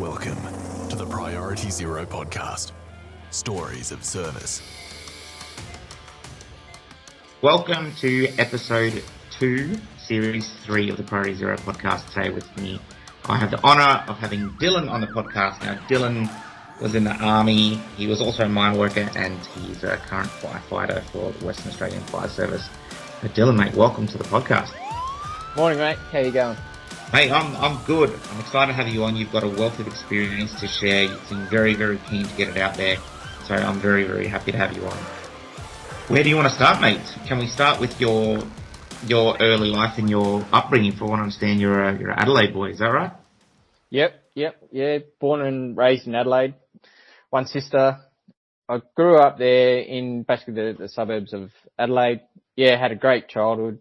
Welcome to the Priority Zero podcast. Stories of service. Welcome to episode 2, series 3 of the Priority Zero podcast. Today with me, I have the honour of having Dylan on the podcast. Now, Dylan was in the Army. He was also a mine worker, and he's a current firefighter for the Western Australian Fire Service. Dylan, mate, welcome to the podcast. Morning, mate. How you going? Hey, I'm good. I'm excited to have you on. You've got a wealth of experience to share. You seem very, very keen to get it out there. So I'm very, very happy to have you on. Where do you want to start, mate? Can we start with your early life and your upbringing? For what I understand, you're an Adelaide boy. Is that right? Yep. Yeah, born and raised in Adelaide. One sister. I grew up there in basically the suburbs of Adelaide. Yeah, had a great childhood.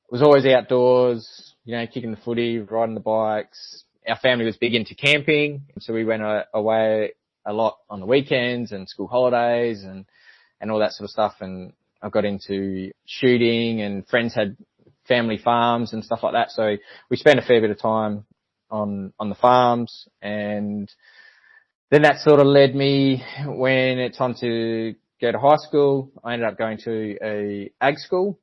Was always outdoors, kicking the footy, riding the bikes. Our family was big into camping, so we went away a lot on the weekends and school holidays and all that sort of stuff. And I got into shooting, and friends had family farms and stuff like that. So we spent a fair bit of time on the farms, and then that sort of led me, when it's time to go to high school, I ended up going to a ag school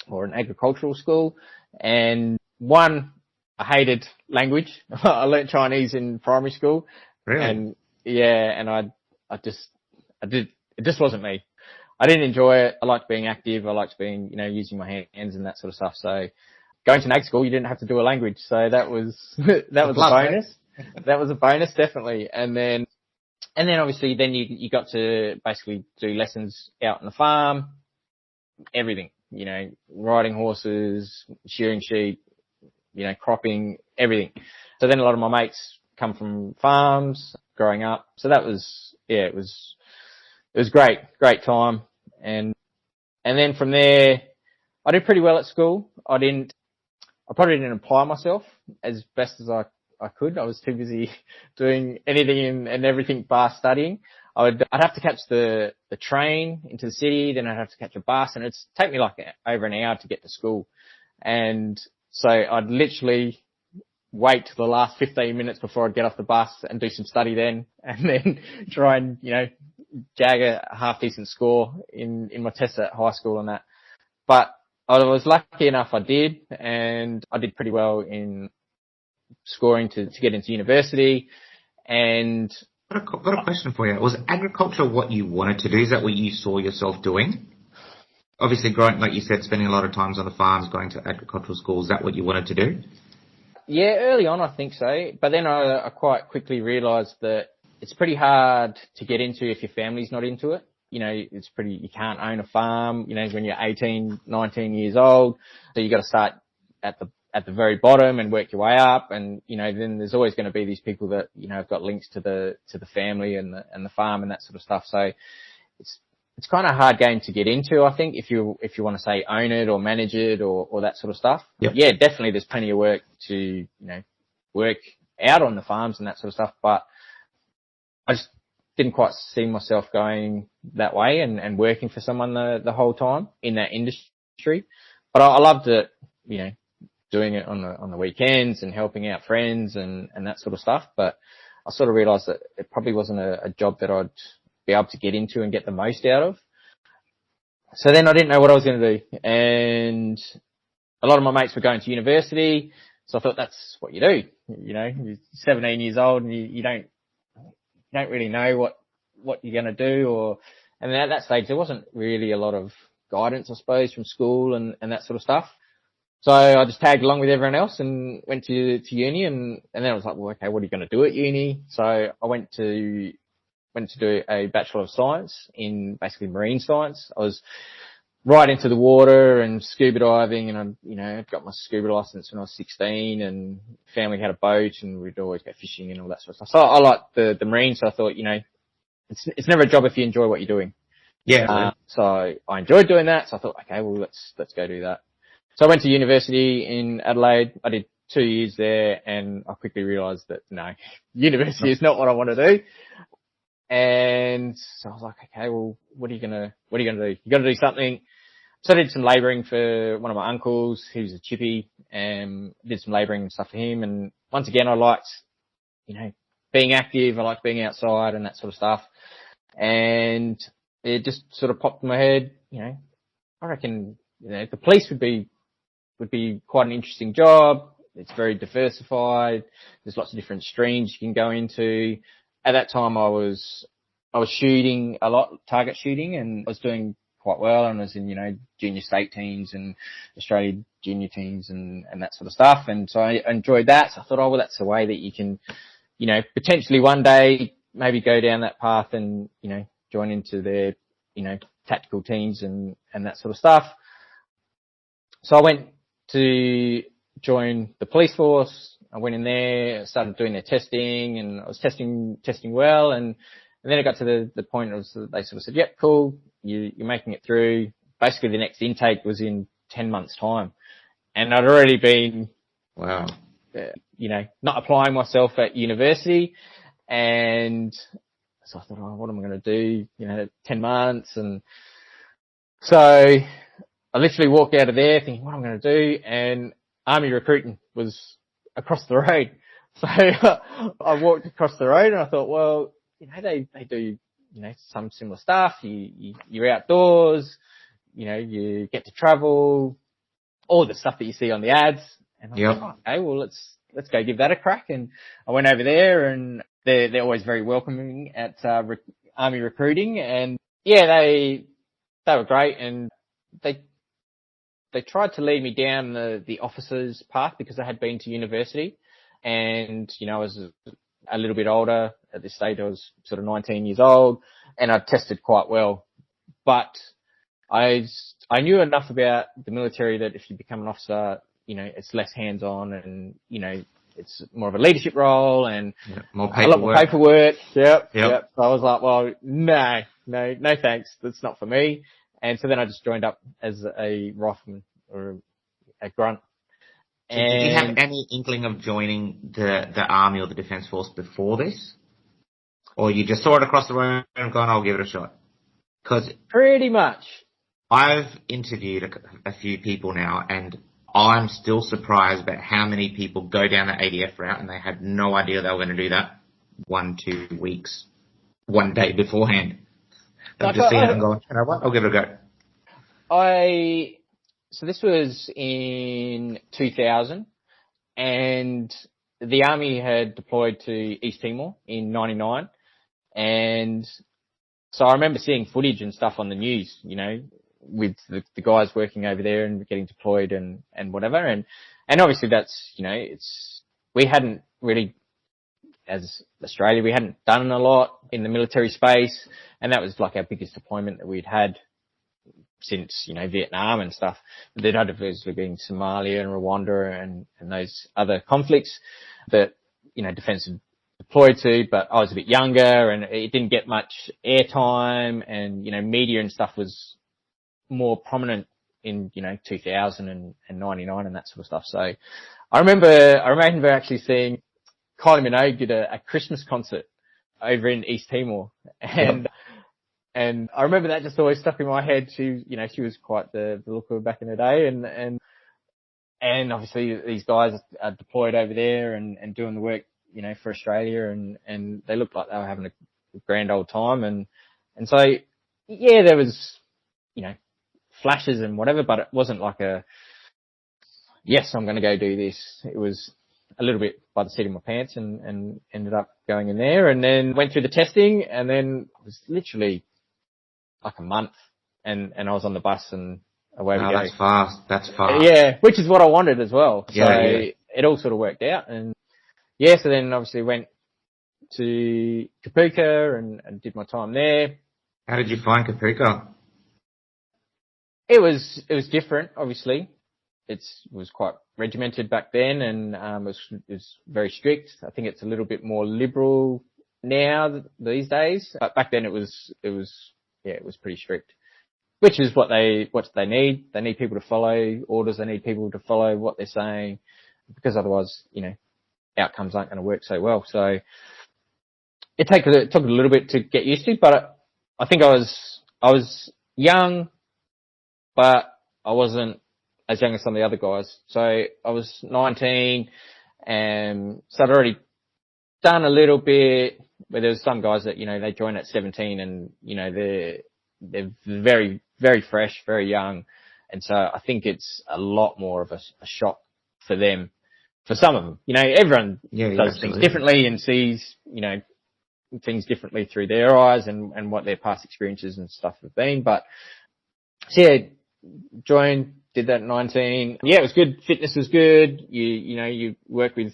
or an agricultural school. And one, I hated language. I learnt Chinese in primary school. Really? And it just wasn't me. I didn't enjoy it. I liked being active. I liked being, using my hands and that sort of stuff. So going to an ag school, you didn't have to do a language. So that was a bonus. That was a bonus, definitely. And then obviously then you got to basically do lessons out on the farm, everything, riding horses, shearing sheep, cropping, everything. So then a lot of my mates come from farms growing up. So that was, it was great time. And then from there, I did pretty well at school. I probably didn't apply myself as best as I could. I was too busy doing anything and everything bar studying. I'd have to catch the train into the city, then I'd have to catch a bus, and it'd take me like over an hour to get to school. And so I'd literally wait till the last 15 minutes before I'd get off the bus and do some study then, and then try and, jag a half decent score in my tests at high school and that. But I was lucky enough I did, and I did pretty well in scoring to get into university. And Got a question for you. Was agriculture what you wanted to do? Is that what you saw yourself doing? Obviously, growing, like you said, spending a lot of times on the farms, going to agricultural schools, is that what you wanted to do? Yeah, early on I think so. But then I quite quickly realised that it's pretty hard to get into if your family's not into it. You can't own a farm, when you're 18, 19 years old. So you got to start at the very bottom and work your way up. And, then there's always going to be these people that, have got links to the family and the farm and that sort of stuff. So it's kind of a hard game to get into, I think, if you want to say own it or manage it or that sort of stuff. Yep. Yeah, definitely there's plenty of work to, work out on the farms and that sort of stuff. But I just didn't quite see myself going that way and working for someone the whole time in that industry. But I loved it, doing it on the weekends and helping out friends and that sort of stuff. But I sort of realised that it probably wasn't a job that I'd be able to get into and get the most out of. So then I didn't know what I was going to do. And a lot of my mates were going to university. So I thought that's what you do. You're 17 years old and you don't really know what you're going to do and at that stage there wasn't really a lot of guidance, I suppose, from school and that sort of stuff. So I just tagged along with everyone else and went to uni, and then I was like, well, okay, what are you going to do at uni? So I went to do a Bachelor of Science in basically marine science. I was right into the water and scuba diving, and I got my scuba license when I was 16, and family had a boat and we'd always go fishing and all that sort of stuff. So I liked the marine, so I thought, it's never a job if you enjoy what you're doing. Yeah. So I enjoyed doing that, so I thought, okay, well, let's go do that. So I went to university in Adelaide. I did 2 years there, and I quickly realised that no, university is not what I want to do. And so I was like, okay, well, what are you gonna do? You got to do something. So I did some labouring for one of my uncles. He was a chippy, and did some labouring and stuff for him. And once again, I liked, being active. I liked being outside and that sort of stuff. And it just sort of popped in my head, I reckon, the police would be quite an interesting job. It's very diversified. There's lots of different streams you can go into. At that time I was shooting a lot, target shooting, and I was doing quite well, and I was in, junior state teams and Australia junior teams and that sort of stuff. And so I enjoyed that. So I thought, well, that's a way that you can, potentially one day maybe go down that path and, join into their, tactical teams and that sort of stuff. So I went to join the police force. I went in there, started doing their testing, and I was testing well. And then it got to the point of they sort of said, yep, cool, you're making it through. Basically the next intake was in 10 months time. And I'd already been, wow, not applying myself at university. And so I thought, what am I going to do? 10 months. And so I literally walked out of there thinking, what am I going to do? And army recruiting was across the road. So I walked across the road and I thought, well, they do, some similar stuff. You're outdoors, you get to travel, all the stuff that you see on the ads. And I thought, okay, well, let's go give that a crack. And I went over there, and they're always very welcoming at army recruiting. And yeah, they were great, and they tried to lead me down the officers path because I had been to university, and I was a little bit older at this stage. I was sort of 19 years old, and I tested quite well. But I knew enough about the military that if you become an officer, it's less hands-on, and it's more of a leadership role and more a lot more paperwork. Yep. So I was like, well, no thanks. That's not for me. And so then I just joined up as a rifleman or a grunt. So did you have any inkling of joining the army or the defence force before this? Or you just saw it across the road and gone, I'll give it a shot? Because pretty much. I've interviewed a few people now, and I'm still surprised about how many people go down the ADF route and they had no idea they were going to do that 1-2 weeks, one day beforehand. They've just seen it and gone, you know what, I'll give it a go. So this was in 2000, and the army had deployed to East Timor in 99. And so I remember seeing footage and stuff on the news, with the guys working over there and getting deployed and whatever. And obviously that's, we hadn't really, as Australia, we hadn't done a lot in the military space. And that was like our biggest deployment that we'd had since, Vietnam and stuff. There'd obviously been Somalia and Rwanda and those other conflicts that, defence had deployed to, but I was a bit younger and it didn't get much airtime, and, media and stuff was more prominent in, 2000 and 99 and that sort of stuff. So I remember actually seeing Kylie Minogue did a Christmas concert over in East Timor, and I remember that just always stuck in my head. She was quite the looker back in the day, and obviously these guys are deployed over there and doing the work, for Australia, and they looked like they were having a grand old time, and so yeah, there was, flashes and whatever, but it wasn't like yes, I'm going to go do this. It was a little bit by the seat of my pants, and ended up going in there, and then went through the testing, and then it was literally like a month, and I was on the bus and away we go. That's fast. Yeah, which is what I wanted as well. So yeah. It all sort of worked out, and yeah, so then obviously went to Kapuka and did my time there. How did you find Kapuka? It was different, obviously. It was quite regimented back then, and it was very strict. I think it's a little bit more liberal now these days, but back then it was pretty strict. Which is what they need. They need people to follow orders. They need people to follow what they're saying, because otherwise, outcomes aren't going to work so well. So it took a little bit to get used to, but I think I was young, but I wasn't as young as some of the other guys. So I was 19, and so I'd already done a little bit where there's some guys that, they join at 17 and, they're very, very fresh, very young. And so I think it's a lot more of a shock for them. For some of them, everyone does things differently and sees, things differently through their eyes and what their past experiences and stuff have been. But so yeah, joined, did that at 19. Yeah, it was good. Fitness was good. You work with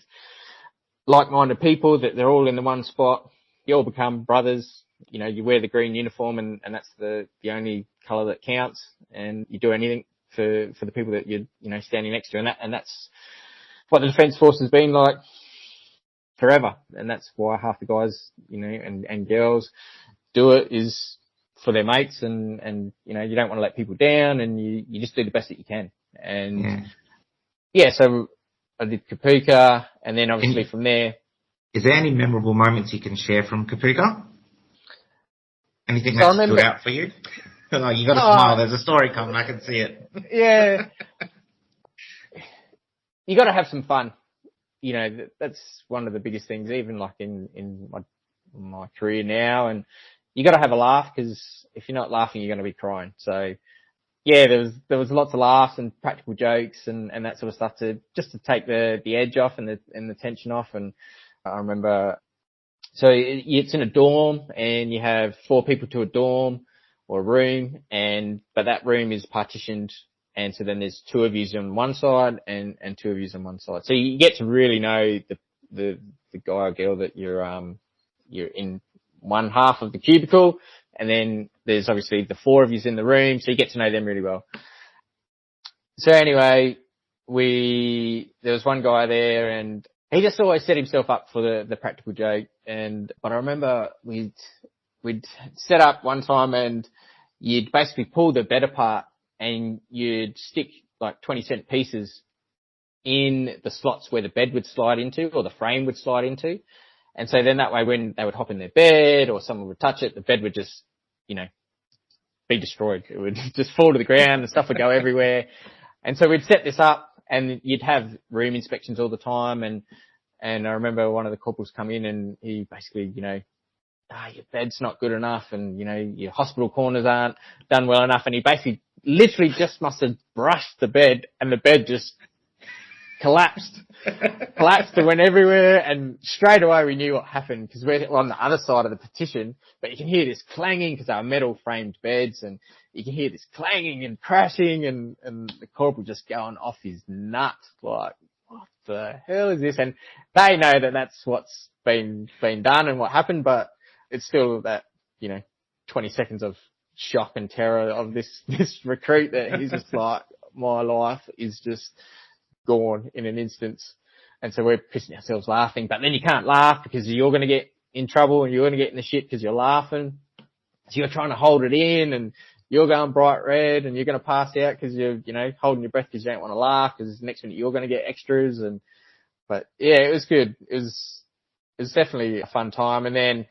like-minded people that they're all in the one spot. You all become brothers. You wear the green uniform and that's the only colour that counts, and you do anything for the people that you're, standing next to. And that's what the Defence Force has been like forever. And that's why half the guys, and girls do it is for their mates and you don't want to let people down and you just do the best that you can. And yeah, so I did Kapuka and then obviously from there. Is there any memorable moments you can share from Kapuka? Anything that stood out for you? Oh, you got to smile. There's a story coming. I can see it. Yeah. You got to have some fun. That's one of the biggest things, even like in my career now. And you got to have a laugh, because if you're not laughing, you're going to be crying. So yeah, there was lots of laughs and practical jokes and that sort of stuff to take the edge off and the tension off. And I remember, so it's in a dorm and you have 4 people to a dorm or a room, but that room is partitioned. And so then there's 2 of you on one side and 2 of you on one side. So you get to really know the guy or girl that you're in one half of the cubicle. And then there's obviously the 4 of you in the room. So you get to know them really well. So anyway, there was one guy there and he just always set himself up for the practical joke. But I remember we'd set up one time and you'd basically pull the bed apart and you'd stick like 20-cent pieces in the slots where the bed would slide into or the frame would slide into. And so then that way when they would hop in their bed or someone would touch it, the bed would just, be destroyed. It would just fall to the ground and stuff would go everywhere. And so we'd set this up and you'd have room inspections all the time. And I remember one of the corporals come in and he basically, your bed's not good enough and, your hospital corners aren't done well enough. And he basically literally just must have brushed the bed and the bed just collapsed and went everywhere. And straight away we knew what happened because we're on the other side of the partition, but you can hear this clanging because they were metal framed beds and you can hear this clanging and crashing and the corporal just going off his nut like, what the hell is this? And they know that that's what's been done and what happened, but it's still that, 20 seconds of shock and terror of this recruit that he's just like, my life is just gone in an instant. And so we're pissing ourselves laughing, but then you can't laugh because you're going to get in trouble and you're going to get in the shit because you're laughing. So you're trying to hold it in and you're going bright red and you're going to pass out because you're, holding your breath because you don't want to laugh because next minute you're going to get extras. But yeah, it was good. It was definitely a fun time. And then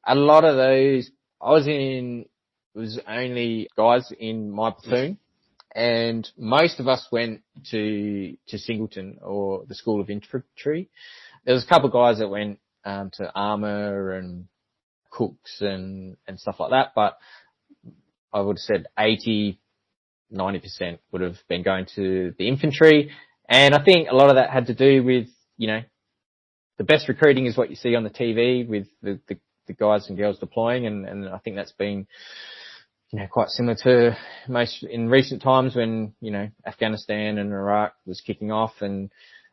a lot of those, it was only guys in my platoon. And most of us went to Singleton or the School of Infantry. There was a couple of guys that went to Armour and Cooks and stuff like that, but I would have said 80-90% would have been going to the infantry. And I think a lot of that had to do with, the best recruiting is what you see on the TV with the guys and girls deploying, and I think that's been quite similar to most in recent times when, Afghanistan and Iraq was kicking off and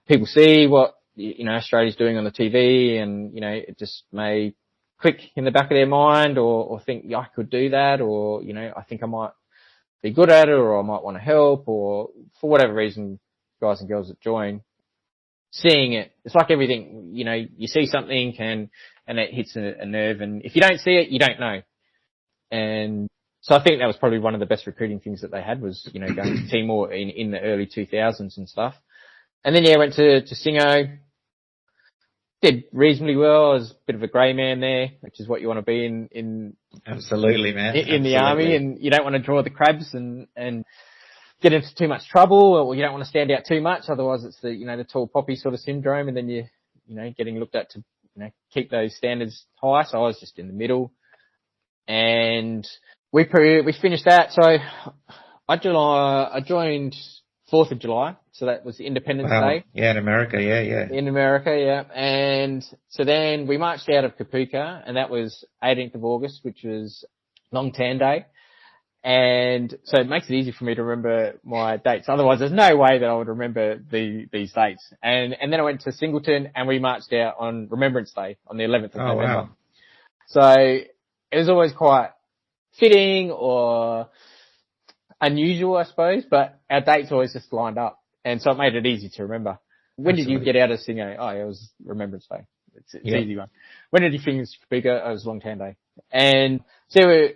people see what, Australia's doing on the TV and, it just may click in the back of their mind or think, yeah, I could do that or, I think I might be good at it or I might want to help or for whatever reason, guys and girls that join, seeing it, it's like everything, you see something and it hits a nerve and if you don't see it, you don't know. And so I think that was probably one of the best recruiting things that they had was, going to Timor in the early 2000s and stuff. And then, went to Singo. Did reasonably well. I was a bit of a grey man there, which is what you want to be in Absolutely, man. In the army. And you don't want to draw the crabs and get into too much trouble or you don't want to stand out too much. Otherwise it's the tall poppy sort of syndrome and then you getting looked at to keep those standards high. So I was just in the middle, and we finished that. So I joined 4th of July. So that was Independence Day. Yeah, in America. Yeah. In America, yeah. And so then we marched out of Kapuka, and that was 18th of August, which was Long Tan Day. And so it makes it easy for me to remember my dates. Otherwise, there's no way that I would remember these dates. And then I went to Singleton, and we marched out on Remembrance Day on the 11th of November. Wow. So it was always quite fitting or unusual, I suppose, but our dates always just lined up. And so it made it easy to remember. When did you get out of Singo? Oh, yeah, it was Remembrance Day. It's an easy one. When did you finish Kapuka? It was Long Tan Day. And so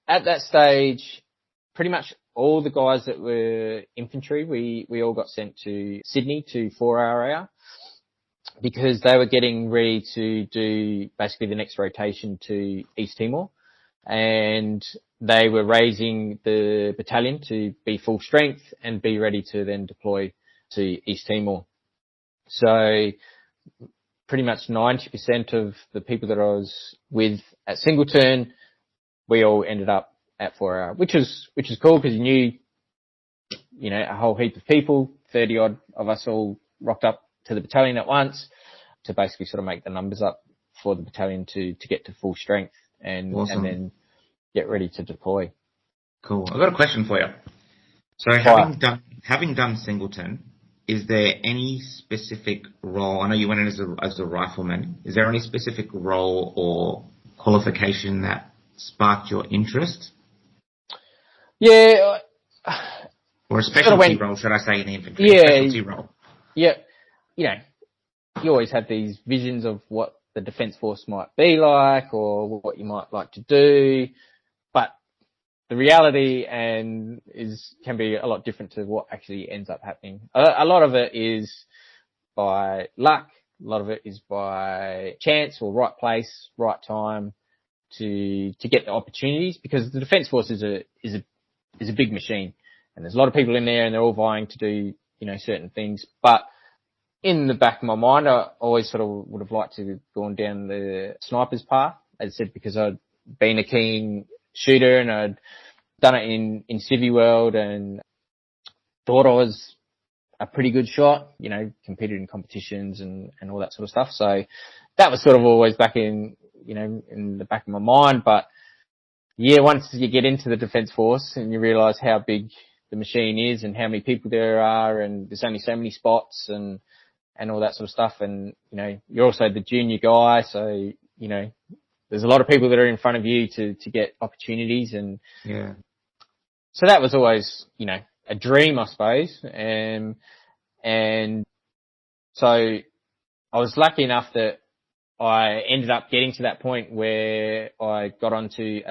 at that stage, pretty much all the guys that were infantry, we all got sent to Sydney to 4RR because they were getting ready to do basically the next rotation to East Timor. And they were raising the battalion to be full strength and be ready to then deploy to East Timor. So pretty much 90% of the people that I was with at Singleton, we all ended up at 4R, which is cool because you knew, a whole heap of people, 30 odd of us all rocked up to the battalion at once to basically sort of make the numbers up for the battalion to get to full strength and then get ready to deploy. Cool. I've got a question for you. So having done Singleton, is there any specific role? I know you went in as a rifleman. Is there any specific role or qualification that sparked your interest? Yeah. Or a specialty role, should I say, in the infantry? Yeah. Specialty role. Yeah. You always have these visions of what the Defence Force might be like or what you might like to do. But the reality can be a lot different to what actually ends up happening. A lot of it is by luck. A lot of it is by chance or right place, right time to get the opportunities because the Defence Force is a big machine and there's a lot of people in there and they're all vying to do, certain things. But in the back of my mind, I always sort of would have liked to have gone down the sniper's path, as I said, because I'd been a keen shooter and I'd done it in Civvy World and thought I was a pretty good shot, competed in competitions and all that sort of stuff. So that was sort of always back in the back of my mind. But yeah, once you get into the Defence Force and you realise how big the machine is and how many people there are and there's only so many spots and all that sort of stuff. And, you're also the junior guy. So, there's a lot of people that are in front of you to get opportunities. And yeah. So that was always, a dream, I suppose. And so I was lucky enough that I ended up getting to that point where I got onto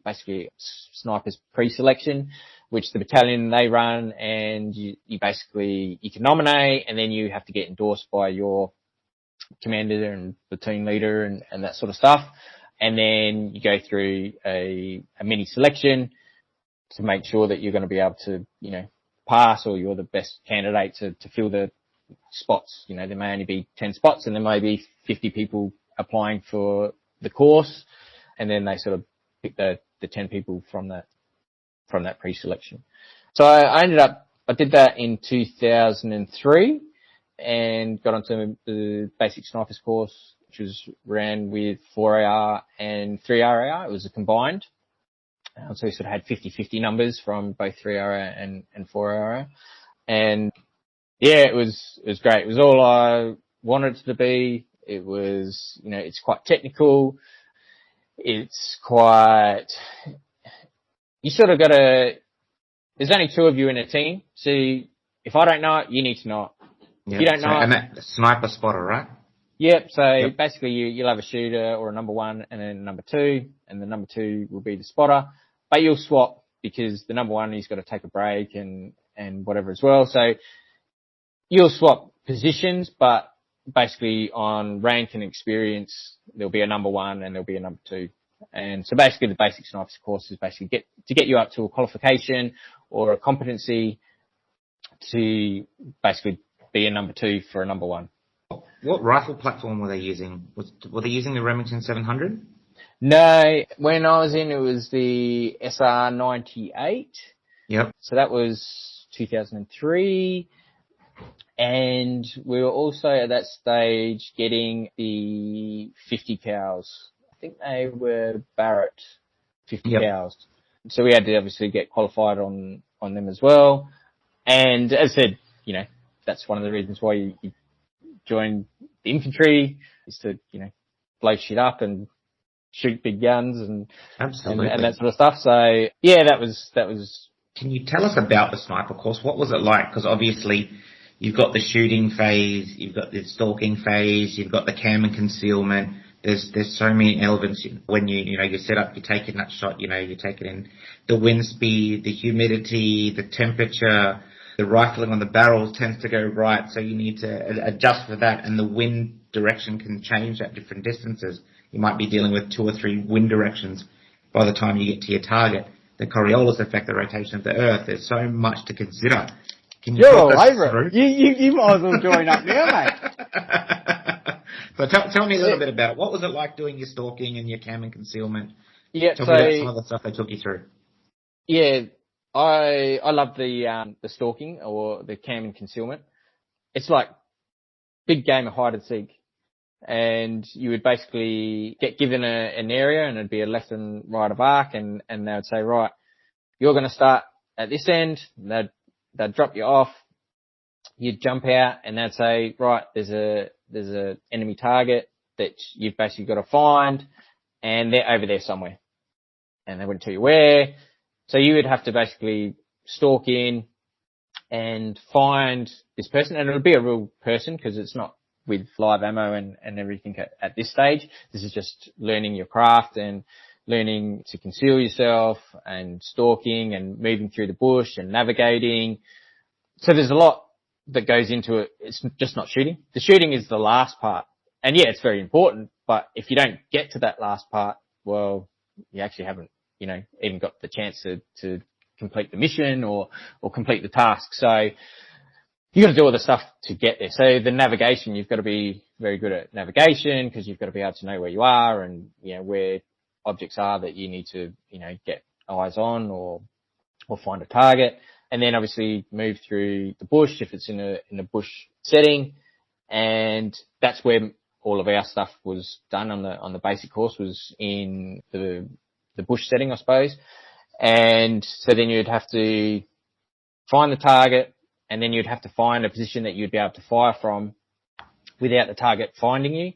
basically sniper's pre-selection, which the battalion they run, and you can nominate and then you have to get endorsed by your commander and platoon leader and that sort of stuff. And then you go through a mini selection to make sure that you're going to be able to, pass or you're the best candidate to fill the spots. There may only be 10 spots and there may be 50 people applying for the course. And then they sort of pick the 10 people from that pre-selection. So I did that in 2003 and got onto the basic snipers course, which was ran with 4AR and 3RAR. It was a combined. So we sort of had 50-50 numbers from both 3RAR and 4AR. And yeah, it was great. It was all I wanted it to be. It was, it's quite technical. It's quite, you sort of there's only two of you in a team. So if I don't know it, you need to know it. Yeah, if you don't know it. And that sniper spotter, right? Yep. So basically you'll have a shooter or a number one and then a number two, and the number two will be the spotter, but you'll swap because the number one, he's got to take a break and whatever as well. So you'll swap positions, but basically on rank and experience, there'll be a number one and there'll be a number two. And so basically the basic snipers course is basically get you up to a qualification or a competency to basically be a number two for a number one. What rifle platform were they using? Were they using the Remington 700? No, when I was in, it was the SR98. Yep. So that was 2003. And we were also at that stage getting the 50 cows. I think they were Barrett 50 cows. So we had to obviously get qualified on them as well. And as I said, that's one of the reasons why you join the infantry, is to, blow shit up and shoot big guns and that sort of stuff. So yeah, that was. Can you tell us about the sniper course? What was it like? Because obviously you've got the shooting phase, you've got the stalking phase, you've got the cam and concealment. There's so many elements when you set up, you take in that shot, you take it in the wind speed, the humidity, the temperature, the rifling on the barrels tends to go right. So you need to adjust for that, and the wind direction can change at different distances. You might be dealing with 2 or 3 wind directions by the time you get to your target. The Coriolis affect the rotation of the Earth. There's so much to consider. Can you You're all over it. You might as well join up now, mate. So tell me a little bit about it. What was it like doing your stalking and your cam and concealment? Yeah, Tell me about some of the stuff they took you through. Yeah, I love the stalking or the cam and concealment. It's like big game of hide and seek. And you would basically get given an area, and it'd be a left and right of arc, and they would say, right, you're going to start at this end. They'd drop you off. You'd jump out, and they'd say, right, there's a enemy target that you've basically got to find, and they're over there somewhere. And they wouldn't tell you where. So you would have to basically stalk in and find this person, and it would be a real person, because it's not with live ammo and everything at this stage. This is just learning your craft and learning to conceal yourself and stalking and moving through the bush and navigating. So there's a lot that goes into it. It's just not shooting. The shooting is the last part. And yeah, it's very important, but if you don't get to that last part, well, you actually haven't, even got the chance to complete the mission or complete the task. So you got to do all the stuff to get there. So the navigation, you've got to be very good at navigation, because you've got to be able to know where you are and, where objects are that you need to, get eyes on or find a target. And then obviously move through the bush if it's in a bush setting. And that's where all of our stuff was done on the basic course, was in the bush setting, I suppose. And so then you'd have to find the target, and then you'd have to find a position that you'd be able to fire from without the target finding you.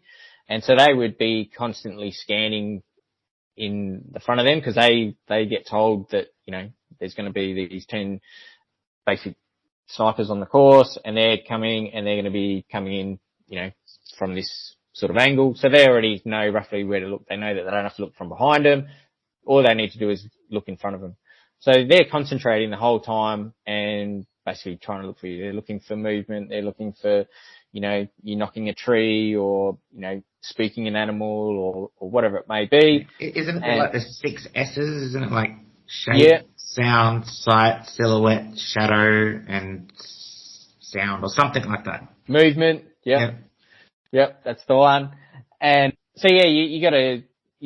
And so they would be constantly scanning in the front of them, because they get told that, there's going to be these 10 basic snipers on the course, and they're going to be coming in, from this sort of angle. So they already know roughly where to look. They know that they don't have to look from behind them. All they need to do is look in front of them. So they're concentrating the whole time and basically trying to look for you. They're looking for movement. They're looking for, you knocking a tree or, spooking an animal or whatever it may be. Isn't it like the 6 S's? Isn't it like shape, sound, sight, silhouette, shadow, and sound, or something like that? Movement. Yep, that's the one. And so yeah, you've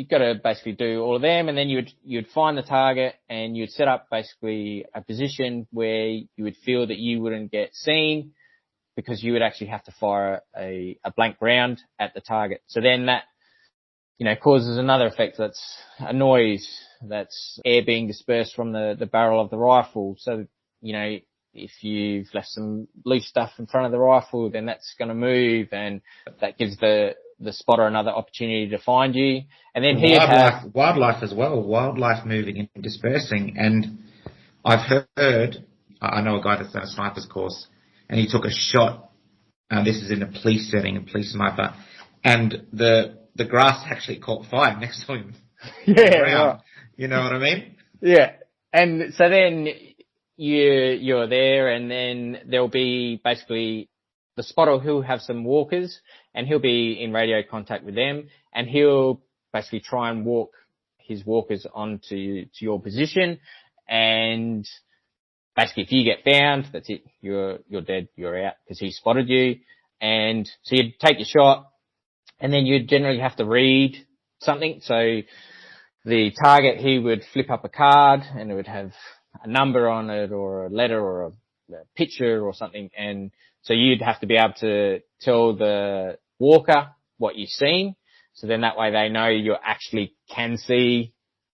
got to basically do all of them, and then you'd find the target, and you'd set up basically a position where you would feel that you wouldn't get seen, because you would actually have to fire a blank round at the target. So then that, causes another effect. That's a noise. That's air being dispersed from the barrel of the rifle. So, if you've left some loose stuff in front of the rifle, then that's going to move, and that gives the spotter another opportunity to find you. And then wildlife as well, wildlife moving and dispersing. And I've heard, I know a guy that's done a sniper's course, and he took a shot. This is in a police setting, a police sniper, and the grass actually caught fire next to him. Yeah, right. You know what I mean? Yeah. And so then you're there, and then there'll be basically the spotter who'll have some walkers, and he'll be in radio contact with them, and he'll basically try and walk his walkers onto your position. And basically, if you get found, that's it. You're dead. You're out, because he spotted you. And so you'd take your shot, and then you'd generally have to read something. So the target, he would flip up a card, and it would have a number on it, or a letter, or a picture, or something. And so you'd have to be able to tell the walker what you've seen. So then that way they know you actually can see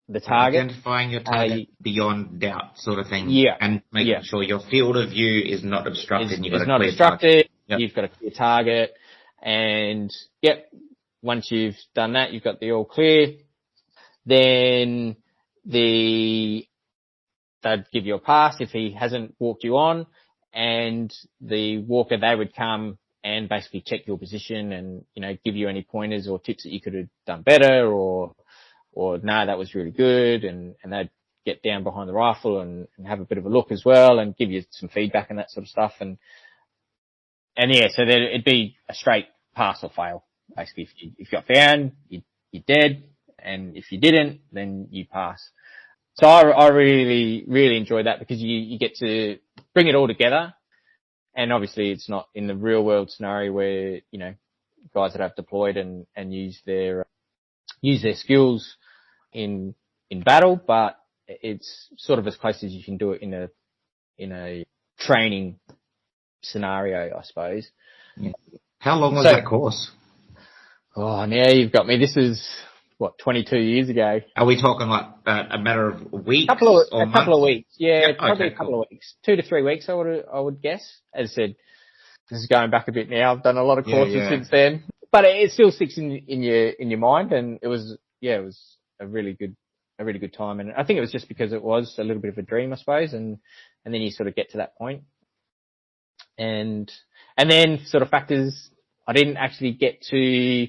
the target. Identifying your target beyond doubt, sort of thing. Yeah. And making sure your field of view is not obstructed. It's not obstructed. You've got a clear target. And once you've done that, you've got the all clear. Then they'd give you a pass if he hasn't walked you on, and the walker, they would come and basically check your position and, give you any pointers or tips that you could have done better, or no, that was really good. And they'd get down behind the rifle and have a bit of a look as well and give you some feedback and that sort of stuff. So then it'd be a straight pass or fail. Basically, if you got found, you're dead. And if you didn't, then you pass. So I really, really enjoyed that, because you get to bring it all together. And obviously it's not in the real world scenario where, guys that have deployed and use their skills in battle, but it's sort of as close as you can do it in a training scenario, I suppose. Yeah. How long was that course? Oh, now you've got me. This is 22 years ago. Are we talking like a matter of weeks? A couple of weeks. Yeah, probably a couple of weeks. 2 to 3 weeks, I would guess. As I said, this is going back a bit now. I've done a lot of courses since then, but it still sticks in your mind. And it was a really good time. And I think it was just because it was a little bit of a dream, I suppose. And then you sort of get to that point. And then sort of factors, I didn't actually get to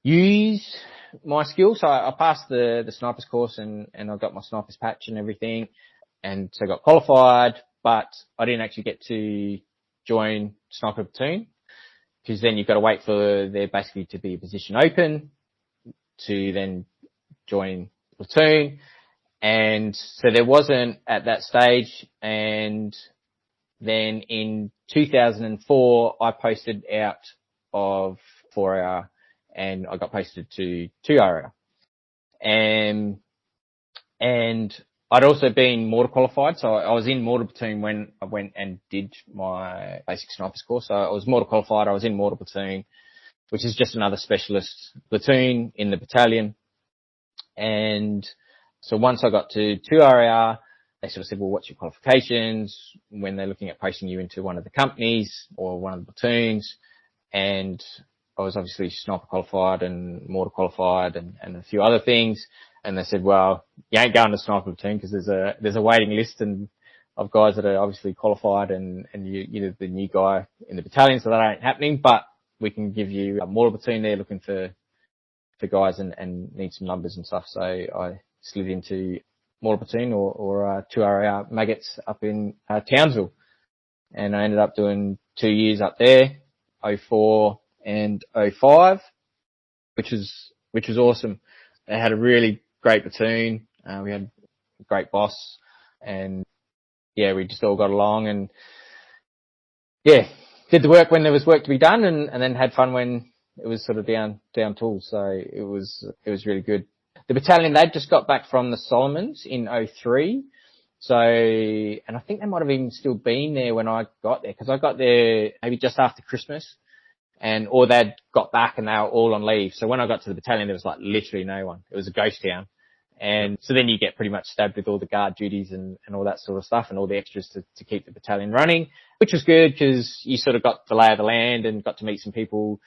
use my skills. So I passed the sniper's course and I got my sniper's patch and everything. And so I got qualified, but I didn't actually get to join sniper platoon, because then you've got to wait for there basically to be a position open to then join platoon. And so there wasn't at that stage. And then in 2004, I posted out of 4-hour and I got posted to 2-hour. And I'd also been mortar qualified. So I was in mortar platoon when I went and did my basic sniper's course. So I was mortar qualified. I was in mortar platoon, which is just another specialist platoon in the battalion. And so once I got to 2-hour, they sort of said, well, what's your qualifications when they're looking at posting you into one of the companies or one of the platoons? And I was obviously sniper qualified and mortar qualified and a few other things. And they said, well, you ain't going to sniper platoon because there's a waiting list of guys that are obviously qualified and you're the new guy in the battalion, so that ain't happening. But we can give you a mortar platoon there looking for guys and need some numbers and stuff. So I slid into mortar platoon or 2-hour maggots up in Townsville. And I ended up doing 2 years up there, 04 and 05, which was awesome. They had a really great platoon. We had a great boss, and we just all got along and did the work when there was work to be done, and then had fun when it was sort of down tools. So it was really good. The battalion, they'd just got back from the Solomons in 03. So, and I think they might have even still been there when I got there, because I got there maybe just after Christmas, or they'd got back and they were all on leave. So when I got to the battalion, there was like literally no one. It was a ghost town. And so then you get pretty much stabbed with all the guard duties and all that sort of stuff and all the extras to keep the battalion running, which was good because you sort of got the lay of the land and got to meet some people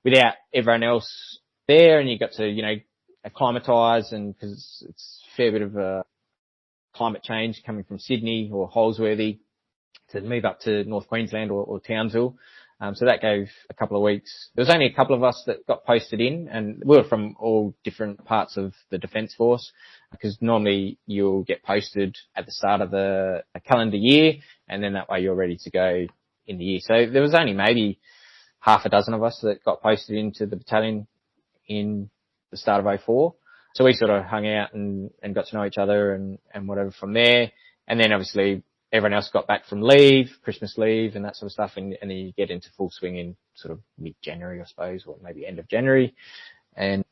without everyone else there, and you got to, acclimatise, and because it's a fair bit of climate change coming from Sydney or Holsworthy to move up to North Queensland or Townsville. So that gave a couple of weeks. There was only a couple of us that got posted in, and we were from all different parts of the Defence Force, because normally you'll get posted at the start of the calendar year, and then that way you're ready to go in the year. So there was only maybe half a dozen of us that got posted into the battalion in the start of 04. So we sort of hung out and got to know each other and whatever from there. And then obviously everyone else got back from leave, Christmas leave and that sort of stuff. And then you get into full swing in sort of mid-January, I suppose, or maybe end of January. And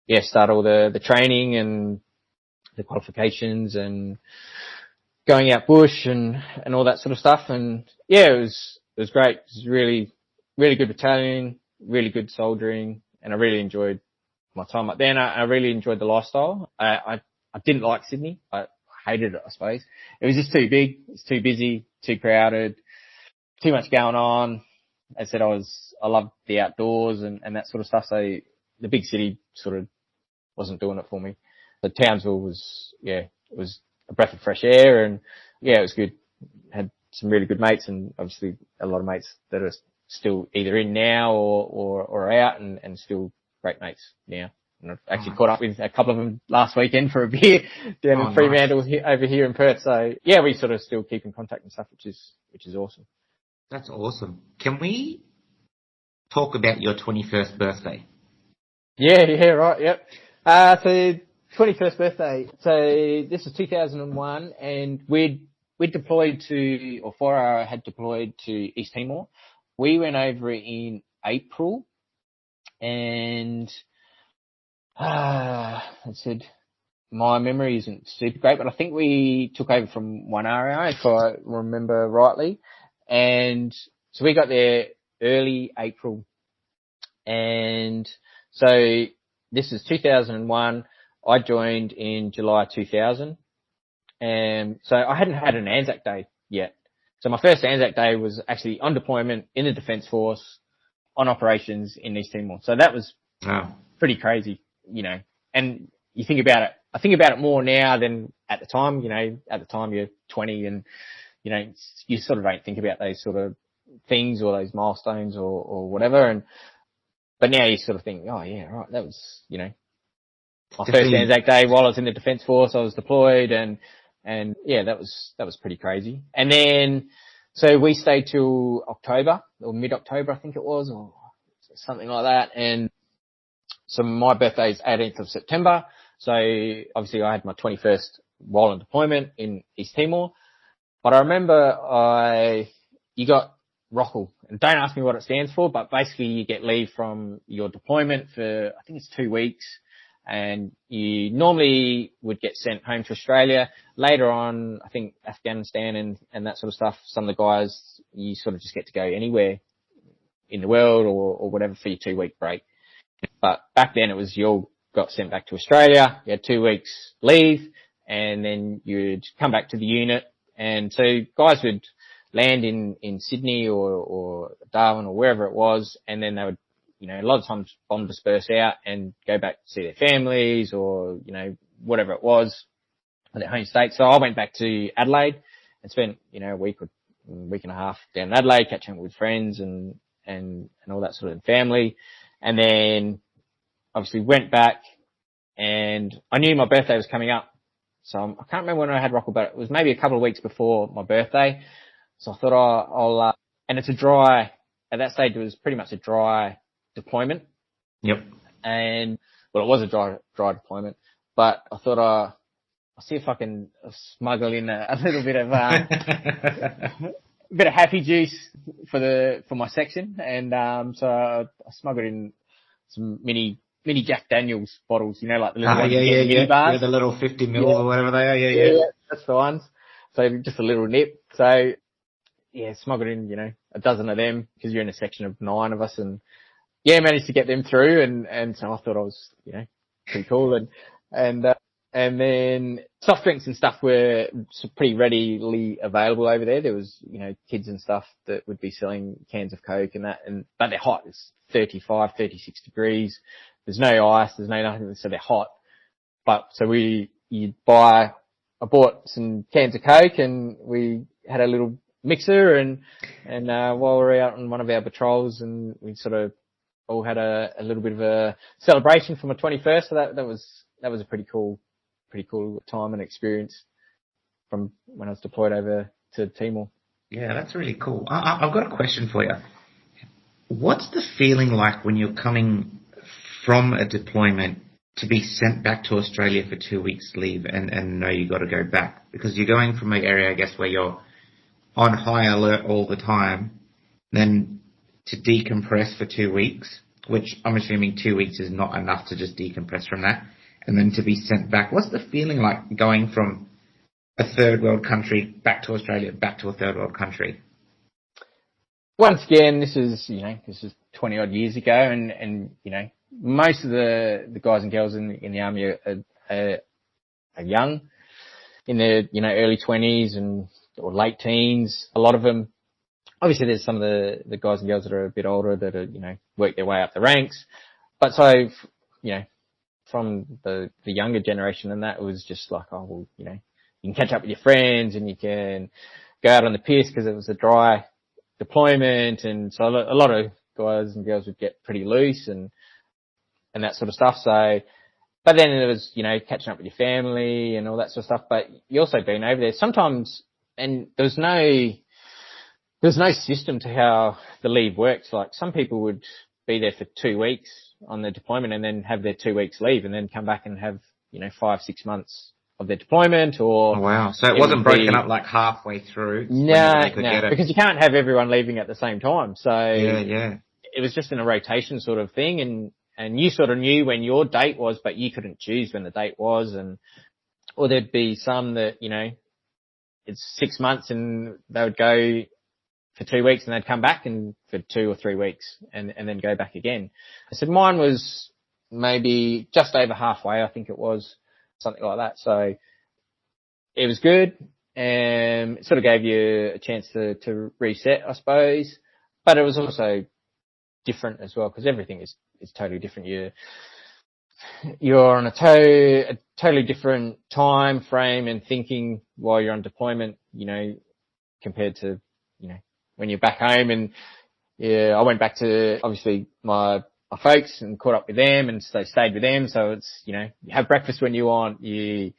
yeah, start all the training and the qualifications and going out bush and all that sort of stuff. And yeah, it was great. It was really, really good battalion, really good soldiering, and I really enjoyed my time up there. And I really enjoyed the lifestyle. I didn't like Sydney. I hated it, I suppose. It was just too big. It's too busy, too crowded, too much going on. As I said, I loved the outdoors and that sort of stuff. So the big city sort of wasn't doing it for me. But Townsville was a breath of fresh air, and yeah, it was good. Had some really good mates, and obviously a lot of mates that are still either in now or out, and still great mates now. And I've actually caught up with a couple of them last weekend for a beer down in Fremantle over here in Perth. So yeah, we sort of still keep in contact and stuff, which is awesome. That's awesome. Can we talk about your 21st birthday? Yeah, right, yep. So 21st birthday. So this was 2001, and we'd deployed to, or 4R had deployed to East Timor. We went over in April, and I said, my memory isn't super great, but I think we took over from 1RI, if I remember rightly. And so we got there early April. And so this is 2001. I joined in July 2000. And so I hadn't had an Anzac Day yet. So my first Anzac Day was actually on deployment in the Defence Force on operations in East Timor. So that was pretty crazy, you know. And you think about it, I think about it more now than at the time, you know. At the time you're 20 and, you know, you sort of don't think about those sort of things or those milestones or whatever. But now you sort of think, oh yeah, right, that was, you know, my first Anzac Day while I was in the Defence Force. I was deployed and yeah, that was pretty crazy. And then, so we stayed till October or mid-October, I think it was, or something like that. And so my birthday is 18th of September. So obviously I had my 21st while in deployment in East Timor. But I remember you got ROCL, and don't ask me what it stands for, but basically you get leave from your deployment for, I think it's 2 weeks, and you normally would get sent home to Australia. Later on, I think Afghanistan and that sort of stuff, some of the guys, you sort of just get to go anywhere in the world or whatever for your 2 week break. But back then it was you all got sent back to Australia, you had 2 weeks leave, and then you'd come back to the unit. And so guys would land in Sydney or Darwin or wherever it was, and then they would, you know, a lot of times bomb disperse out and go back to see their families or, you know, whatever it was at their home state. So I went back to Adelaide and spent, you know, a week and a half down in Adelaide, catching up with friends and all that sort of family. And then obviously went back, and I knew my birthday was coming up. So I can't remember when I had ROCL, but it was maybe a couple of weeks before my birthday. So I thought I'll and it's a dry, at that stage it was pretty much a dry deployment. Yep. And, well, it was a dry deployment, but I thought I'll see if I can smuggle in a little bit of, bit of happy juice for my section. And, so I smuggled in some mini Jack Daniels bottles, you know, like the little ones mini bars. Yeah, the little 50 mil or whatever they are. Yeah. That's the ones. So just a little nip. So yeah, smuggled in, you know, a dozen of them because you're in a section of 9 of us, and yeah, managed to get them through. And so I thought I was, you know, pretty cool. And then soft drinks and stuff were pretty readily available over there. There was, you know, kids and stuff that would be selling cans of Coke and that, but they're hot. It's 35, 36 degrees. There's no ice, there's no nothing, so they're hot. But so I bought some cans of Coke, and we had a little mixer, and while we were out on one of our patrols, and we sort of all had a little bit of a celebration for my 21st. So that was a pretty cool time and experience from when I was deployed over to Timor. Yeah, that's really cool. I've got a question for you. What's the feeling like when you're coming from a deployment to be sent back to Australia for 2 weeks leave and know you got to go back? Because you're going from an area, I guess, where you're on high alert all the time, then to decompress for 2 weeks, which I'm assuming 2 weeks is not enough to just decompress from that, and then to be sent back. What's the feeling like going from a third world country back to Australia, back to a third world country? Once again, this is 20 odd years ago, and most of the guys and girls in the army are young, in their early 20s or late teens. A lot of them, obviously, there's some of the guys and girls that are a bit older that are work their way up the ranks, but so from the younger generation, and that was just like, oh well, you can catch up with your friends and you can go out on the piss because it was a dry deployment, and so a lot of guys and girls would get pretty loose and that sort of stuff. So, but then it was catching up with your family and all that sort of stuff. But you also been over there sometimes, and there's no system to how the leave works. Like some people would be there for 2 weeks on their deployment and then have their 2 weeks leave and then come back and have 5-6 months of their deployment. Or oh, wow. So it wasn't broken up like halfway through. No, because you can't have everyone leaving at the same time. So yeah. It was just in a rotation sort of thing, and you sort of knew when your date was, but you couldn't choose when the date was, or there'd be some that it's 6 months and they would go for 2 weeks and they'd come back and for 2 or 3 weeks and then go back again. I said mine was maybe just over halfway, I think it was. Something like that. So it was good, and it sort of gave you a chance to reset, I suppose. But it was also different as well, because everything is totally different. You're on a totally different time frame and thinking while you're on deployment, compared to, when you're back home. And yeah, I went back to obviously my folks and caught up with them and stayed with them. So it's, you have breakfast when you want, you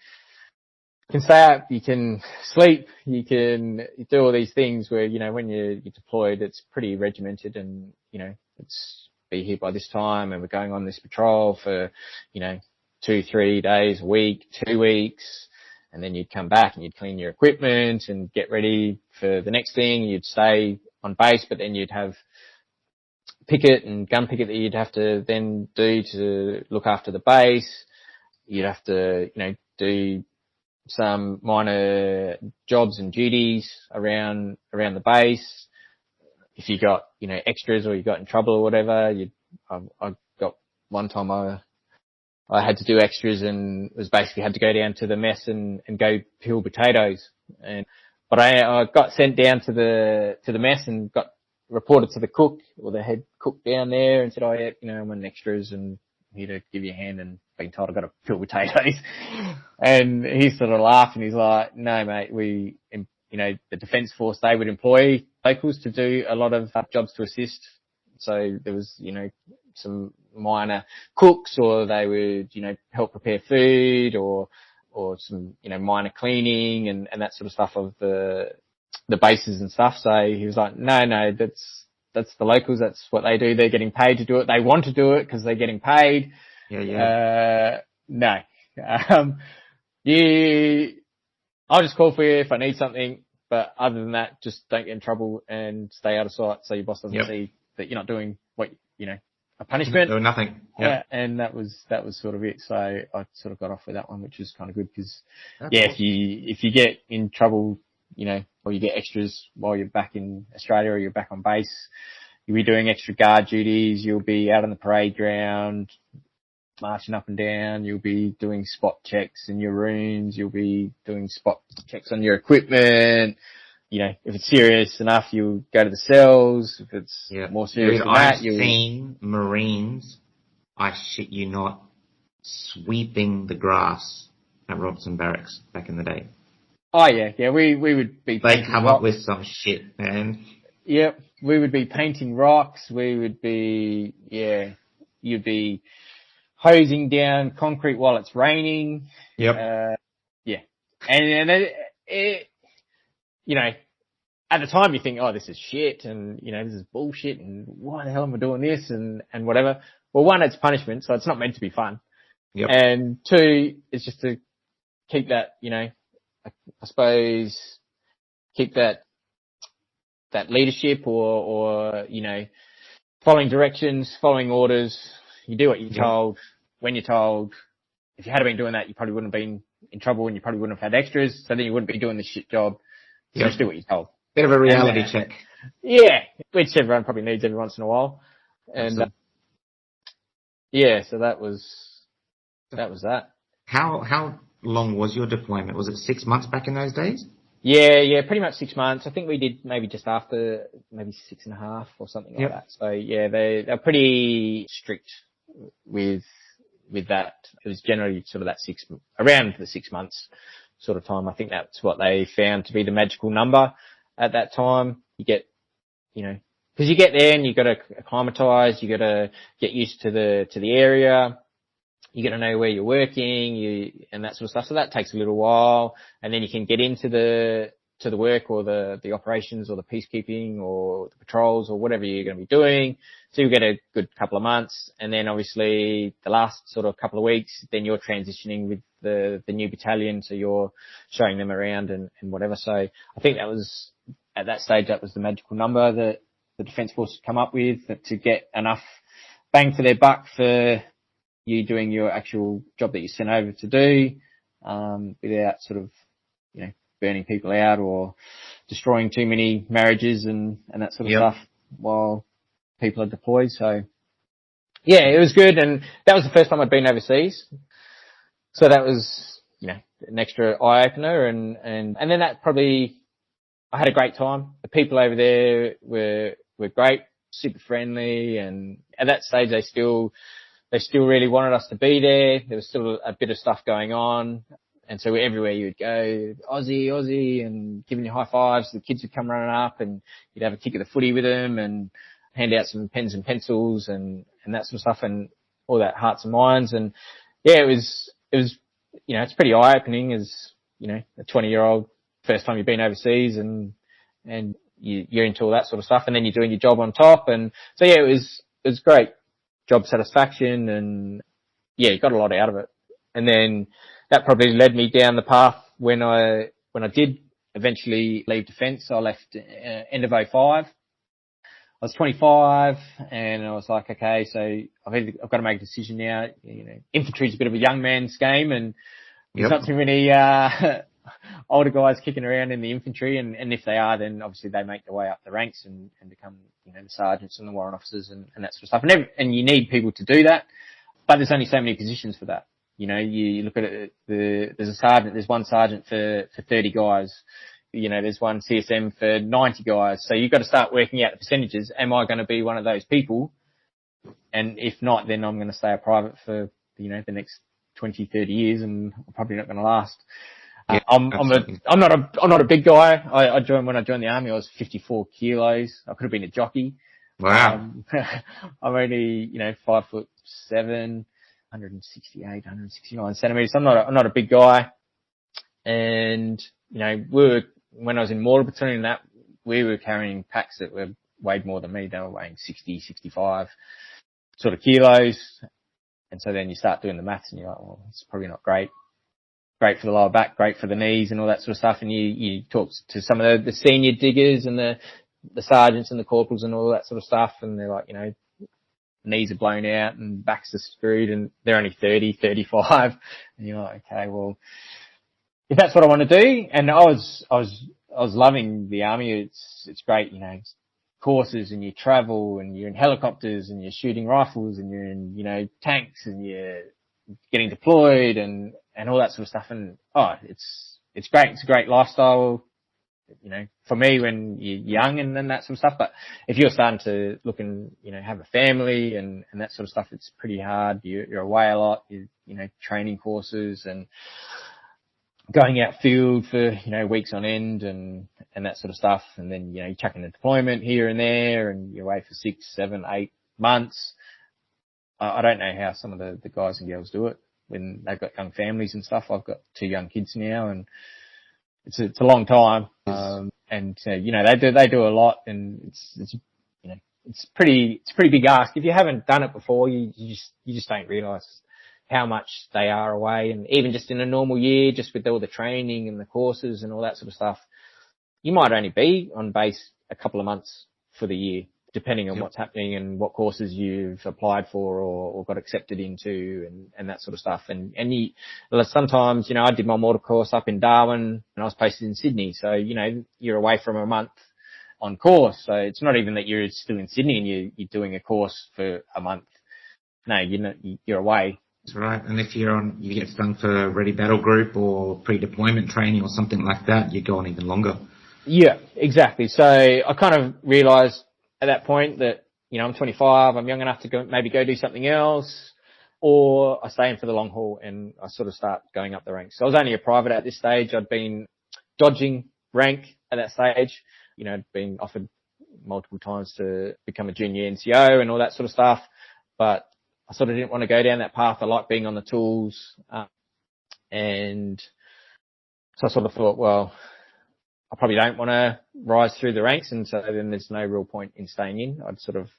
can stay up, you can sleep, you can do all these things where, when you're deployed, it's pretty regimented and, it's be here by this time and we're going on this patrol for, 2-3 days, a week, 2 weeks. And then you'd come back and you'd clean your equipment and get ready for the next thing. You'd stay on base, but then you'd have picket and gun picket that you'd have to then do to look after the base. You'd have to, do some minor jobs and duties around the base. If you got, extras or you got in trouble or whatever, I got one time I had to do extras and was basically had to go down to the mess and go peel potatoes. But I got sent down to the mess and got reported to the cook or the head cook down there and said, oh yeah, I'm on extras and here to give you a hand, and being told I've got to peel potatoes. And he sort of laughed and he's like, no mate, the Defence Force, they would employ locals to do a lot of jobs to assist. So there was, some minor cooks, or they would, help prepare food or some, minor cleaning and that sort of stuff of the bases and stuff. So he was like, no, that's the locals. That's what they do. They're getting paid to do it. They want to do it because they're getting paid. Yeah. No. I'll just call for you if I need something. But other than that, just don't get in trouble and stay out of sight so your boss doesn't see that you're not doing what, a punishment. Or nothing. Yeah. And that was sort of it. So I sort of got off with that one, which was kind of good because, if you get in trouble, or you get extras while you're back in Australia or you're back on base, you'll be doing extra guard duties. You'll be out on the parade ground, marching up and down. You'll be doing spot checks in your rooms. You'll be doing spot checks on your equipment. If it's serious enough, you'll go to the cells. If it's more serious than that, I've seen Marines, I shit you not, sweeping the grass at Robson Barracks back in the day. Oh yeah, we would be. They come up with some shit, man. Yep, we would be painting rocks. We would be, you'd be hosing down concrete while it's raining. Yep. And it, at the time you think, oh, this is shit, and this is bullshit, and why the hell am I doing this, and whatever. Well, one, it's punishment, so it's not meant to be fun. Yep. And two, it's just to keep that, I suppose, keep that that leadership or, you know, following directions, following orders. You do what you're told, when you're told. If you had been doing that, you probably wouldn't have been in trouble and you probably wouldn't have had extras. So then you wouldn't be doing this shit job. So just do what you're told. Bit of a reality check. Yeah, which everyone probably needs every once in a while. And yeah, so that was that. How long was your deployment? Was it 6 months back in those days? Yeah, pretty much 6 months. I think we did maybe just after, maybe 6.5 or something like that. So yeah, they're pretty strict with that. It was generally sort of that around the 6 months sort of time. I think that's what they found to be the magical number at that time. You get, you know, because you get there and you got to acclimatise, you got to get used to the area. You got to know where you're working, and that sort of stuff. So that takes a little while, and then you can get into the work or the operations or the peacekeeping or the patrols or whatever you're going to be doing. So you get a good couple of months, and then obviously the last sort of couple of weeks, then you're transitioning with the new battalion, so you're showing them around and whatever. So I think that was, at that stage, that was the magical number that the Defence Force come up with, to get enough bang for their buck for you doing your actual job that you sent over to do, without sort of, you know, burning people out or destroying too many marriages and that sort of stuff while people are deployed. So yeah, it was good. And that was the first time I'd been overseas. So that was, you know, an extra eye opener. And then that probably, I had a great time. The people over there were great, super friendly. And at that stage, they still really wanted us to be there. There was still a bit of stuff going on. And so everywhere you would go, Aussie, and giving you high fives. The kids would come running up and you'd have a kick of the footy with them and hand out some pens and pencils and that sort of stuff and all that hearts and minds. And yeah, it was, you know, it's pretty eye opening as, you know, a 20-year-old, first time you've been overseas and you're into all that sort of stuff, and then you're doing your job on top. And so yeah, it was great. Job satisfaction, and yeah, got a lot out of it. And then that probably led me down the path when I did eventually leave defence. I left end of 05. I was 25 and I was like, okay, so I've got to make a decision now. You know, infantry's a bit of a young man's game, and there's not too many older guys kicking around in the infantry, and if they are, then obviously they make their way up the ranks and become, you know, the sergeants and the warrant officers and that sort of stuff. And you need people to do that, but there's only so many positions for that. You know, you look at it, there's one sergeant for 30 guys. You know, there's one CSM for 90 guys. So you've got to start working out the percentages. Am I going to be one of those people? And if not, then I'm going to stay a private for, you know, the next 20, 30 years, and I'm probably not going to last. Yeah, I'm not a big guy. When I joined the army, I was 54 kilos. I could have been a jockey. Wow. I'm only, you know, 5'7", 168, 169 centimeters. I'm not a big guy. And, you know, when I was in mortar battalion, we were carrying packs that weighed more than me. They were weighing 60, 65 sort of kilos. And so then you start doing the maths and you're like, well, it's probably not great. Great for the lower back, great for the knees and all that sort of stuff. And you talk to some of the senior diggers and the sergeants and the corporals and all that sort of stuff. And they're like, you know, knees are blown out and backs are screwed, and they're only 30, 35. And you're like, okay, well, if that's what I want to do. And I was loving the army. It's great, you know, courses, and you travel and you're in helicopters and you're shooting rifles and you're in, you know, tanks and you're getting deployed and all that sort of stuff. And it's great. It's a great lifestyle, you know, for me when you're young and that sort of stuff. But if you're starting to look and, you know, have a family and that sort of stuff, it's pretty hard. You're away a lot, you know, training courses and going out field for, you know, weeks on end and that sort of stuff. And then, you know, you're chucking a deployment here and there and you're away for 6, 7, 8 months. I don't know how some of the guys and girls do it when they've got young families and stuff. I've got 2 young kids now, and it's a long time. And you know, they do a lot, and it's you know, it's pretty big ask. If you haven't done it before, you just don't realise how much they are away. And even just in a normal year, just with all the training and the courses and all that sort of stuff, you might only be on base a couple of months for the year, depending on what's happening and what courses you've applied for or got accepted into and that sort of stuff. And sometimes, I did my mortar course up in Darwin and I was posted in Sydney. So, you're away from a month on course. So it's not even that you're still in Sydney and you're doing a course for a month. No, you're away. That's right. And if you get stung for Ready Battle Group or pre-deployment training or something like that, you're going even longer. Yeah, exactly. So I kind of realised at that point that, I'm 25, I'm young enough to maybe go do something else, or I stay in for the long haul and I sort of start going up the ranks. So I was only a private at this stage. I'd been dodging rank at that stage, been offered multiple times to become a junior NCO and all that sort of stuff, but I sort of didn't want to go down that path. I like being on the tools. And so I sort of thought, well, I probably don't want to rise through the ranks. And so then there's no real point in staying in. I'd sort of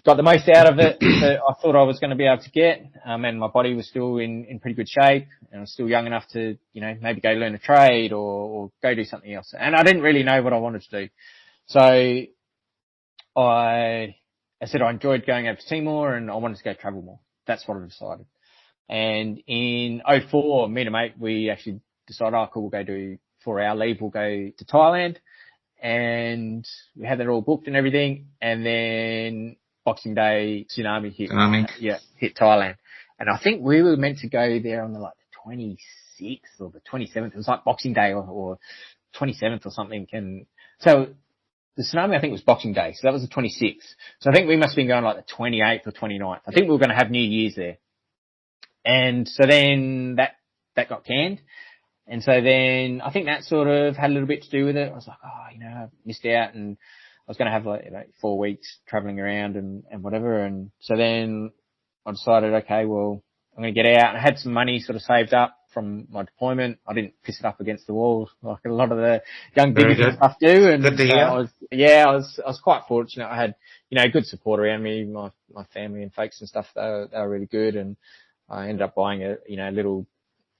got the most out of it that I thought I was going to be able to get. And my body was still in pretty good shape and I was still young enough to, maybe go learn a trade or go do something else. And I didn't really know what I wanted to do. So I said I enjoyed going over to Timor and I wanted to go travel more. That's what I decided. And in 2004, me and a mate, we actually decided, cool, we'll go for our leave, we'll go to Thailand. And we had that all booked and everything. And then Boxing Day, tsunami hit. Hit Thailand. And I think we were meant to go there on the 26th or the 27th. It was like Boxing Day or 27th or something. And so the tsunami, I think, was Boxing Day. So that was the 26th. So I think we must have been going the 28th or 29th. I think we were going to have New Year's there. And so then that got canned. And so then I think that sort of had a little bit to do with it. I was like, I missed out and I was going to have 4 weeks traveling around and whatever. And so then I decided, okay, well, I'm going to get out. And I had some money sort of saved up from my deployment. I didn't piss it up against the wall like a lot of the young diggers and stuff do. And good to hear. I was quite fortunate. I had, good support around me, my family and folks and stuff. They were really good. And I ended up buying a little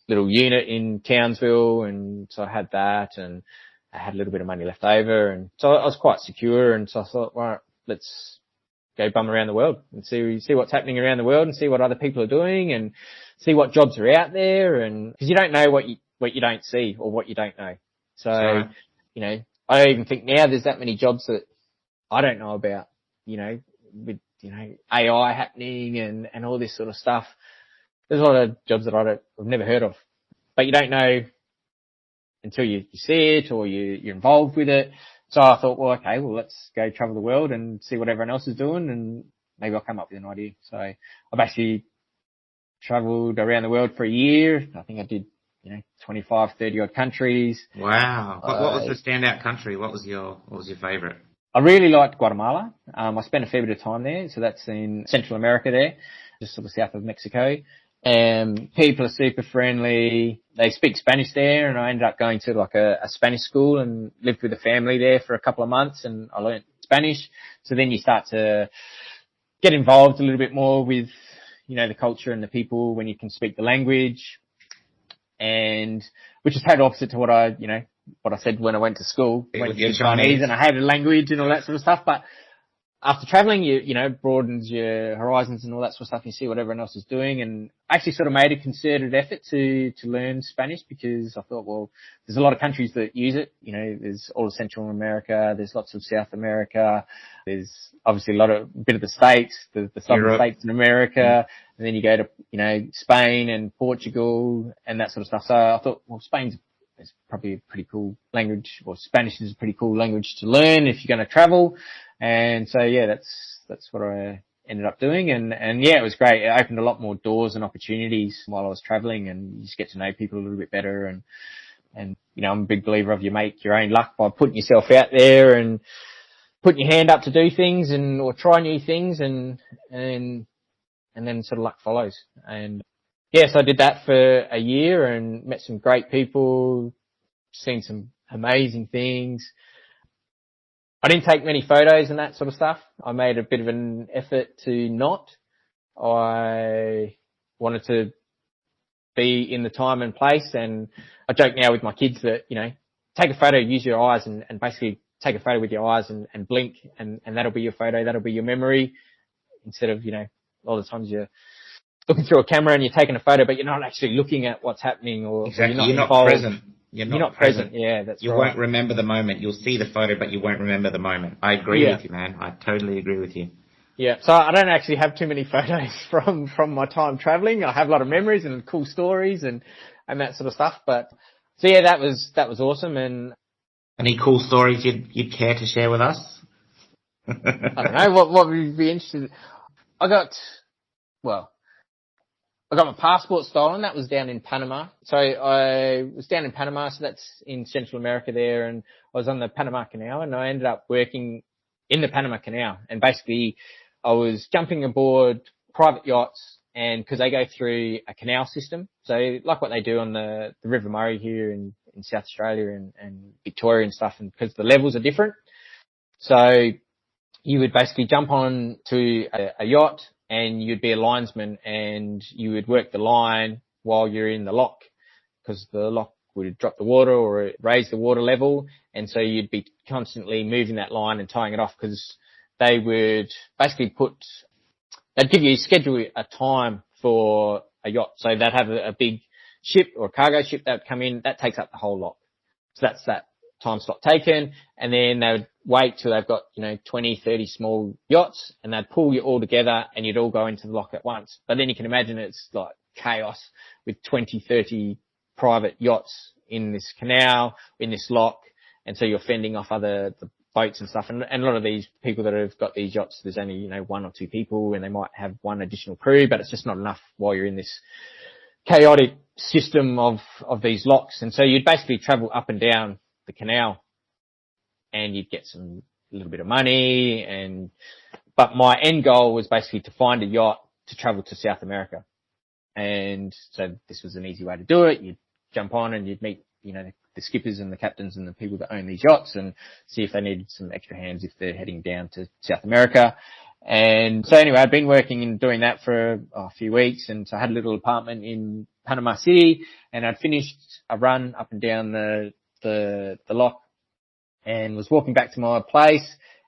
unit in Townsville. And so I had that and I had a little bit of money left over. And so I was quite secure. And so I thought, right, let's go bum around the world and see what's happening around the world and see what other people are doing and see what jobs are out there. And because you don't know what you don't see or what you don't know. So, I even think now there's that many jobs that I don't know about, with, AI happening and all this sort of stuff. There's a lot of jobs that I've never heard of, but you don't know until you see it or you're involved with it. So I thought, well, okay, let's go travel the world and see what everyone else is doing and maybe I'll come up with an idea. So I've actually traveled around the world for a year. I think I did, 25, 30 odd countries. Wow. What was the standout country? What was your favorite? I really liked Guatemala. I spent a fair bit of time there. So that's in Central America there, just sort of south of Mexico. And people are super friendly. They speak Spanish there, and I ended up going to a Spanish school and lived with a family there for a couple of months, and I learned Spanish. So then you start to get involved a little bit more with, the culture and the people when you can speak the language, and which is totally opposite to what I said when I went to school. I went to Chinese and I hated language and all that sort of stuff, but after traveling, broadens your horizons and all that sort of stuff. You see what everyone else is doing. And I actually sort of made a concerted effort to learn Spanish because I thought, well, there's a lot of countries that use it. There's all of Central America. There's lots of South America. There's obviously a bit of the States, the southern states in America. And then you go to, Spain and Portugal and that sort of stuff. So I thought, well, Spain's is probably a pretty cool language, or Spanish is a pretty cool language to learn if you're going to travel. And so, that's what I ended up doing. And it was great. It opened a lot more doors and opportunities while I was traveling, and you just get to know people a little bit better. And I'm a big believer of you make your own luck by putting yourself out there and putting your hand up to do things or try new things and then sort of luck follows. And yes, I did that for a year and met some great people, seen some amazing things. I didn't take many photos and that sort of stuff. I made a bit of an effort to not. I wanted to be in the time and place, and I joke now with my kids that, take a photo, use your eyes and basically take a photo with your eyes and blink, and that'll be your photo, that'll be your memory, instead of, a lot of times you're looking through a camera and you're taking a photo, but you're not actually looking at what's happening, or exactly. You're not present. You're not present. Yeah, that's you right. You won't remember the moment. You'll see the photo, but you won't remember the moment. I agree with you, man. I totally agree with you. Yeah, so I don't actually have too many photos from my time traveling. I have a lot of memories and cool stories and that sort of stuff. But so yeah, that was awesome. And any cool stories you'd care to share with us? I don't know what would you be interested. I got my passport stolen. That was down in Panama. So I was down in Panama, so that's in Central America there, and I was on the Panama Canal, and I ended up working in the Panama Canal. And basically I was jumping aboard private yachts, and because they go through a canal system, so like what they do on the River Murray here in South Australia and Victoria and stuff, and because the levels are different. So you would basically jump on to a yacht, and you'd be a linesman, and you would work the line while you're in the lock, because the lock would drop the water or raise the water level. And so you'd be constantly moving that line and tying it off, because they would basically they'd give you schedule a time for a yacht. So they'd have a big ship or a cargo ship that would come in, that takes up the whole lock. So that's that time slot taken. And then they would wait till they've got, 20, 30 small yachts, and they'd pull you all together and you'd all go into the lock at once. But then you can imagine it's like chaos with 20, 30 private yachts in this canal, in this lock. And so you're fending off the boats and stuff. And a lot of these people that have got these yachts, there's only, one or two people, and they might have one additional crew, but it's just not enough while you're in this chaotic system of these locks. And so you'd basically travel up and down the canal, and you'd get a little bit of money. But my end goal was basically to find a yacht to travel to South America. And so this was an easy way to do it. You'd jump on and you'd meet, the skippers and the captains and the people that own these yachts, and see if they needed some extra hands if they're heading down to South America. And so anyway, I'd been working and doing that for a few weeks. And so I had a little apartment in Panama City, and I'd finished a run up and down the lock, and was walking back to my place.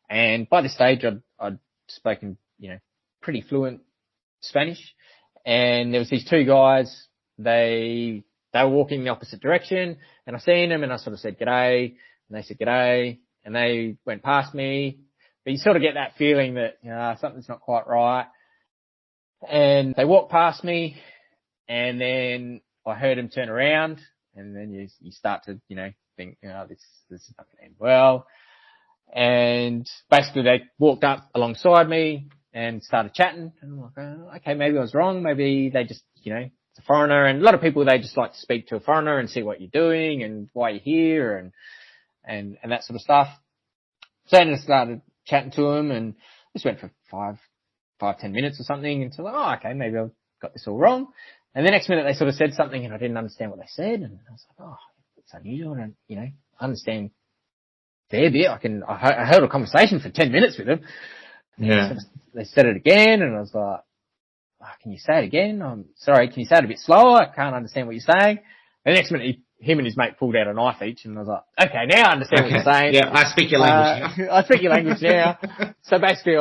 And by this stage I'd spoken, pretty fluent Spanish. And there was these two guys, they were walking in the opposite direction, and I seen them, and I sort of said g'day, and they said g'day, and they went past me. But you sort of get that feeling that, something's not quite right. And they walked past me, and then I heard them turn around, and then you start to, think, this is not going to end well. And basically they walked up alongside me and started chatting, and I'm like, oh, okay, maybe I was wrong. Maybe they just, it's a foreigner. And a lot of people, they just like to speak to a foreigner and see what you're doing and why you're here and that sort of stuff. So then I started chatting to them, and this went for 5-10 minutes or something, until, okay, maybe I've got this all wrong. And the next minute they sort of said something and I didn't understand what they said, and I was like, it's unusual. And, I understand a fair bit. I held a conversation for 10 minutes with them. Yeah. They said it again, and I was like, can you say it again? I'm sorry, can you say it a bit slower? I can't understand what you're saying. And the next minute, him and his mate pulled out a knife each, and I was like, okay, now I understand what you're saying. Yeah, I speak your language now. I speak your language now. So basically,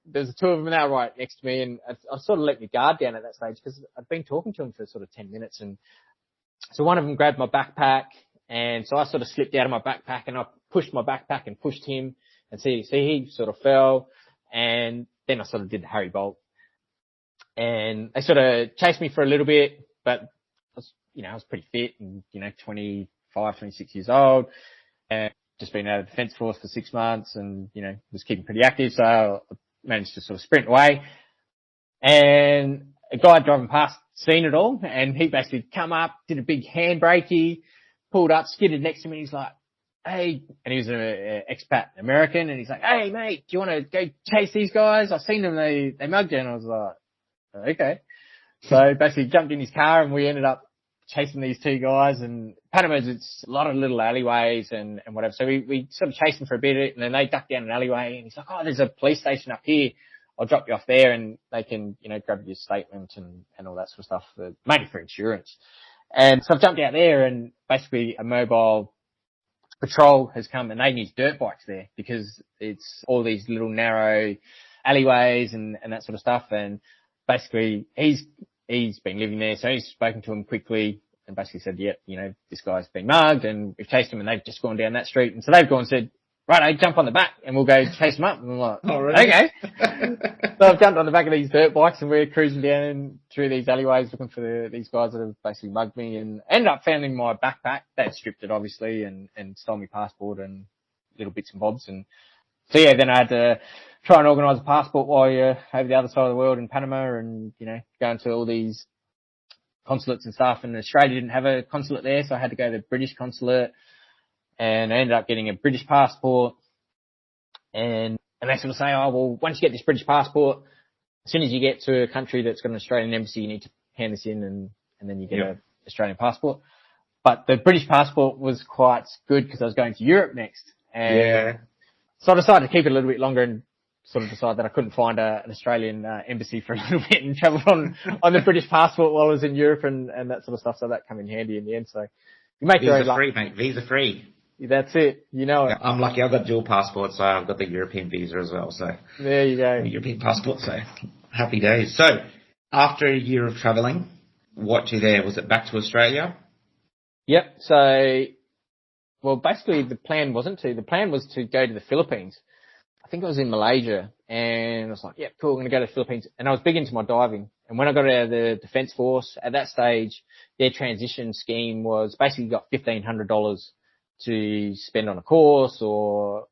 there's the two of them now right next to me, and I sort of let my guard down at that stage, because I'd been talking to him for sort of 10 minutes. And so one of them grabbed my backpack, and so I sort of slipped out of my backpack, and I pushed my backpack and pushed him, and he sort of fell. And then I sort of did the Harry Bolt, and they sort of chased me for a little bit, but I was pretty fit and, 25, 26 years old, and just been out of the defence force for 6 months, and, was keeping pretty active. So I managed to sort of sprint away, and a guy driving past seen it all, and he basically come up, did a big handbrakey, pulled up, skidded next to me. He's like, hey, and he was an expat American, and he's like, hey mate, do you want to go chase these guys? I've seen them, they mugged you. And I was like, okay. So basically jumped in his car, and we ended up chasing these two guys. And Panama's, it's a lot of little alleyways and whatever. So we sort of chased them for a bit, and then they ducked down an alleyway, and he's like, there's a police station up here. I'll drop you off there, and they can, grab your statement and all that sort of stuff, mainly for insurance. And so I've jumped out there, and basically a mobile patrol has come and they use dirt bikes there because it's all these little narrow alleyways and that sort of stuff. And basically he's been living there. So he's spoken to him quickly and basically said, yep, this guy's been mugged and we've chased him and they've just gone down that street. And so they've gone and said, right, jump on the back and we'll go chase them up. And I'm like, oh, really? okay. So I've jumped on the back of these dirt bikes and we're cruising down through these alleyways looking for these guys that have basically mugged me, and ended up finding my backpack. They'd stripped it obviously and stole my passport and little bits and bobs. And so yeah, then I had to try and organise a passport while you're over the other side of the world in Panama and, going to all these consulates and stuff. And Australia didn't have a consulate there, so I had to go to the British consulate. And I ended up getting a British passport, and they sort of say, oh, well, once you get this British passport, as soon as you get to a country that's got an Australian embassy, you need to hand this in and then you get an Australian passport. But the British passport was quite good because I was going to Europe next. And so I decided to keep it a little bit longer and sort of decided that I couldn't find an Australian embassy for a little bit and travelled on the British passport while I was in Europe and that sort of stuff. So that came in handy in the end. So you make your own luck. Visa free, mate. Visa free. That's it. You know it. I'm lucky. I've got dual passports, so I've got the European visa as well. So there you go. European passport. So happy days. So after a year of travelling, what to there? Was it back to Australia? Yep. So, well, basically the plan wasn't to. The plan was to go to the Philippines. I think I was in Malaysia, and I was like, yep, cool, I'm going to go to the Philippines. And I was big into my diving. And when I got out of the Defence Force, at that stage, their transition scheme was basically you got $1,500 to spend on a course or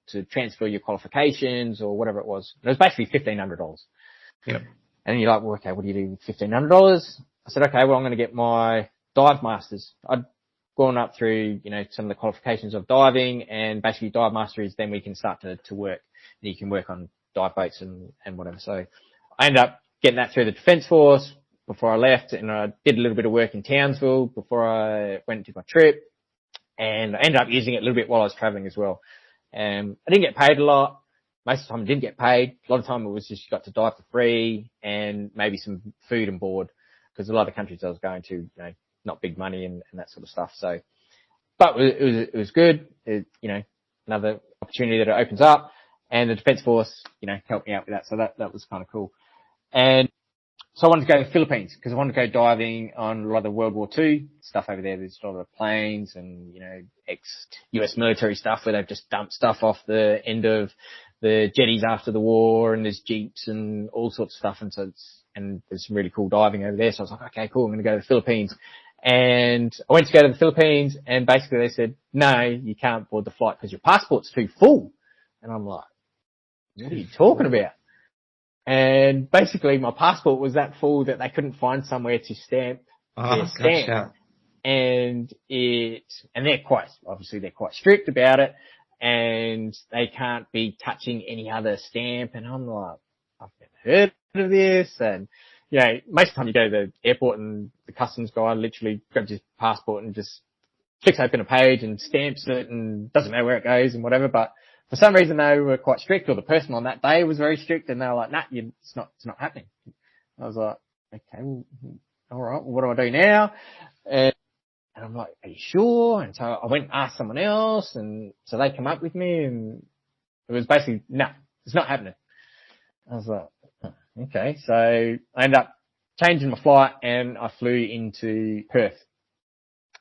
to transfer your qualifications or whatever it was. And it was basically $1,500. Yep. And you're like, well, okay, what do you do with $1,500? I said, okay, well, I'm going to get my dive masters. I'd gone up through, some of the qualifications of diving, and basically dive master is then we can start to work. And you can work on dive boats and whatever. So I ended up getting that through the Defence Force before I left, and I did a little bit of work in Townsville before I went to my trip, and I ended up using it a little bit while I was traveling as well. I didn't get paid a lot. Most of the time I didn't get paid. A lot of the time it was just you got to dive for free and maybe some food and board, because a lot of the countries I was going to, not big money and that sort of stuff. So, but it was good. Another opportunity that it opens up, and the Defence Force, helped me out with that. So that was kind of cool. And so I wanted to go to the Philippines because I wanted to go diving on a lot of World War II stuff over there. There's a lot of planes and, ex-US military stuff where they've just dumped stuff off the end of the jetties after the war, and there's jeeps and all sorts of stuff. And there's some really cool diving over there. So I was like, okay, cool. I'm going to go to the Philippines. And I went to go to the Philippines, and basically they said, no, you can't board the flight because your passport's too full. And I'm like, what are you talking about? And basically my passport was that full that they couldn't find somewhere to stamp their stamp. Gotcha. And they're quite strict about it, and they can't be touching any other stamp. And I'm like, I've never heard of this. And, most of the time you go to the airport and the customs guy literally grabs his passport and just flicks open a page and stamps it and doesn't know where it goes and whatever. But for some reason they were quite strict, or the person on that day was very strict, and they were like, nah, it's not happening. I was like, okay, well, all right, well, what do I do now? And I'm like, are you sure? And so I went and asked someone else, and so they come up with me, and it was basically, no, it's not happening. I was like, okay. So I ended up changing my flight, and I flew into Perth.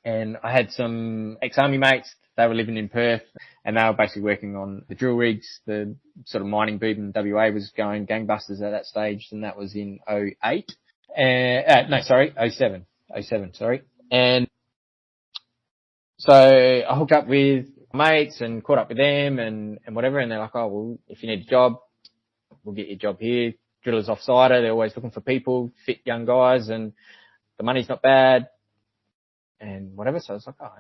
And I had some ex-army mates. They were living in Perth, and they were basically working on the drill rigs. The sort of mining boom in WA was going gangbusters at that stage, and that was in 08. Oh seven, sorry. And so I hooked up with mates and caught up with them and whatever, and they're like, oh, well, if you need a job, we'll get you a job here. Drillers off-sider, they're always looking for people, fit young guys, and the money's not bad and whatever. So I was like, oh,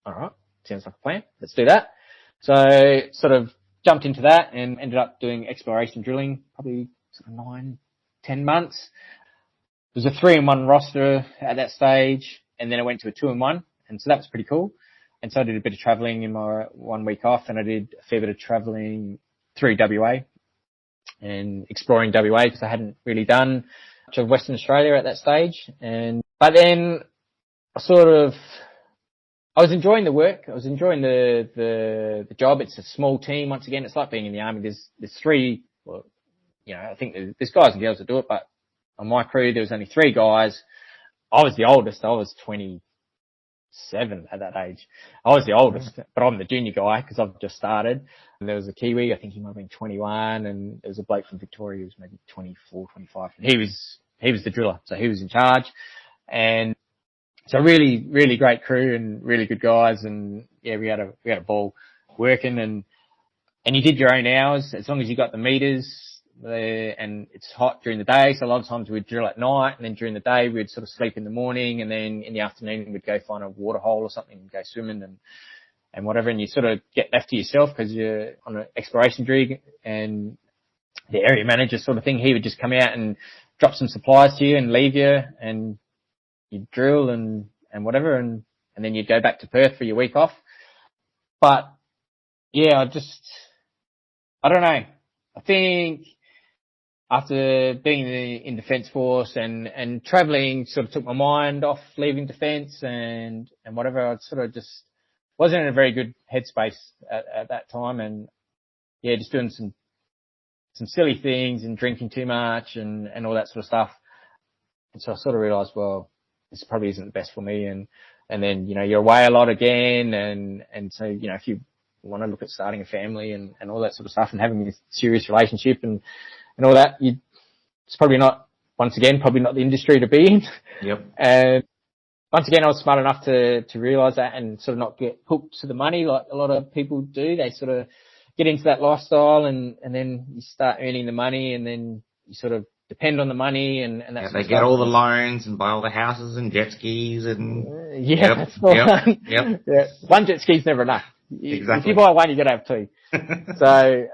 all right, sounds like a plan. Let's do that. So sort of jumped into that and ended up doing exploration drilling, probably sort of 9-10 months. It was a 3-in-1 roster at that stage, and then I went to a 2-in-1, and so that was pretty cool. And so I did a bit of travelling in my 1 week off, and I did a fair bit of travelling through WA and exploring WA because I hadn't really done much of Western Australia at that stage. But then I I was enjoying the work. I was enjoying the job. It's a small team. Once again, it's like being in the army. There's three, well, you know, I think there's guys and girls that do it, but on my crew, there was only 3 guys. I was the oldest. I was 27 at that age. I was the oldest, but I'm the junior guy because I've just started. And there was a Kiwi, I think he might have been 21, and there was a bloke from Victoria who was maybe 24, 25. And he was the driller, so he was in charge. And so really, really great crew and really good guys. And yeah, we had a ball working, and you did your own hours as long as you got the meters. And it's hot during the day, so a lot of times we'd drill at night, and then during the day we'd sort of sleep in the morning, and then in the afternoon we'd go find a water hole or something and go swimming and whatever, and you sort of get left to yourself because you're on an exploration rig, and the area manager sort of thing, he would just come out and drop some supplies to you and leave you, and you'd drill and whatever, and then you'd go back to Perth for your week off. But yeah, I don't know. I think after being in Defence Force and travelling sort of took my mind off leaving Defence and whatever, I sort of just wasn't in a very good headspace at that time, and yeah, just doing some silly things and drinking too much and all that sort of stuff. And so I sort of realised, well, this probably isn't the best for me, and then, you know, you're away a lot again, and so, you know, if you want to look at starting a family and all that sort of stuff and having a serious relationship and all that, it's probably not, once again, probably not the industry to be in. Yep. And once again, I was smart enough to realise that and sort of not get hooked to the money like a lot of people do. They sort of get into that lifestyle and then you start earning the money, and then you sort of depend on the money and that sort they of get stuff. all the loans and buy all the houses and jet skis and yeah, that's the one. Yep. Yeah. One jet ski's never enough. Exactly. If you buy one, you got to have 2. So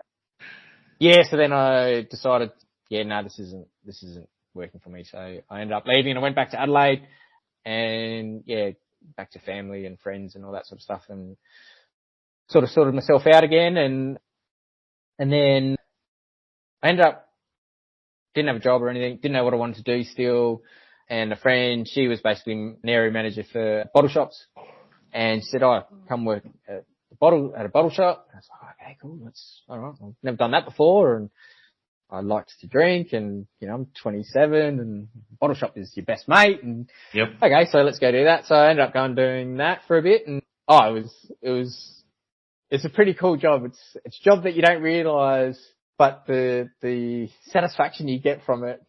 yeah, so then I decided, yeah, no, this isn't working for me. So I ended up leaving, and I went back to Adelaide, and yeah, back to family and friends and all that sort of stuff, and sort of sorted myself out again, and then I ended up, didn't have a job or anything, didn't know what I wanted to do still, and a friend, she was basically an area manager for bottle shops, and she said, oh, come work at a bottle shop. And I was like, oh, okay, cool, that's all right. I've never done that before, and I liked to drink, and, you know, I'm 27, and bottle shop is your best mate, and yep. Okay, so let's go do that. So I ended up going doing that for a bit, and it's a pretty cool job. It's a job that you don't realise, but the satisfaction you get from it,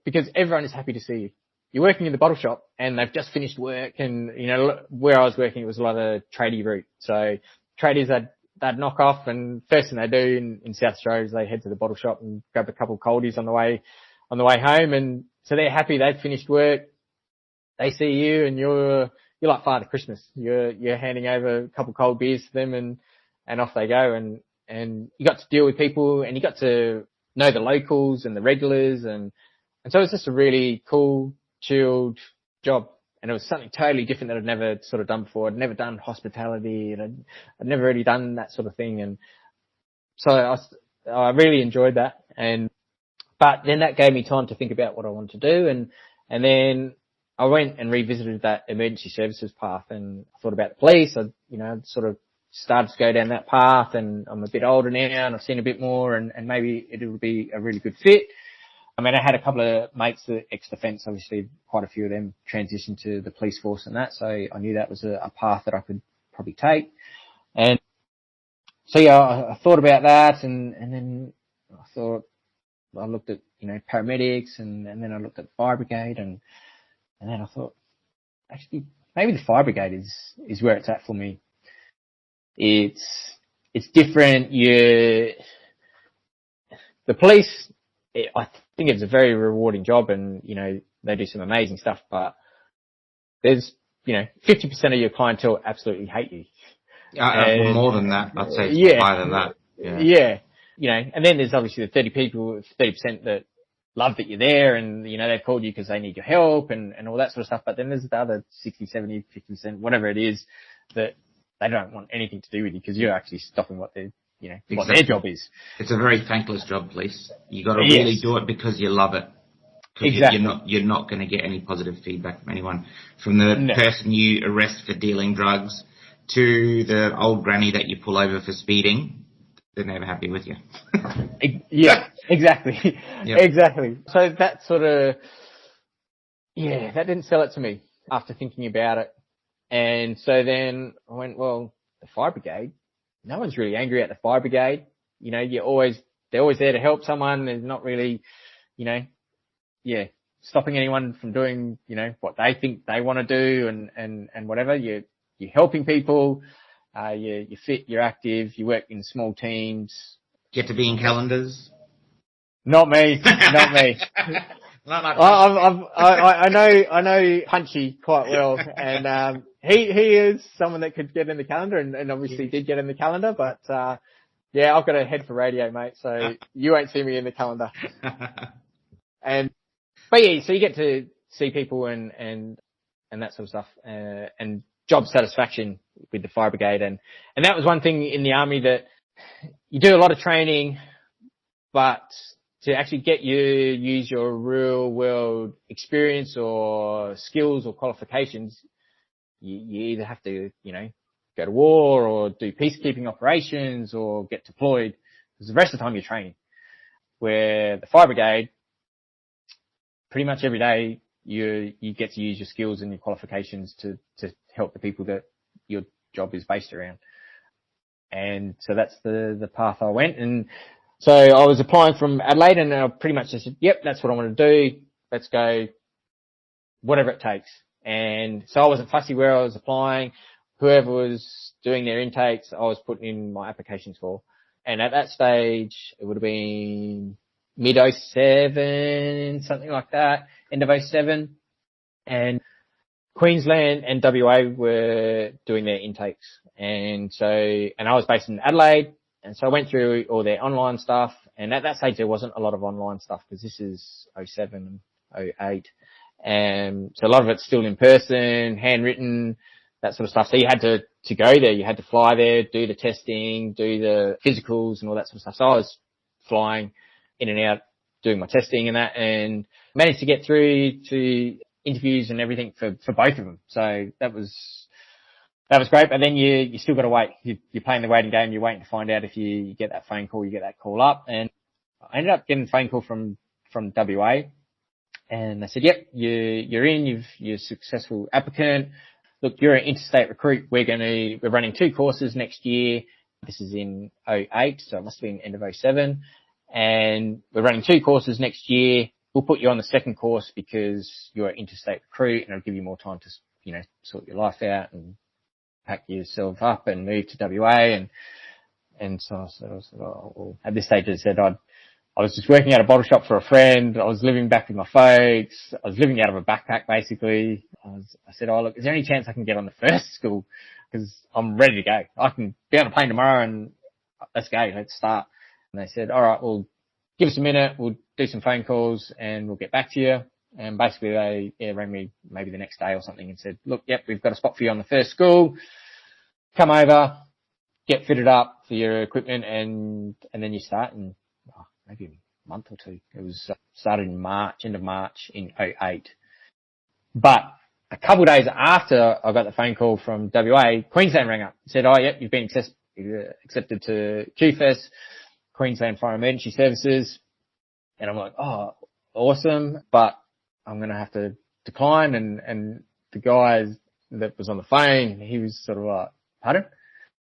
because everyone is happy to see you. You're working in the bottle shop, and they've just finished work, and, you know, where I was working, it was a lot of tradie route. So tradies, they'd knock off, and first thing they do in South Australia is they head to the bottle shop and grab a couple of coldies on the way home, and so they're happy, they've finished work, they see you, and you're like Father Christmas. You're handing over a couple of cold beers to them, and off they go, and you got to deal with people, and you got to know the locals and the regulars, and so it's just a really cool, chilled job. And it was something totally different that I'd never sort of done before. I'd never done hospitality, and I'd never really done that sort of thing. And so I really enjoyed that. But then that gave me time to think about what I wanted to do. And then I went and revisited that emergency services path, and I thought about the police. I sort of started to go down that path, and I'm a bit older now, and I've seen a bit more, and maybe it would be a really good fit. I mean, I had a couple of mates that ex-defence, obviously quite a few of them transitioned to the police force and that, so I knew that was a path that I could probably take. And so yeah, I thought about that, and then I looked at, paramedics, and then I looked at the fire brigade, and then I thought, actually, maybe the fire brigade is where it's at for me. It's different. The police, I think it's a very rewarding job, and, they do some amazing stuff, but there's, 50% of your clientele absolutely hate you. More than that, I'd say it's higher than that. Yeah. And then there's obviously the 30% that love that you're there, and, they've called you because they need your help and all that sort of stuff. But then there's the other 60, 70, 50%, whatever it is, that they don't want anything to do with you because you're actually stopping what they're, what their job is. It's a very thankless job, police. You got to really do it because you love it. Exactly. You're not going to get any positive feedback from anyone. From the person you arrest for dealing drugs to the old granny that you pull over for speeding, they're never happy with you. Yeah, exactly. Yep. Exactly. So that sort of, yeah, that didn't sell it to me after thinking about it. And so then I went, well, the fire brigade, no one's really angry at the fire brigade. You know, they're always there to help someone. There's not really, you know, stopping anyone from doing, you know, what they think they want to do and whatever. You're helping people. You're fit, you're active, you work in small teams. Get to be in calendars. Not me. Not me. Not like I know Punchy quite well, and he is someone that could get in the calendar, and obviously did get in the calendar. But yeah, I've got a head for radio, mate, so you won't see me in the calendar. But yeah, so you get to see people and that sort of stuff, and job satisfaction with the fire brigade, and that was one thing in the army that you do a lot of training, but to actually get you use your real world experience or skills or qualifications, you either have to, you know, go to war or do peacekeeping operations or get deployed, because the rest of the time you're training. Where the fire brigade, pretty much every day you get to use your skills and your qualifications to help the people that your job is based around. And so that's the path I went. And so I was applying from Adelaide, and I pretty much just said, yep, that's what I want to do. Let's go, whatever it takes. And so I wasn't fussy where I was applying. Whoever was doing their intakes, I was putting in my applications for. And at that stage, it would have been mid-07, something like that, end of 07. And Queensland and WA were doing their intakes. And I was based in Adelaide. And so I went through all their online stuff. And at that stage, there wasn't a lot of online stuff, because this is 07 and 08. And so a lot of it's still in person, handwritten, that sort of stuff. So you had to go there. You had to fly there, do the testing, do the physicals and all that sort of stuff. So I was flying in and out, doing my testing and that, and managed to get through to interviews and everything for both of them. So that was great. But then you still got to wait. You're playing the waiting game. You're waiting to find out if you get that phone call, you get that call up. And I ended up getting a phone call from WA, and they said, yep, you're in, you're a successful applicant. Look, you're an interstate recruit. We're running 2 courses next year. This is in 08, so it must have been end of 07. And we're running 2 courses next year. We'll put you on the second course because you're an interstate recruit, and it'll give you more time to, you know, sort your life out and pack yourself up and move to WA. And so I said, oh, well, at this stage I said I was just working at a bottle shop for a friend. I was living back with my folks. I was living out of a backpack, basically. I said, oh, look, is there any chance I can get on the first school? Because I'm ready to go. I can be on a plane tomorrow, and let's go. Let's start. And they said, all right, well, give us a minute. We'll do some phone calls and we'll get back to you. And basically they rang me maybe the next day or something and said, look, yep, we've got a spot for you on the first school. Come over, get fitted up for your equipment, and then you start in maybe a month or 2. It was started in March, end of March in 08. But a couple of days after I got the phone call from WA, Queensland rang up and said, oh, yep, you've been accepted to QFES, Queensland Fire Emergency Services. And I'm like, oh, awesome, but I'm going to have to decline. And the guy that was on the phone, he was sort of like, pardon?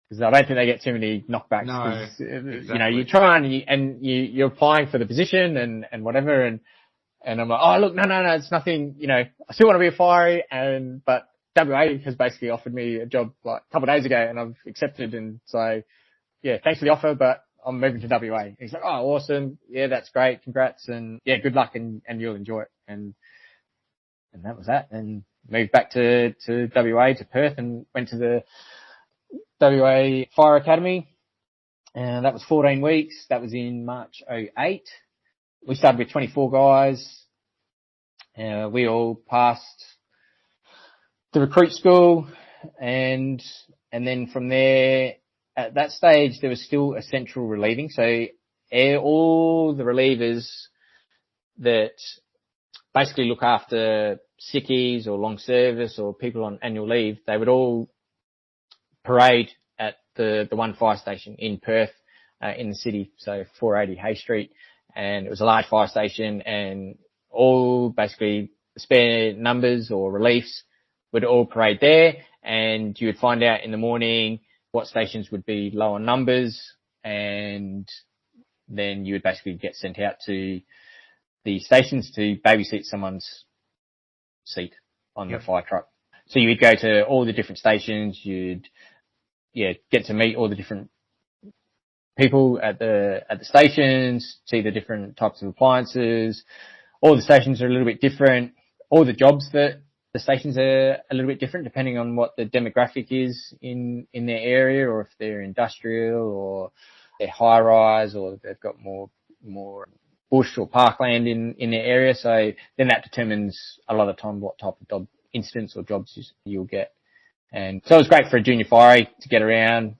Because I don't think they get too many knockbacks. No, exactly. You know, you're trying and you're applying for the position and whatever. And I'm like, oh, look, no, it's nothing, you know, I still want to be a fiery. But WA has basically offered me a job like a couple of days ago, and I've accepted. And so, yeah, thanks for the offer, but I'm moving to WA. And he's like, oh, awesome. Yeah, that's great. Congrats. And yeah, good luck and you'll enjoy it. And that was that. And moved back to WA, to Perth, and went to the WA Fire Academy. And that was 14 weeks. That was in March 08. We started with 24 guys. We all passed the recruit school, and then from there, at that stage, there was still a central relieving. So all the relievers that basically look after sickies or long service or people on annual leave, they would all parade at the one fire station in Perth, in the city. So 480 Hay Street. And it was a large fire station, and all basically spare numbers or reliefs would all parade there, and you would find out in the morning what stations would be low on numbers, and then you would basically get sent out to the stations to babysit someone's seat on the fire truck. So you would go to all the different stations, you'd get to meet all the different people at the stations, see the different types of appliances. All the stations are a little bit different. All the jobs that the stations are a little bit different depending on what the demographic is in their area, or if they're industrial or they're high rise, or they've got more bush or parkland in their area. So then that determines a lot of the time what type of incidents or jobs you'll get. And so it was great for a junior firey to get around,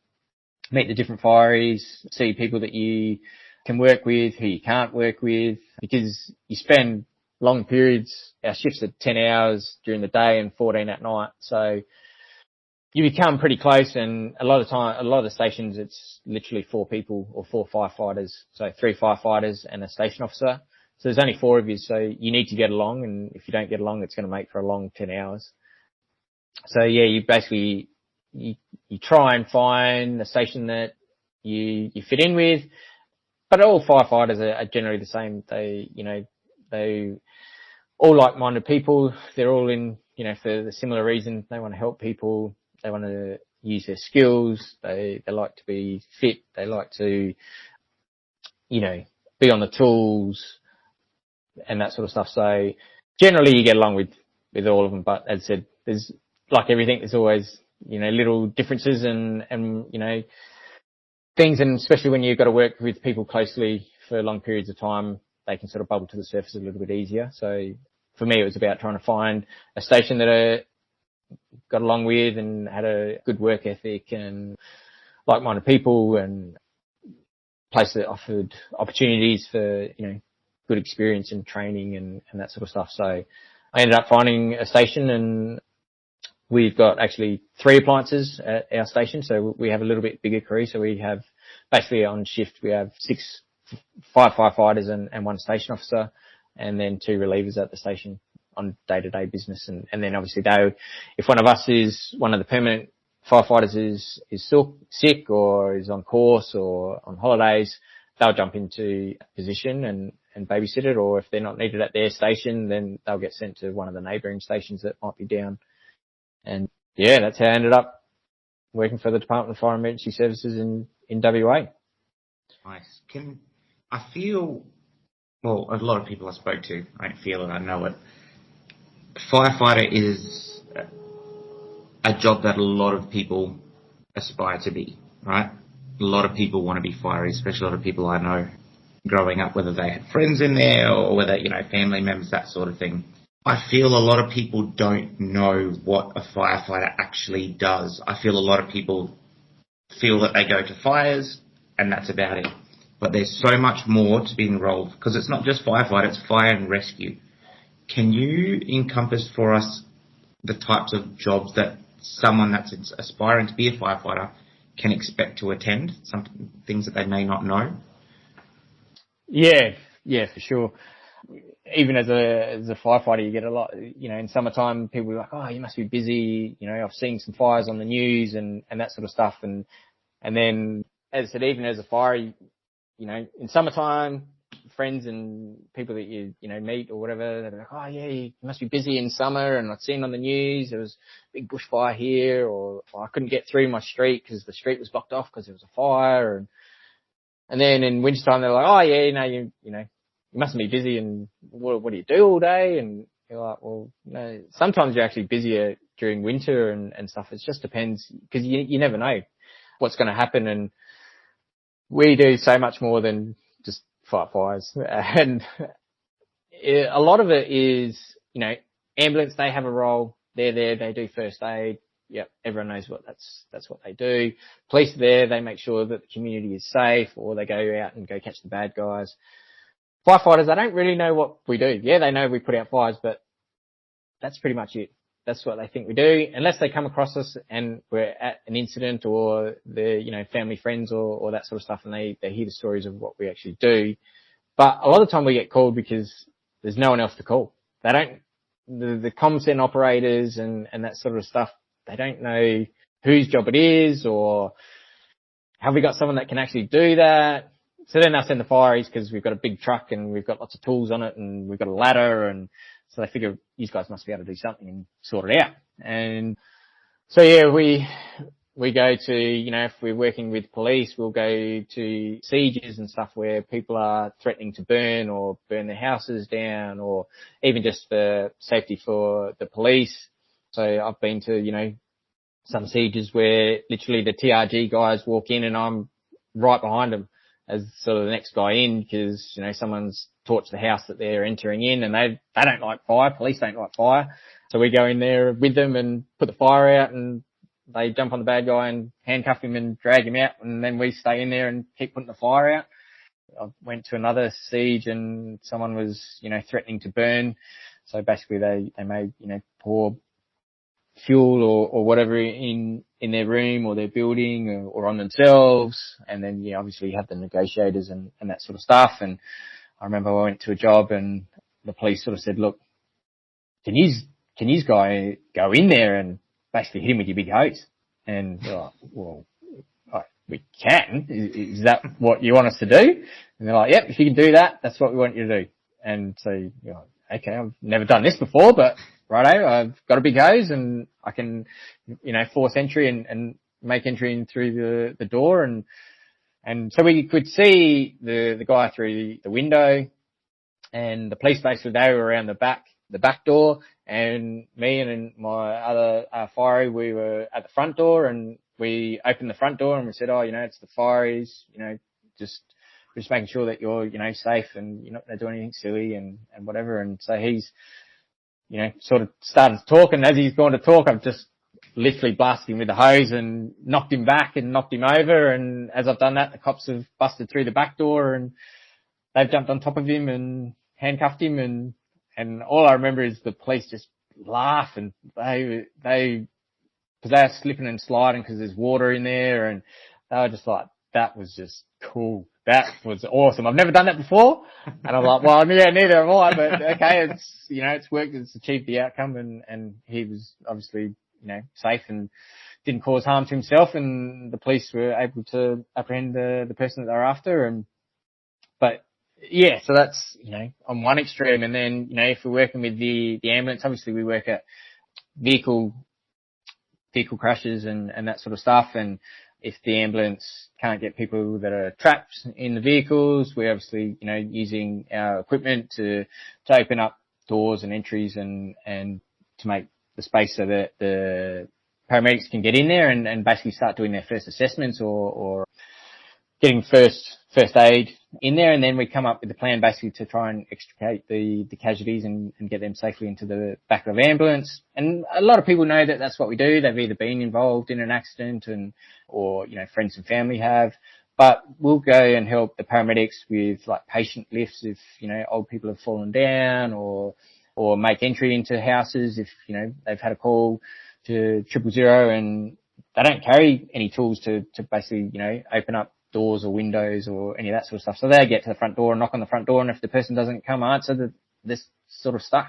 meet the different fireys, see people that you can work with, who you can't work with, because you spend long periods. Our shifts are 10 hours during the day and 14 at night. So you become pretty close, and a lot of the stations, it's literally 4 people or 4 firefighters. So 3 firefighters and a station officer. So there's only 4 of you. So you need to get along. And if you don't get along, it's going to make for a long 10 hours. So yeah, you basically, you try and find a station that you fit in with, but all firefighters are generally the same. They all like-minded people. They're all in, for the similar reason. They want to help people. They want to use their skills. They like to be fit. They like to, be on the tools and that sort of stuff. So generally you get along with all of them. But as I said, there's, like everything, there's always, little differences and things, and especially when you've got to work with people closely for long periods of time, they can sort of bubble to the surface a little bit easier. So for me, it was about trying to find a station that I got along with and had a good work ethic and like-minded people, and place that offered opportunities for, good experience and training and that sort of stuff. So I ended up finding a station, and we've got actually 3 appliances at our station. So we have a little bit bigger crew. So we have basically on shift, we have 5 firefighters and 1 station officer, and then 2 relievers at the station on day-to-day business. And then obviously if one of the permanent firefighters is sick or is on course or on holidays, they'll jump into position and babysit it. Or if they're not needed at their station, then they'll get sent to one of the neighbouring stations that might be down. And yeah, that's how I ended up working for the Department of Fire and Emergency Services in WA. Nice. I feel, well, a lot of people I spoke to, I don't feel it, I know it. Firefighter is a job that a lot of people aspire to be, right? A lot of people want to be fiery, especially a lot of people I know growing up, whether they had friends in there or whether, family members, that sort of thing. I feel a lot of people don't know what a firefighter actually does. I feel a lot of people feel that they go to fires and that's about it. But there's so much more to be enrolled, because it's not just firefighter, it's fire and rescue. Can you encompass for us the types of jobs that someone that's aspiring to be a firefighter can expect to attend, some things that they may not know? Yeah, for sure. Even as a firefighter, you get a lot, in summertime, people are like, oh, you must be busy. I've seen some fires on the news and that sort of stuff. And then, as I said, even as a fire, in summertime, friends and people that you meet or whatever, they're like, oh yeah, you must be busy in summer. And I've seen on the news, there was a big bushfire here, or I couldn't get through my street because the street was blocked off because there was a fire. And then in wintertime, they're like, oh yeah, you mustn't be busy, and what do you do all day? And you're like, well, no, sometimes you're actually busier during winter and stuff. It just depends, because you never know what's going to happen. And we do so much more than just fight fires. And a lot of it is, ambulance, they have a role. They're there, they do first aid. Yep, everyone knows that's what they do. Police are there, they make sure that the community is safe, or they go out and go catch the bad guys. Firefighters, they don't really know what we do. Yeah, they know we put out fires, but that's pretty much it. that's what they think we do, unless they come across us and we're at an incident or they're, family friends or that sort of stuff, and they hear the stories of what we actually do. But a lot of the time we get called because there's no one else to call. They don't, the comm center operators and that sort of stuff, they don't know whose job it is, or have we got someone that can actually do that? So then they'll send the fireys because we've got a big truck and we've got lots of tools on it and we've got a ladder, and so they figure you guys must be able to do something and sort it out. And so yeah, we go to, if we're working with police, we'll go to sieges and stuff where people are threatening to burn their houses down, or even just for safety for the police. So I've been to, some sieges where literally the TRG guys walk in and I'm right behind them as sort of the next guy in, because, someone's torched the house that they're entering in, and they don't like fire. Police don't like fire. So we go in there with them and put the fire out, and they jump on the bad guy and handcuff him and drag him out, and then we stay in there and keep putting the fire out. I went to another siege and someone was, threatening to burn. So basically they made, pour fuel or whatever in their room or their building or on themselves. And then, obviously you have the negotiators and that sort of stuff. And I remember I went to a job and the police sort of said, look, can you guys go in there and basically hit him with your big hose? And they're like, well, we can. Is that what you want us to do? And they're like, yep, if you can do that, that's what we want you to do. And so, okay, I've never done this before, but righto, I've got a big hose and I can, force entry and make entry in through the door. And so we could see the guy through the window, and the police basically, they were around the back door, and me and my other fiery, we were at the front door, and we opened the front door and we said, it's the fireys, just making sure that you're, safe and you're not going to do anything silly and whatever. And so he's, sort of started to talk, and as he's going to talk, I've just literally blasted him with the hose and knocked him back and knocked him over. And as I've done that, the cops have busted through the back door and they've jumped on top of him and handcuffed him. And all I remember is the police just laugh, and because they are slipping and sliding because there's water in there, and they were just like, that was just cool. That was awesome. I've never done that before. And I'm like, well, yeah, neither have I, but okay, it's worked, it's achieved the outcome, and he was obviously, safe and didn't cause harm to himself, and the police were able to apprehend the person that they were after. But yeah, so that's, on one extreme. And then, if we're working with the ambulance, obviously we work at vehicle crashes and that sort of stuff. And if the ambulance can't get people that are trapped in the vehicles, we're obviously, using our equipment to open up doors and entries and to make the space so that the paramedics can get in there and basically start doing their first assessments or getting first aid in there. And then we come up with a plan basically to try and extricate the casualties and get them safely into the back of the ambulance. And a lot of people know that that's what we do. They've either been involved in an accident or friends and family have. But we'll go and help the paramedics with like patient lifts if, old people have fallen down, or make entry into houses if, they've had a call to 000 and they don't carry any tools to basically, open up doors or windows or any of that sort of stuff. So they get to the front door and knock on the front door, and if the person doesn't come answer, this sort of stuff.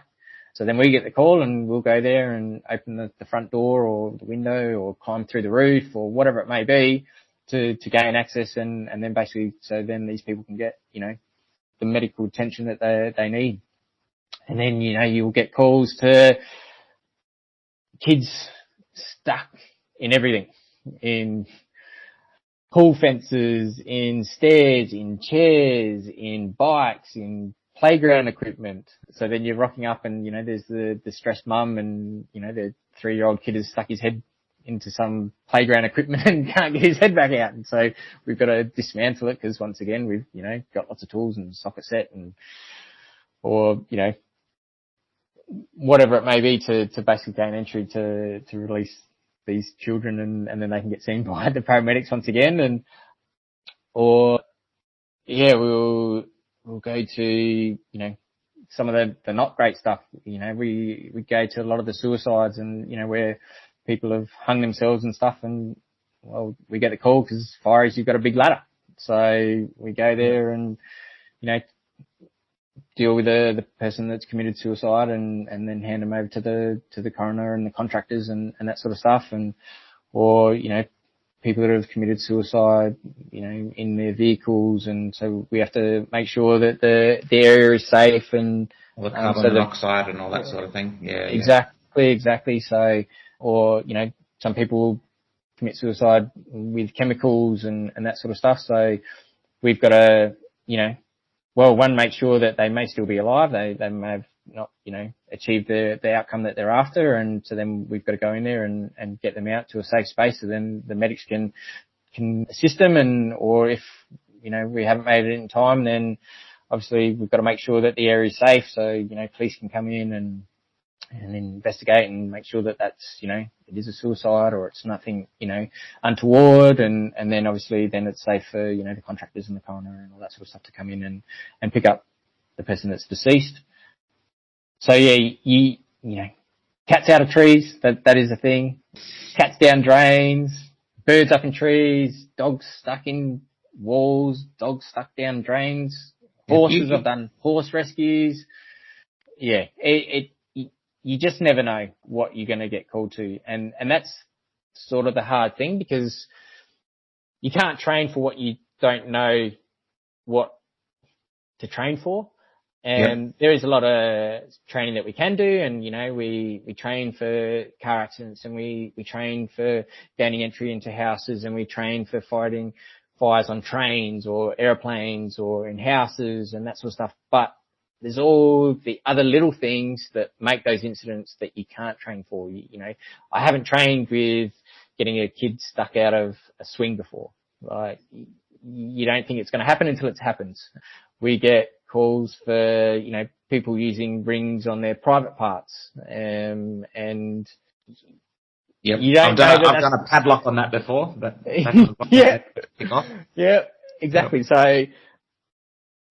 So then we get the call and we'll go there and open the front door or the window or climb through the roof or whatever it may be to gain access and then basically so then these people can get, the medical attention that they need. And then, you'll get calls to kids stuck in everything, in pool fences, in stairs, in chairs, in bikes, in playground equipment. So then you're rocking up and, there's the stressed mum and, the 3-year-old kid has stuck his head into some playground equipment and can't get his head back out. And so we've got to dismantle it because once again, we've, got lots of tools and socket set or whatever it may be to basically gain entry to release these children and then they can get seen by the paramedics once again. We'll go to, some of the not great stuff. We go to a lot of the suicides and, where people have hung themselves and stuff, and, well, we get the call because fireys, you've got a big ladder. So we go there and, deal with the person that's committed suicide and then hand them over to the coroner and the contractors and that sort of stuff. Or people that have committed suicide, in their vehicles. And so we have to make sure that the area is safe and all the carbon monoxide and all that sort of thing. Yeah. Exactly. So, or, some people commit suicide with chemicals and that sort of stuff. So we've got to, one, make sure that they may still be alive. They may have not, achieved the outcome that they're after. And so then we've got to go in there and get them out to a safe space. So then the medics can assist them. Or if, we haven't made it in time, then obviously we've got to make sure that the area is safe. So, police can come in and investigate and make sure that that's, it is a suicide or it's nothing, untoward. And then obviously then it's safe for, the contractors and the coroner and all that sort of stuff to come in and pick up the person that's deceased. So yeah, cats out of trees, that is a thing. Cats down drains, birds up in trees, dogs stuck in walls, dogs stuck down drains, horses. I've done horse rescues. Yeah, you just never know what you're going to get called to. And that's sort of the hard thing, because you can't train for what you don't know what to train for. And there is a lot of training that we can do. And, we train for car accidents, and we train for gaining entry into houses, and we train for fighting fires on trains or airplanes or in houses and that sort of stuff. But there's all the other little things that make those incidents that you can't train for. I haven't trained with getting a kid stuck out of a swing before. Like, you don't think it's going to happen until it happens. We get calls for, people using rings on their private parts. And yep. You don't I've done a padlock on that before, but yeah, exactly. So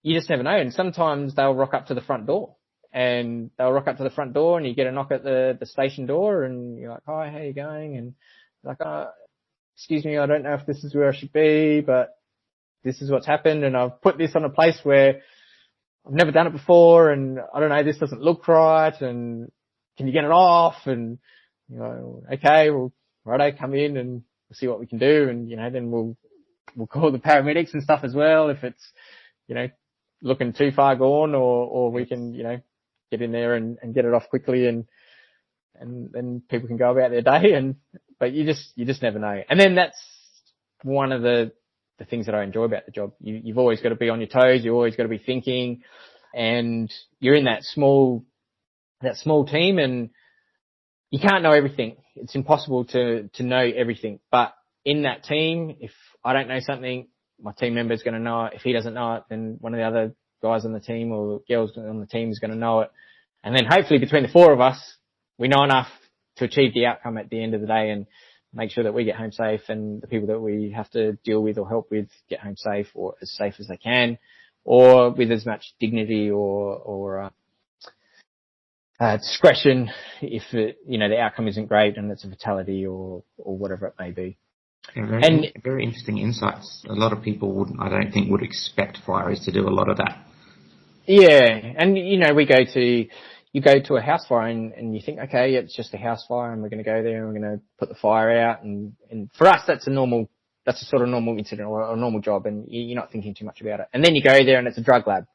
you just never know. And sometimes they'll rock up to the front door, and you get a knock at the station door, and you're like, "Hi, how you going?" And like, excuse me, I don't know if this is where I should be, but this is what's happened, and I've put this on a place where I've never done it before, and I don't know, this doesn't look right, and can you get it off? And, okay, well, righto, come in and we'll see what we can do. And, then we'll call the paramedics and stuff as well if it's, looking too far gone, or we can, get in there and get it off quickly, and then people can go about their day. But you just never know. And then that's one of the things that I enjoy about the job. You've always got to be on your toes. You always got to be thinking, and you're in that small team, and you can't know everything. It's impossible to know everything. But in that team, if I don't know something, my team member's going to know it. If he doesn't know it, then one of the other guys on the team or girls on the team is going to know it. And then hopefully between the four of us, we know enough to achieve the outcome at the end of the day and make sure that we get home safe, and the people that we have to deal with or help with get home safe, or as safe as they can, or with as much dignity or discretion if the outcome isn't great and it's a fatality or whatever it may be. Yeah, very interesting insights. A lot of people I don't think would expect fireys to do a lot of that. Yeah, and we you go to a house fire and you think, okay, it's just a house fire, and we're going to go there and we're going to put the fire out, and for us that's a sort of normal incident or a normal job, and you're not thinking too much about it. And then you go there and it's a drug lab,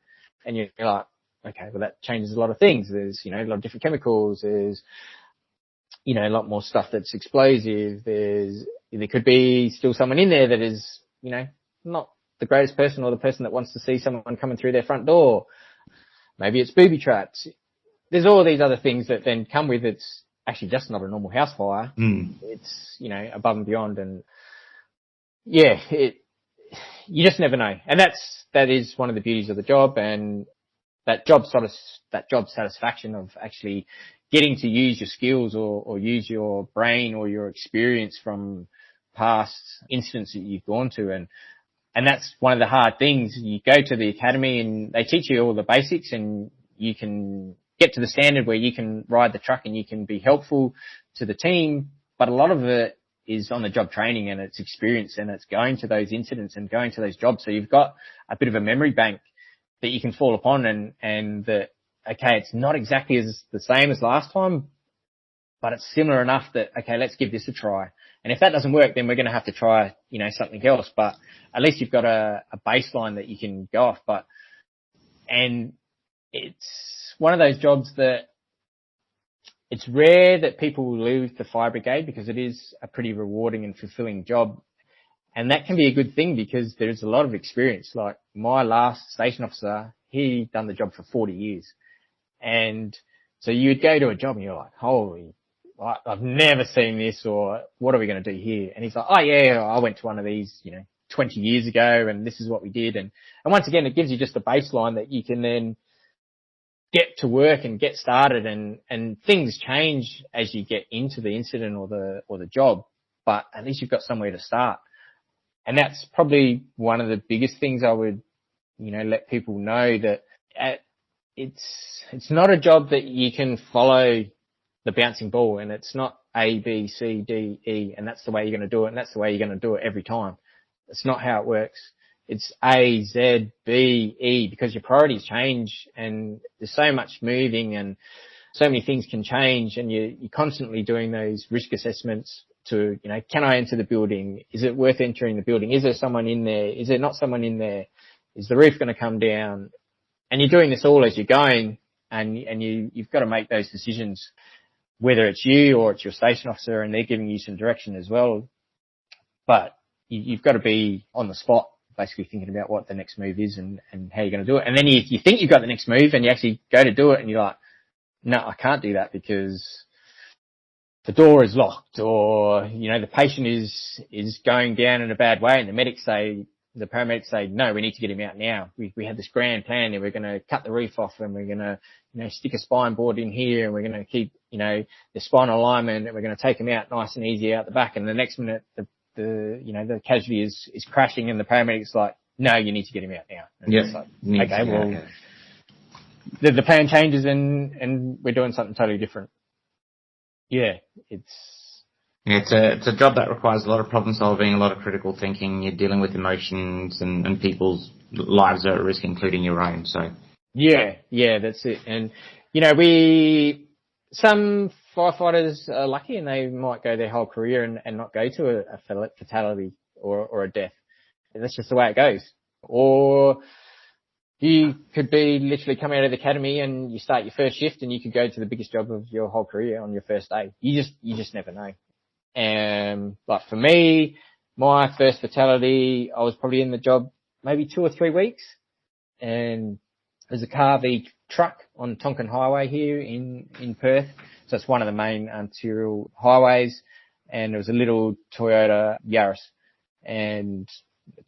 and you're like, okay, well that changes a lot of things. There's a lot of different chemicals. There's a lot more stuff that's explosive. There could be still someone in there that is not the greatest person, or the person that wants to see someone coming through their front door. Maybe it's booby traps. There's all these other things that then come with it's actually just not a normal house fire. It's, above and beyond. And yeah, you just never know. And that is one of the beauties of the job, and that job satisfaction of actually getting to use your skills or use your brain or your experience from past incidents that you've gone to. And that's one of the hard things. You go to the academy and they teach you all the basics, and you can get to the standard where you can ride the truck and you can be helpful to the team. But a lot of it is on the job training and it's experience and it's going to those incidents and going to those jobs. So you've got a bit of a memory bank that you can fall upon and that, okay, it's not exactly the same as last time, but it's similar enough that, okay, let's give this a try. And if that doesn't work, then we're going to have to try, something else. But at least you've got a baseline that you can go off. And it's one of those jobs that it's rare that people will leave the fire brigade because it is a pretty rewarding and fulfilling job. And that can be a good thing because there's a lot of experience. Like my last station officer, he done the job for 40 years. And so you'd go to a job and you're like, holy, I've never seen this, or what are we going to do here? And he's like, oh yeah, I went to one of these, 20 years ago and this is what we did. And once again, it gives you just a baseline that you can then get to work and get started, and things change as you get into the incident or the job, but at least you've got somewhere to start. And that's probably one of the biggest things I would, let people know, that it's not a job that you can follow the bouncing ball, and it's not A, B, C, D, E, and that's the way you're going to do it, and that's the way you're going to do it every time. It's not how it works. It's A, Z, B, E, because your priorities change and there's so much moving and so many things can change, and you're constantly doing those risk assessments to, can I enter the building? Is it worth entering the building? Is there someone in there? Is there not someone in there? Is the roof going to come down? And you're doing this all as you're going, and you've got to make those decisions, whether it's you or it's your station officer, and they're giving you some direction as well. But you've got to be on the spot, basically thinking about what the next move is and how you're going to do it. And then you think you've got the next move and you actually go to do it and you're like, no, I can't do that because the door is locked, or, the patient is going down in a bad way, and the paramedics say, no, we need to get him out now. We had this grand plan and we're going to cut the roof off and we're going to, stick a spine board in here and we're going to keep, the spinal alignment, and we're going to take him out nice and easy out the back. And the next minute, the casualty is crashing and the paramedic's like, no, you need to get him out now. And Yep. it's like, okay, well, the plan changes and we're doing something totally different. Yeah, it's a job that requires a lot of problem solving, a lot of critical thinking. You're dealing with emotions and people's lives are at risk, including your own. So yeah, that's it. And some firefighters are lucky and they might go their whole career and not go to a fatality or a death. That's just the way it goes. Or you could be literally come out of the academy and you start your first shift and you could go to the biggest job of your whole career on your first day. You just never know. And like for me, my first fatality, I was probably in the job maybe 2 or 3 weeks, and there's a car v truck on Tonkin Highway here in Perth. So it's one of the main arterial highways, and there was a little Toyota Yaris, and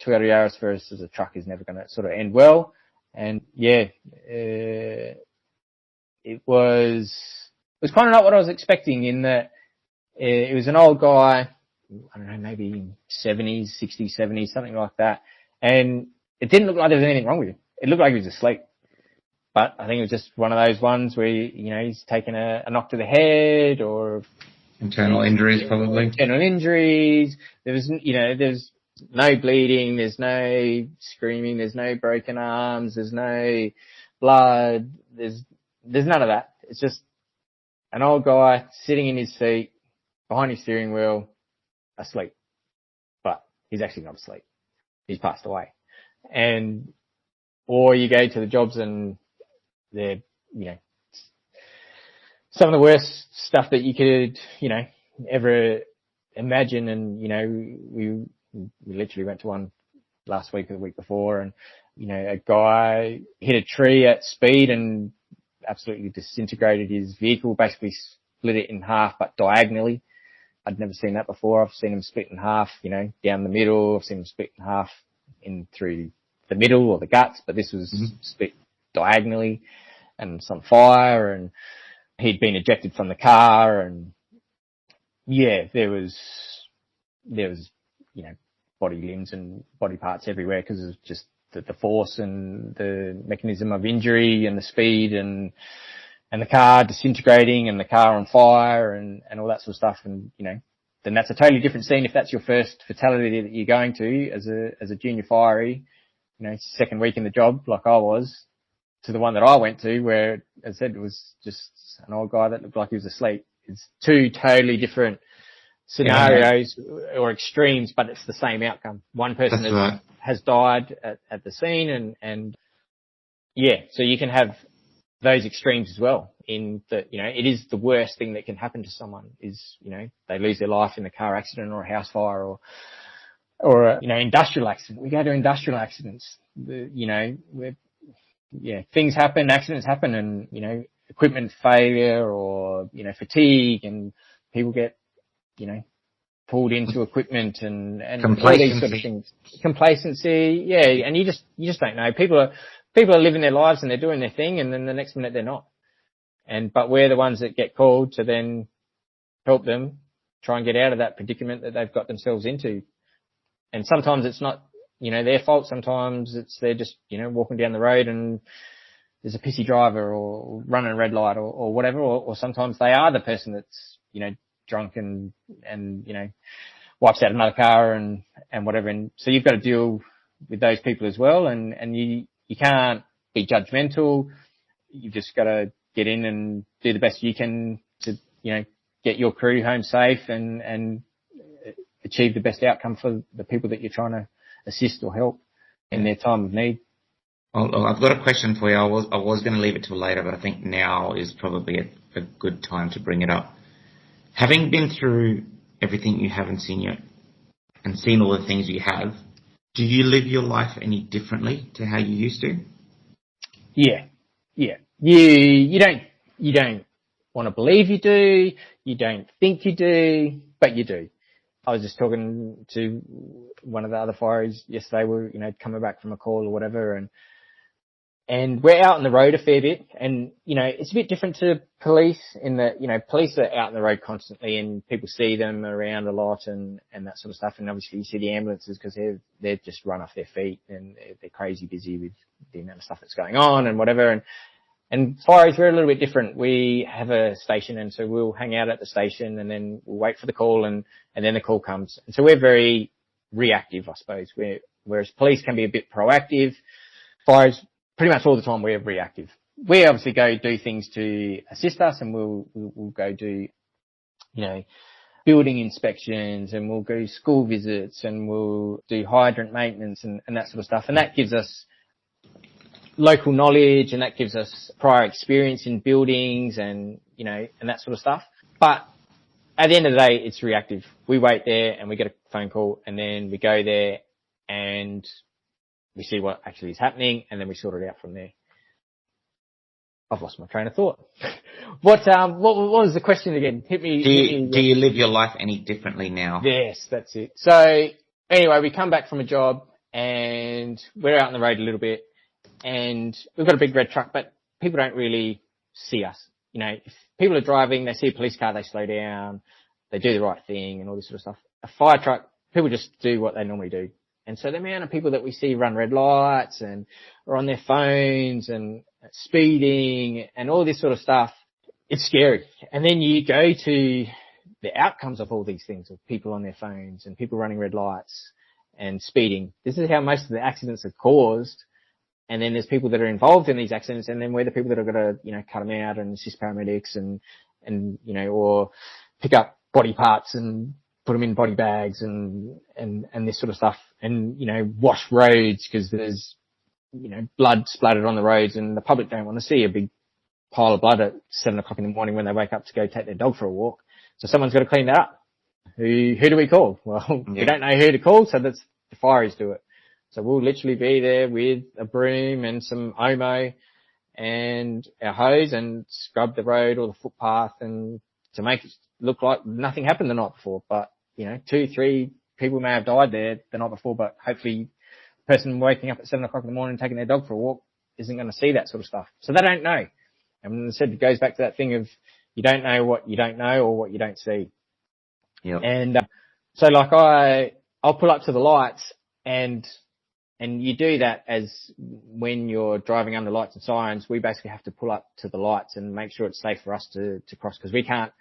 Toyota Yaris versus a truck is never going to sort of end well. And yeah, it was kind of not what I was expecting, in that it was an old guy, I don't know, maybe 70s, 60s, 70s, something like that. And it didn't look like there was anything wrong with him. It looked like he was asleep. But I think it was just one of those ones where, he's taken a knock to the head, or internal injuries, probably. Internal injuries. There's no bleeding. There's no screaming. There's no broken arms. There's no blood. There's none of that. It's just an old guy sitting in his seat behind his steering wheel, asleep. But he's actually not asleep. He's passed away. Or you go to the jobs and they're, some of the worst stuff that you could, ever imagine. And, we literally went to one last week or the week before, and, a guy hit a tree at speed and absolutely disintegrated his vehicle, basically split it in half, but diagonally. I'd never seen that before. I've seen him split in half, down the middle. I've seen him split in half in through the middle or the guts, but this was split diagonally, and it's on fire, and he'd been ejected from the car, and yeah, there was, body limbs and body parts everywhere because of just the force and the mechanism of injury and the speed and the car disintegrating and the car on fire and all that sort of stuff. And, then that's a totally different scene if that's your first fatality that you're going to as a junior firey, second week in the job like I was, to the one that I went to where, as I said, it was just an old guy that looked like he was asleep. It's two totally different scenarios or extremes, but it's the same outcome. One person has died at the scene and so you can have those extremes as well in that, it is the worst thing that can happen to someone is, they lose their life in a car accident or a house fire or industrial accident. We go to industrial accidents, things happen, accidents happen and, equipment failure or, fatigue and people get, pulled into equipment and all these sort of things. Complacency. Yeah. And you just don't know. People are living their lives and they're doing their thing and then the next minute they're not. But we're the ones that get called to then help them try and get out of that predicament that they've got themselves into. And sometimes it's not, their fault. Sometimes they're just, walking down the road and there's a pissy driver or running a red light or whatever. Or sometimes they are the person that's, drunk and, wipes out another car and whatever. And so you've got to deal with those people as well. And you can't be judgmental. You've just got to get in and do the best you can to, get your crew home safe and achieve the best outcome for the people that you're trying to assist or help in their time of need. Well, I've got a question for you. I was going to leave it till later, but I think now is probably a good time to bring it up. Having been through everything you haven't seen yet and seen all the things you have, do you live your life any differently to how you used to? Yeah. You don't want to believe you do. You don't think you do, but you do. I was just talking to one of the other fireys yesterday. We're, coming back from a call or whatever and we're out on the road a fair bit and, it's a bit different to police in that, police are out on the road constantly and people see them around a lot and that sort of stuff. And obviously you see the ambulances because they're just run off their feet and they're crazy busy with the amount of stuff that's going on and whatever. And fireys, we're a little bit different. We have a station and so we'll hang out at the station and then we'll wait for the call and then the call comes. And so we're very reactive, I suppose, whereas police can be a bit proactive. Fires, pretty much all the time we're reactive. We obviously go do things to assist us and we'll go do, building inspections and we'll go school visits and we'll do hydrant maintenance and that sort of stuff. And that gives us local knowledge and that gives us prior experience in buildings and, and that sort of stuff. But at the end of the day, it's reactive. We wait there and we get a phone call and then we go there and we see what actually is happening and then we sort it out from there. I've lost my train of thought. What was the question again? Hit me. Do you live your life any differently now? Yes, that's it. So anyway, we come back from a job and we're out on the road a little bit and we've got a big red truck, but people don't really see us. If people are driving, they see a police car, they slow down, they do the right thing and all this sort of stuff. A fire truck, people just do what they normally do. And so the amount of people that we see run red lights and are on their phones and speeding and all this sort of stuff, it's scary. And then you go to the outcomes of all these things, of people on their phones and people running red lights and speeding. This is how most of the accidents are caused. And then there's people that are involved in these accidents and then we're the people that are going to, cut them out and assist paramedics and, or pick up body parts and put them in body bags and this sort of stuff and, wash roads because there's, blood splattered on the roads and the public don't want to see a big pile of blood at 7 o'clock in the morning when they wake up to go take their dog for a walk. So someone's got to clean that up. Who do we call? Well, we don't know who to call, so that's the fireys do it. So we'll literally be there with a broom and some Omo and our hose and scrub the road or the footpath and to make it look like nothing happened the night before. But, 2, 3 people may have died there the night before, but hopefully the person waking up at 7 o'clock in the morning taking their dog for a walk isn't going to see that sort of stuff. So they don't know. And as I said, it goes back to that thing of you don't know what you don't know or what you don't see. Yep. And so like I'll pull up to the lights and And you do that as when you're driving under lights and sirens, we basically have to pull up to the lights and make sure it's safe for us to cross, because we can't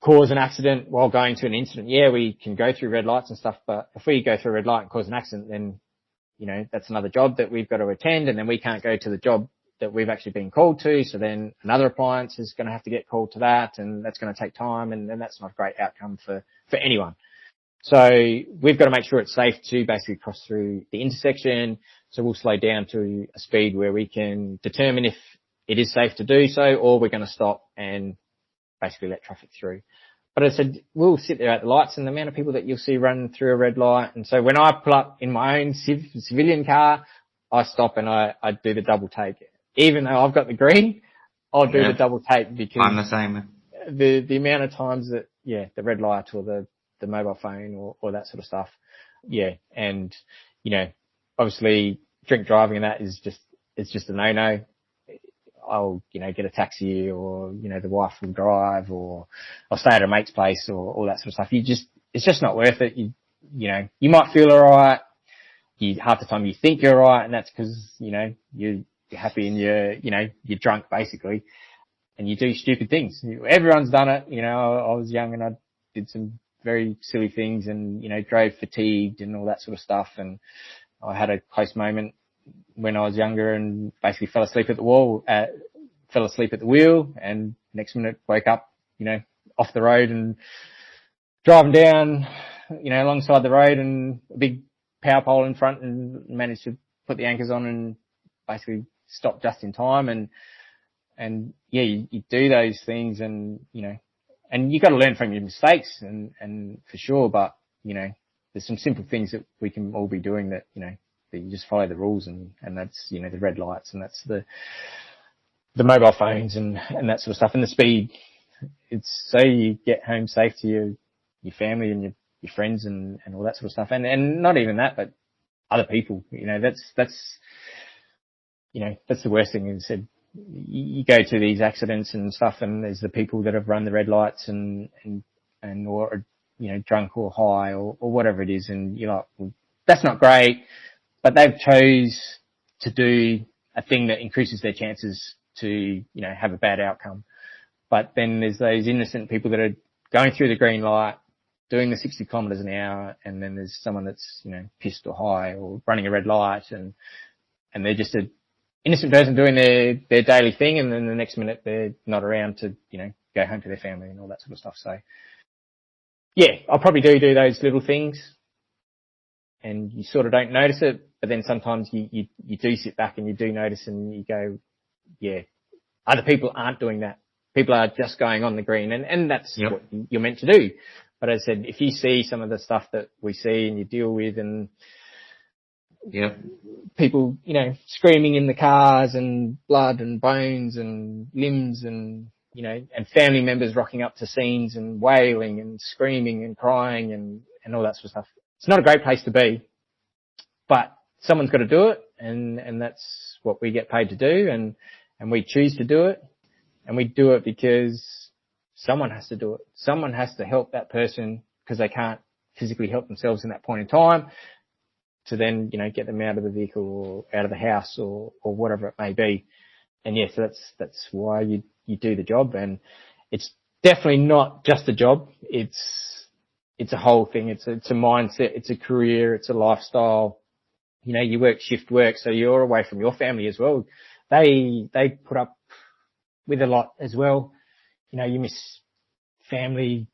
cause an accident while going to an incident. Yeah, we can go through red lights and stuff, but if we go through a red light and cause an accident, then, you know, that's another job that we've got to attend, and then we can't go to the job that we've actually been called to. So then another appliance is going to have to get called to that, and that's going to take time, and that's not a great outcome for anyone. So we've got to make sure it's safe to basically cross through the intersection. So we'll slow down to a speed where we can determine if it is safe to do so, or we're going to stop and basically let traffic through. But as I said, we'll sit there at the lights, and the amount of people that you'll see run through a red light. And so when I pull up in my own civilian car, I stop and I do the double take. Even though I've got the green, I'll do the double take, because I'm the same. The amount of times that, the red light or the mobile phone or that sort of stuff. Yeah. And, you know, obviously drink driving and that is just a no-no. I'll, you know, get a taxi, or, you know, the wife will drive, or I'll stay at a mate's place, or all that sort of stuff. It's just not worth it. You know, you might feel alright. Half the time you think you're alright, and that's because, you know, you're happy and you're drunk basically, and you do stupid things. Everyone's done it. You know, I was young and I did some very silly things, and, you know, drove fatigued and all that sort of stuff. And I had a close moment when I was younger and basically fell asleep at the wheel, and next minute woke up, you know, off the road and driving down, you know, alongside the road, and a big power pole in front, and managed to put the anchors on and basically stop just in time. And yeah, you do those things, and, you know, and you got to learn from your mistakes, and for sure. But, you know, there's some simple things that we can all be doing that, you know, that you just follow the rules, and that's, you know, the red lights, and that's the mobile phones and that sort of stuff, and the speed. It's so you get home safe to your family and your friends and all that sort of stuff. And not even that, but other people, you know, that's, you know, that's the worst thing. Is said, you go to these accidents and stuff, and there's the people that have run the red lights and or, you know, drunk or high or whatever it is. And you're like, well, that's not great, but they've chose to do a thing that increases their chances to, you know, have a bad outcome. But then there's those innocent people that are going through the green light, doing the 60 kilometers an hour, and then there's someone that's, you know, pissed or high or running a red light, and they're just a innocent person doing their daily thing, and then the next minute they're not around to, you know, go home to their family and all that sort of stuff. So yeah, I'll probably do those little things, and you sort of don't notice it, but then sometimes you do sit back and you do notice, and you go, yeah, other people aren't doing that. People are just going on the green, and that's what you're meant to do. But as I said, if you see some of the stuff that we see and you deal with, and people, you know, screaming in the cars, and blood and bones and limbs, and, you know, and family members rocking up to scenes and wailing and screaming and crying and all that sort of stuff. It's not a great place to be, but someone's got to do it, and that's what we get paid to do, and we choose to do it, and we do it because someone has to do it. Someone has to help that person because they can't physically help themselves in that point in time, to then, you know, get them out of the vehicle or out of the house or whatever it may be. And yes, that's why you do the job. And it's definitely not just a job. It's a whole thing. It's a mindset. It's a career. It's a lifestyle. You know, you work shift work, so you're away from your family as well. They put up with a lot as well. You know, you miss family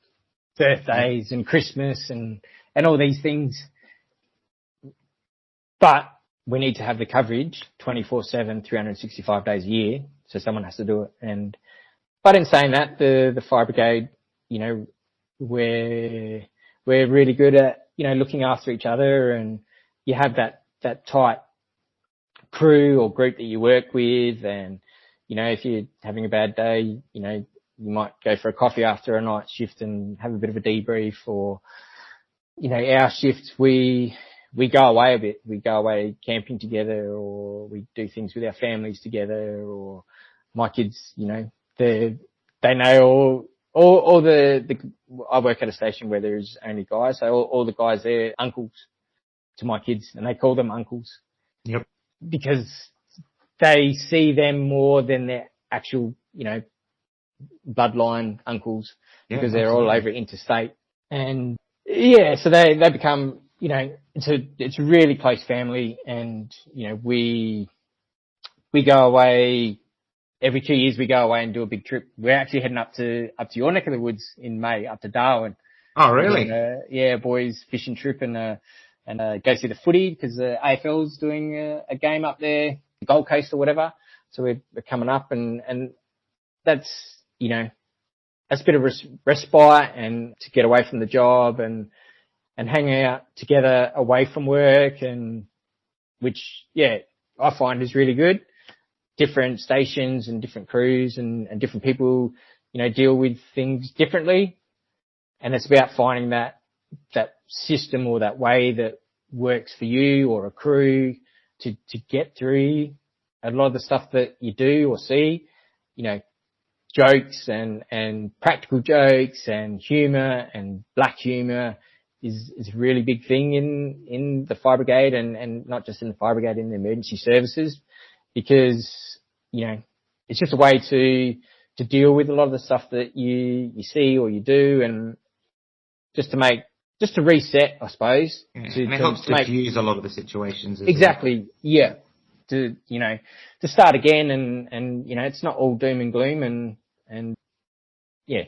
birthdays and Christmas and all these things. But we need to have the coverage 24/7, 365 days a year. So someone has to do it. But in saying that, the fire brigade, you know, we're really good at, you know, looking after each other, and you have that tight crew or group that you work with. And, you know, if you're having a bad day, you know, you might go for a coffee after a night shift and have a bit of a debrief. Or, you know, our shifts, we go away a bit. We go away camping together, or we do things with our families together. Or my kids, you know, they know all the I work at a station where there's only guys, so all the guys there, uncles to my kids, and they call them uncles. Yep. Because they see them more than their actual, bloodline uncles, because they're all over interstate. And yeah, so they become, it's a really close family. And, we go away every 2 years. We go away and do a big trip. We're actually heading up to your neck of the woods in May, up to Darwin. Oh, really? And, boys fishing trip and go see the footy, because the AFL's doing a game up there, Gold Coast or whatever. So we're coming up, and that's, that's a bit of respite, and to get away from the job and hang out together away from work, and which, I find is really good. Different stations and different crews and different people, deal with things differently. And it's about finding that system or that way that works for you or a crew to get through a lot of the stuff that you do or see, jokes and practical jokes and humor and black humor is a really big thing in the fire brigade, and not just in the fire brigade, in the emergency services, because, it's just a way to deal with a lot of the stuff that you see or you do, and just to reset, I suppose. Yeah. And it helps to diffuse a lot of the situations. Exactly. Well. Yeah. To start again, and it's not all doom and gloom, and yeah.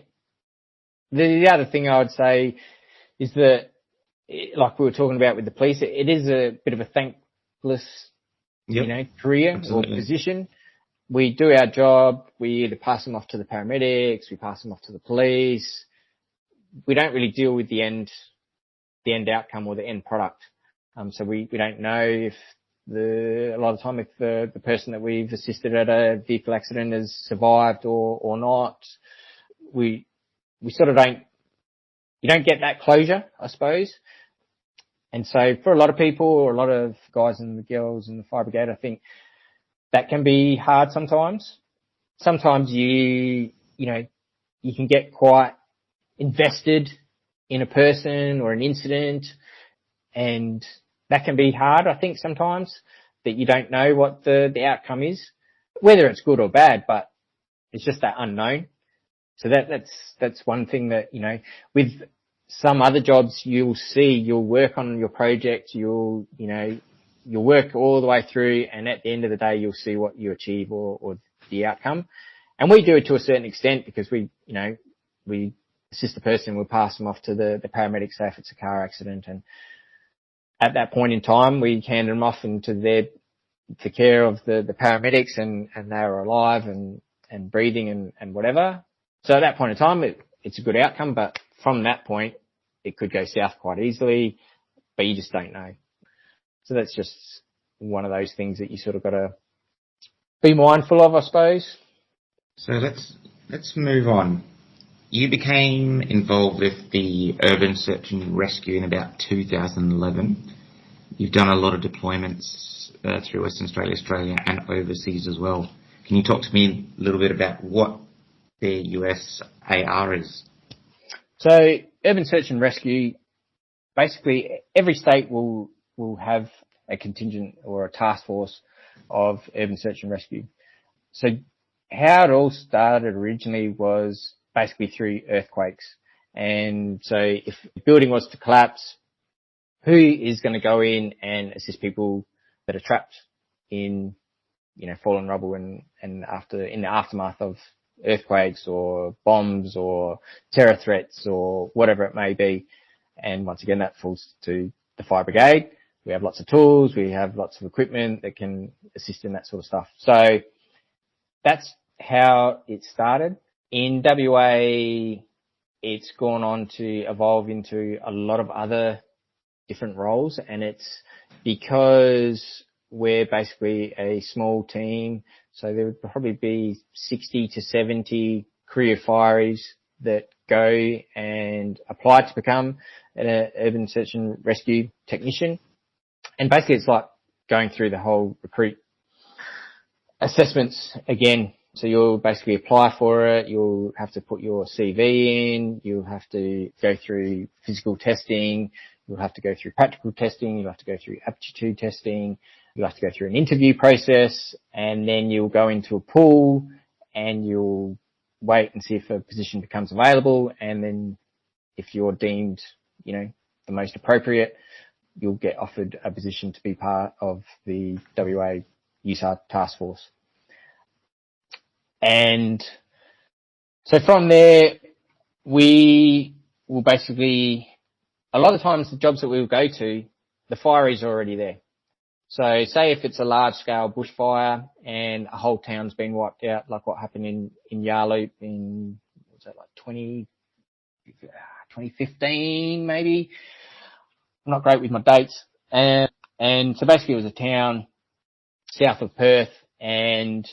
The other thing I would say is that, like we were talking about with the police, it is a bit of a thankless, career. Absolutely. Or position. We do our job. We either pass them off to the paramedics, we pass them off to the police. We don't really deal with the end outcome or the end product. So we don't know if a lot of time if the person that we've assisted at a vehicle accident has survived or not. We sort of you don't get that closure, I suppose. And so for a lot of people, or a lot of guys and girls in the fire brigade, I think that can be hard sometimes. Sometimes you can get quite invested in a person or an incident, and that can be hard, I think, sometimes, that you don't know what the outcome is, whether it's good or bad, but it's just that unknown. So that's one thing that, with some other jobs you'll work on your project, you'll work all the way through, and at the end of the day, you'll see what you achieve or the outcome. And we do it to a certain extent, because we assist the person, we'll pass them off to the paramedics, say if it's a car accident, and at that point in time, we hand them off into the care of the paramedics, and they're alive and breathing and whatever. So at that point in time, it's a good outcome, but from that point, it could go south quite easily, but you just don't know. So that's just one of those things that you sort of got to be mindful of, I suppose. So let's move on. You became involved with the urban search and rescue in about 2011. You've done a lot of deployments through Western Australia, and overseas as well. Can you talk to me a little bit about what the USAR is? So urban search and rescue, basically every state will have a contingent or a task force of urban search and rescue. So how it all started originally was basically through earthquakes. And so if a building was to collapse, who is going to go in and assist people that are trapped in, fallen rubble and in the aftermath of earthquakes or bombs or terror threats or whatever it may be. And once again, that falls to the fire brigade. We have lots of tools. We have lots of equipment that can assist in that sort of stuff. So that's how it started. In WA, it's gone on to evolve into a lot of other different roles, and it's because we're basically a small team. So there would probably be 60 to 70 career fireys that go and apply to become an urban search and rescue technician. And basically it's like going through the whole recruit assessments again. So you'll basically apply for it. You'll have to put your CV in. You'll have to go through physical testing. You'll have to go through practical testing. You'll have to go through aptitude testing. You'll have to go through an interview process, and then you'll go into a pool and you'll wait and see if a position becomes available. And then if you're deemed, the most appropriate, you'll get offered a position to be part of the WA USAR task force. And so from there, we will basically, a lot of times the jobs that we'll go to, the fire is already there. So say if it's a large scale bushfire and a whole town's been wiped out, like what happened in Yarloop in, 2015 maybe? I'm not great with my dates. And so basically it was a town south of Perth, and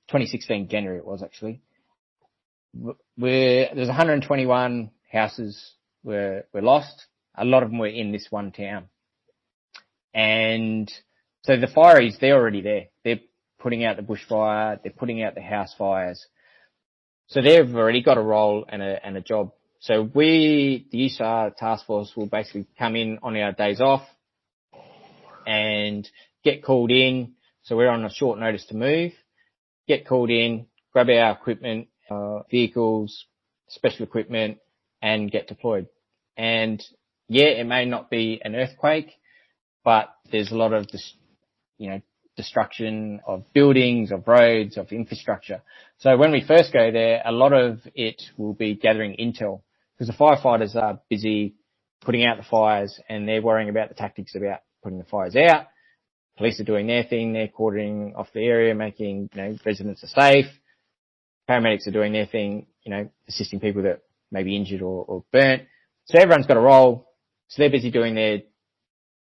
2016 January it was actually. There's 121 houses were lost. A lot of them were in this one town. And so the fireys, they're already there. They're putting out the bushfire. They're putting out the house fires. So they've already got a role and a job. So the USAR task force will basically come in on our days off and get called in. So we're on a short notice to move, get called in, grab our equipment, vehicles, special equipment, and get deployed. And yeah, it may not be an earthquake, but there's a lot of destruction of buildings, of roads, of infrastructure. So when we first go there, a lot of it will be gathering intel, because the firefighters are busy putting out the fires and they're worrying about the tactics about putting the fires out. Police are doing their thing. They're quartering off the area, making, residents are safe. Paramedics are doing their thing, assisting people that may be injured or burnt. So everyone's got a role. So they're busy doing their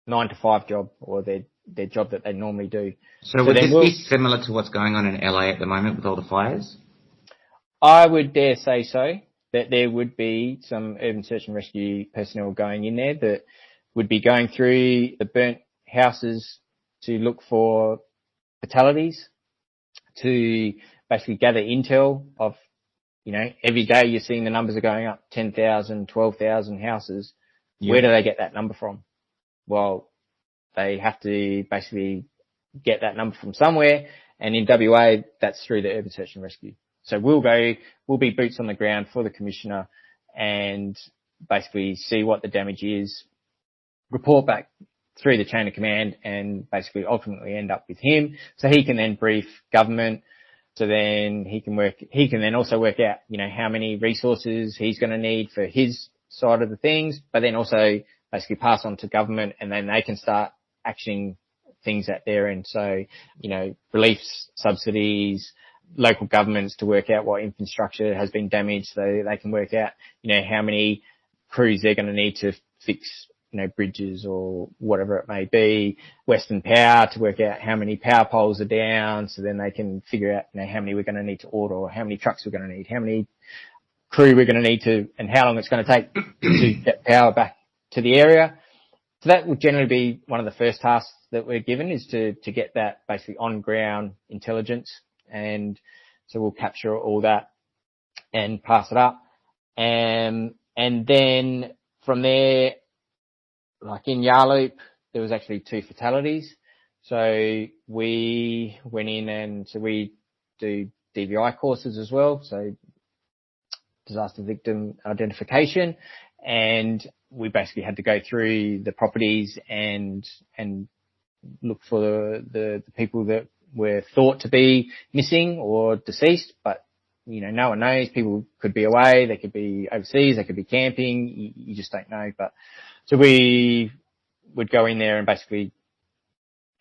9 to 5 job, or their job that they normally do. So would this be similar to what's going on in LA at the moment with all the fires? I would dare say so, that there would be some urban search and rescue personnel going in there that would be going through the burnt houses to look for fatalities, to basically gather intel of, every day you're seeing the numbers are going up, 10,000, 12,000 houses. Yep. Where do they get that number from? Well, they have to basically get that number from somewhere, and in WA, that's through the urban search and rescue. So we'll be boots on the ground for the commissioner and basically see what the damage is, report back through the chain of command, and basically ultimately end up with him. So he can then brief government. So then he can then also work out, how many resources he's going to need for his side of the things, but then also basically pass on to government, and then they can start actioning things at their end. So, relief subsidies, local governments to work out what infrastructure has been damaged, so they can work out, how many crews they're going to need to fix, bridges or whatever it may be. Western Power to work out how many power poles are down, so then they can figure out, how many we're going to need to order, or how many trucks we're going to need, how many crew we're going to need to, and how long it's going to take to get power back to the area. So that will generally be one of the first tasks that we're given, is to get that basically on ground intelligence. And so we'll capture all that and pass it up. And then from there, like in Yarloop, there was actually 2 fatalities. So we went in, and so we do DVI courses as well. So disaster victim identification. And we basically had to go through the properties and look for the people that were thought to be missing or deceased, but no one knows. People could be away, they could be overseas, they could be camping, you just don't know. But so we would go in there and basically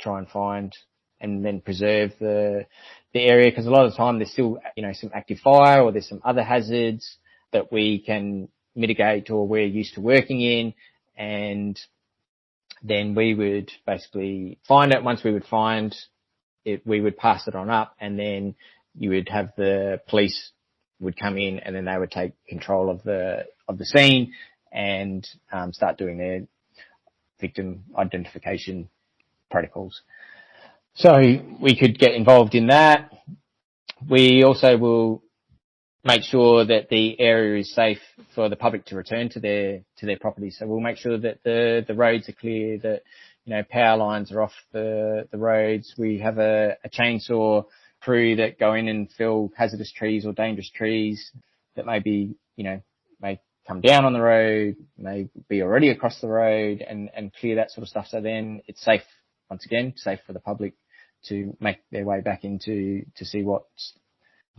try and find and then preserve the area, because a lot of the time there's still some active fire, or there's some other hazards that we can mitigate or we're used to working in, and then we would basically find it. Once we would find it, we would pass it on up, and then you would have the police would come in, and then they would take control of the scene and start doing their victim identification protocols. So we could get involved in that. We also will make sure that the area is safe for the public to return to their property. So we'll make sure that the roads are clear, that, power lines are off the roads. We have a chainsaw crew that go in and fell hazardous trees or dangerous trees that may come down on the road, may be already across the road, and clear that sort of stuff. So then it's safe, once again, safe for the public to make their way back to see what's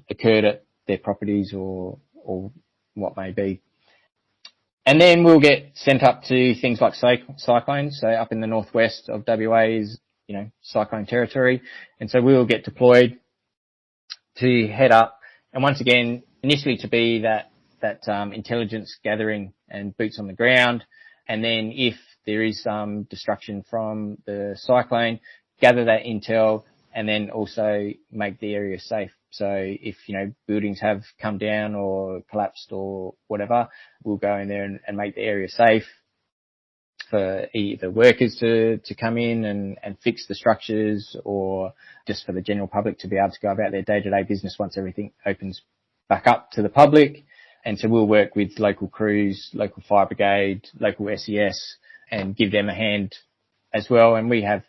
occurred at their properties or what may be. And then we'll get sent up to things like cyclones. So up in the northwest of WA is, cyclone territory. And so we'll get deployed to head up. And once again, initially to be that intelligence gathering and boots on the ground. And then if there is some destruction from the cyclone, gather that intel and then also make the area safe. So if, buildings have come down or collapsed or whatever, we'll go in there and make the area safe for either workers to come in and fix the structures, or just for the general public to be able to go about their day-to-day business once everything opens back up to the public. And so we'll work with local crews, local fire brigade, local SES, and give them a hand as well. And we have,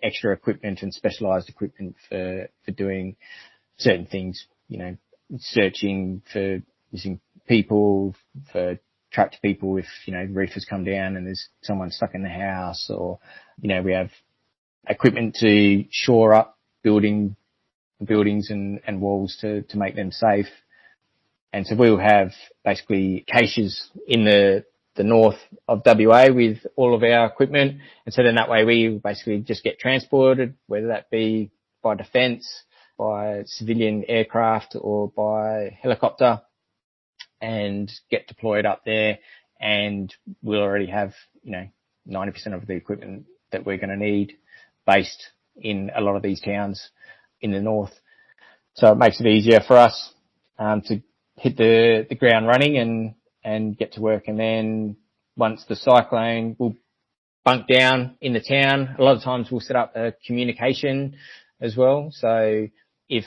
extra equipment and specialised equipment for doing certain things, searching for missing people, for trapped people if, the roof has come down and there's someone stuck in the house, or, we have equipment to shore up buildings and walls to make them safe. And so we'll have basically caches in the north of WA with all of our equipment. And so then that way we basically just get transported, whether that be by defence, by civilian aircraft, or by helicopter, and get deployed up there. And we'll already have, 90% of the equipment that we're going to need based in a lot of these towns in the north. So it makes it easier for us to hit the ground running and get to work. And then once the cyclone, we'll bunk down in the town. A lot of times we'll set up a communication as well. So if,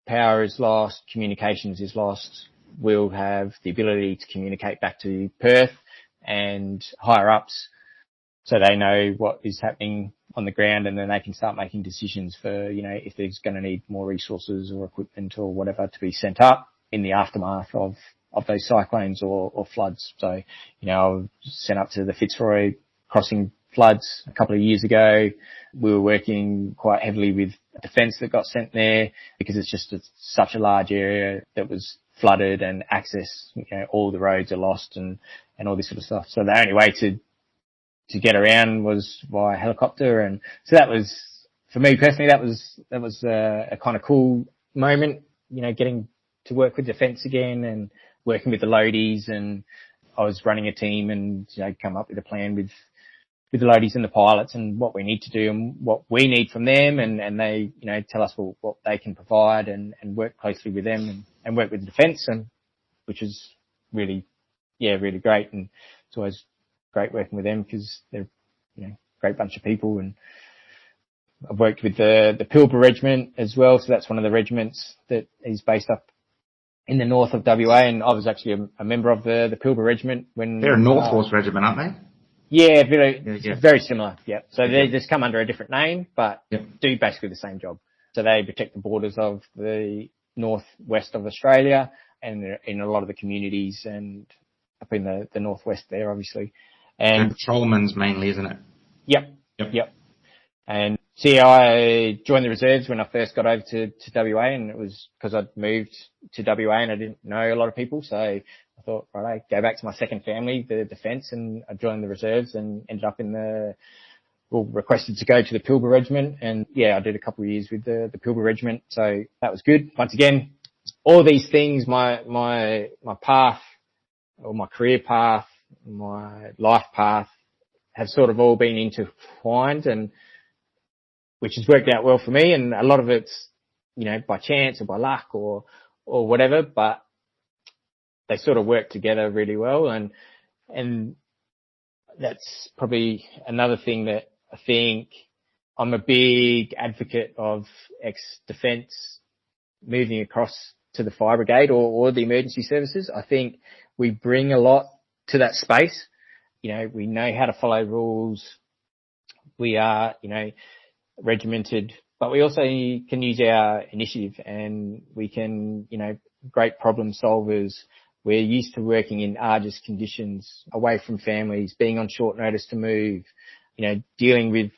power is lost, communications is lost, we'll have the ability to communicate back to Perth and higher ups, so they know what is happening on the ground, and then they can start making decisions for, if there's going to need more resources or equipment or whatever to be sent up in the aftermath of those cyclones or floods. So, I was sent up to the Fitzroy crossing floods a couple of years ago. We were working quite heavily with defence that got sent there because it's just such a large area that was flooded, and access, all the roads are lost and all this sort of stuff. So the only way to get around was via helicopter. And so that was, for me personally, that was a kind of cool moment, getting to work with defence again and working with the loadies. And I was running a team and, come up with a plan with the loadies and the pilots and what we need to do and what we need from them. And they, tell us what they can provide, and work closely with them and work with the defence, and which is really great. And it's always great working with them because they're, great bunch of people. And I've worked with the Pilbara Regiment as well. So that's one of the regiments that is based up in the north of WA. And I was actually a member of the Pilbara Regiment when they're a North Force regiment, aren't they? Yeah, very similar. Yeah. So they just come under a different name, but do basically the same job. So they protect the borders of the northwest of Australia and in a lot of the communities and up in the northwest there, obviously. And patrolmen's mainly, isn't it? Yep. And see, I joined the reserves when I first got over to WA, and it was because I'd moved to WA and I didn't know a lot of people. So I thought, right, I'd go back to my second family, the defence, and I joined the reserves and ended up requested to go to the Pilbara Regiment. And I did a couple of years with the Pilbara Regiment. So that was good. Once again, all these things, my path, or my career path, my life path, have sort of all been intertwined, and which has worked out well for me. And a lot of it's, by chance or by luck or whatever, but they sort of work together really well. And that's probably another thing that I think I'm a big advocate of ex-defence moving across to the fire brigade or the emergency services. I think we bring a lot to that space. You know, we know how to follow rules. We are, you know, regimented, but we also can use our initiative, and we can, you know, great problem solvers. We're used to working in arduous conditions, away from families, being on short notice to move, you know, dealing with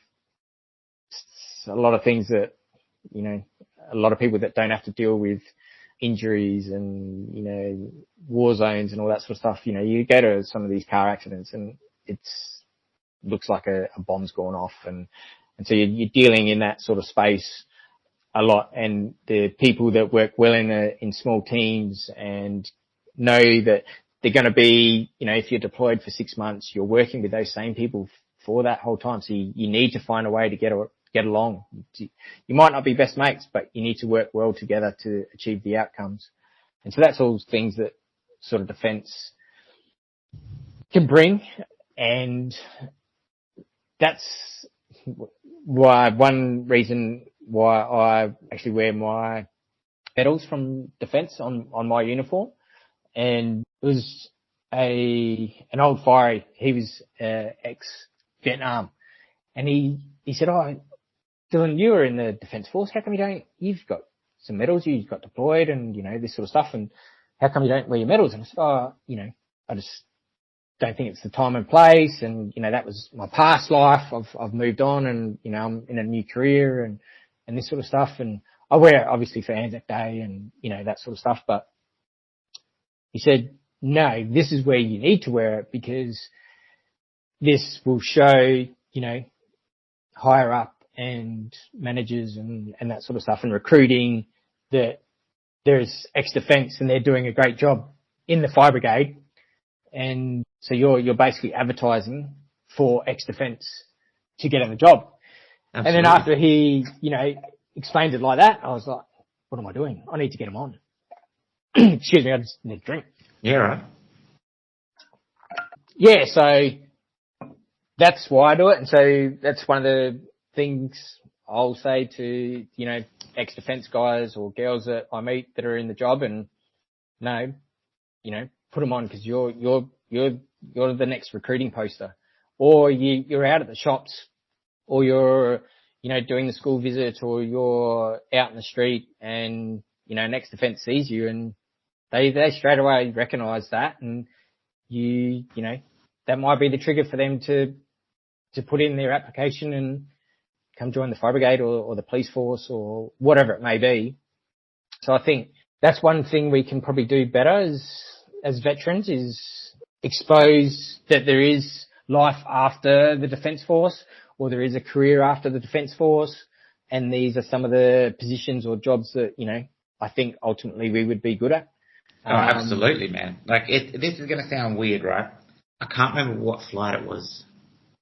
a lot of things that, you know, a lot of people that don't have to deal with injuries and, you know, war zones and all that sort of stuff. You know, you go to some of these car accidents and looks like a bomb's gone off, and so you're dealing in that sort of space a lot. And the people that work well in small teams and know that they're going to be, you know, if you're deployed for 6 months, you're working with those same people for that whole time. So you need to find a way to get along. You might not be best mates, but you need to work well together to achieve the outcomes. And so that's all things that sort of defence can bring. And that's why one reason why I actually wear my medals from defence on my uniform. And it was an old fiery. He was ex-Vietnam, and he said, "Oh, Dylan, you were in the Defence Force. How come you've got some medals, you've got deployed and, you know, this sort of stuff, and how come you don't wear your medals?" And I said, "Oh, you know, I just don't think it's the time and place, and, you know, that was my past life. I've moved on, and, you know, I'm in a new career and this sort of stuff, and I wear it obviously for Anzac Day and, you know, that sort of stuff." But he said, "No, this is where you need to wear it, because this will show, you know, higher up and managers and that sort of stuff and recruiting that there's ex-defence and they're doing a great job in the fire brigade. And so you're basically advertising for ex-defence to get in the job." Absolutely. And then after he, you know, explained it like that, I was like, what am I doing? I need to get him on. Excuse me, I just need a drink. Yeah, right. Yeah, so that's why I do it. And so that's one of the things I'll say to, you know, ex-defence guys or girls that I meet that are in the job, and no, you know, put them on, because you're the next recruiting poster, or you're out at the shops, or you're, you know, doing the school visit, or you're out in the street, and, you know, next defence sees you, and they straight away recognise that, and you know, that might be the trigger for them to put in their application and come join the fire brigade or the police force or whatever it may be. So I think that's one thing we can probably do better as veterans, is expose that there is life after the Defence Force, or there is a career after the Defence Force, and these are some of the positions or jobs that, you know, I think ultimately we would be good at. Oh, absolutely, man. Like, this is going to sound weird, right? I can't remember what flight it was.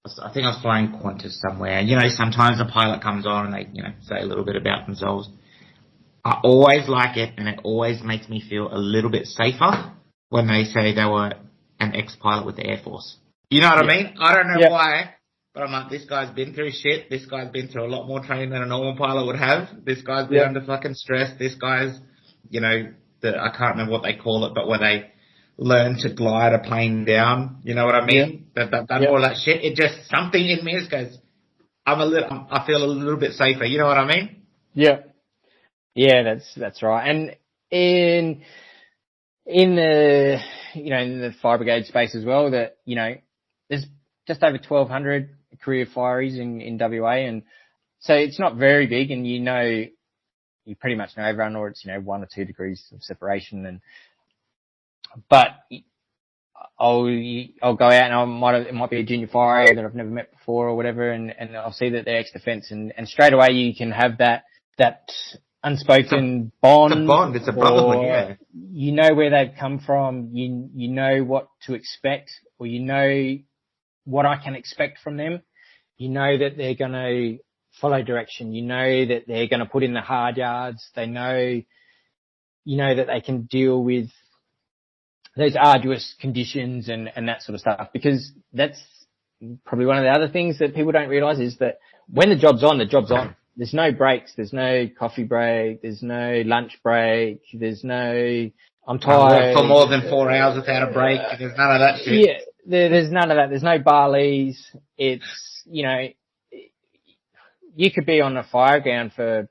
I think I was flying Qantas somewhere. You know, sometimes a pilot comes on and they, you know, say a little bit about themselves. I always like it, and it always makes me feel a little bit safer when they say they were an ex-pilot with the Air Force. You know what I mean? I don't know why, but I'm like, this guy's been through shit. This guy's been through a lot more training than a normal pilot would have. This guy's been under fucking stress. This guy's, you know, I can't remember what they call it, but where they learn to glide a plane down. You know what I mean? They've done all that shit. It just, something in me just goes, I feel a little bit safer. You know what I mean? Yeah. Yeah, that's right. And in the, you know, in the fire brigade space as well, that, you know, there's just over 1,200 career fireys in WA, and so it's not very big, and you pretty much know everyone, or it's, you know, 1 or 2 degrees of separation. But I'll go out and it might be a junior firer that I've never met before or whatever, and I'll see that they're ex-defence, and straight away you can have that unspoken bond. It's a bond. It's a brotherhood, yeah. You know where they've come from. You know what to expect, or you know what I can expect from them. You know that they're going to follow direction. You know that they're going to put in the hard yards. They know, you know, that they can deal with those arduous conditions and that sort of stuff, because that's probably one of the other things that people don't realise, is that when the job's on, the job's on. there's no breaks. There's no coffee break. There's no lunch break. There's no, I'm tired. For more than 4 hours without a break. There's none of that shit. Yeah, there's none of that. There's no barleys. It's, you could be on a fire ground for,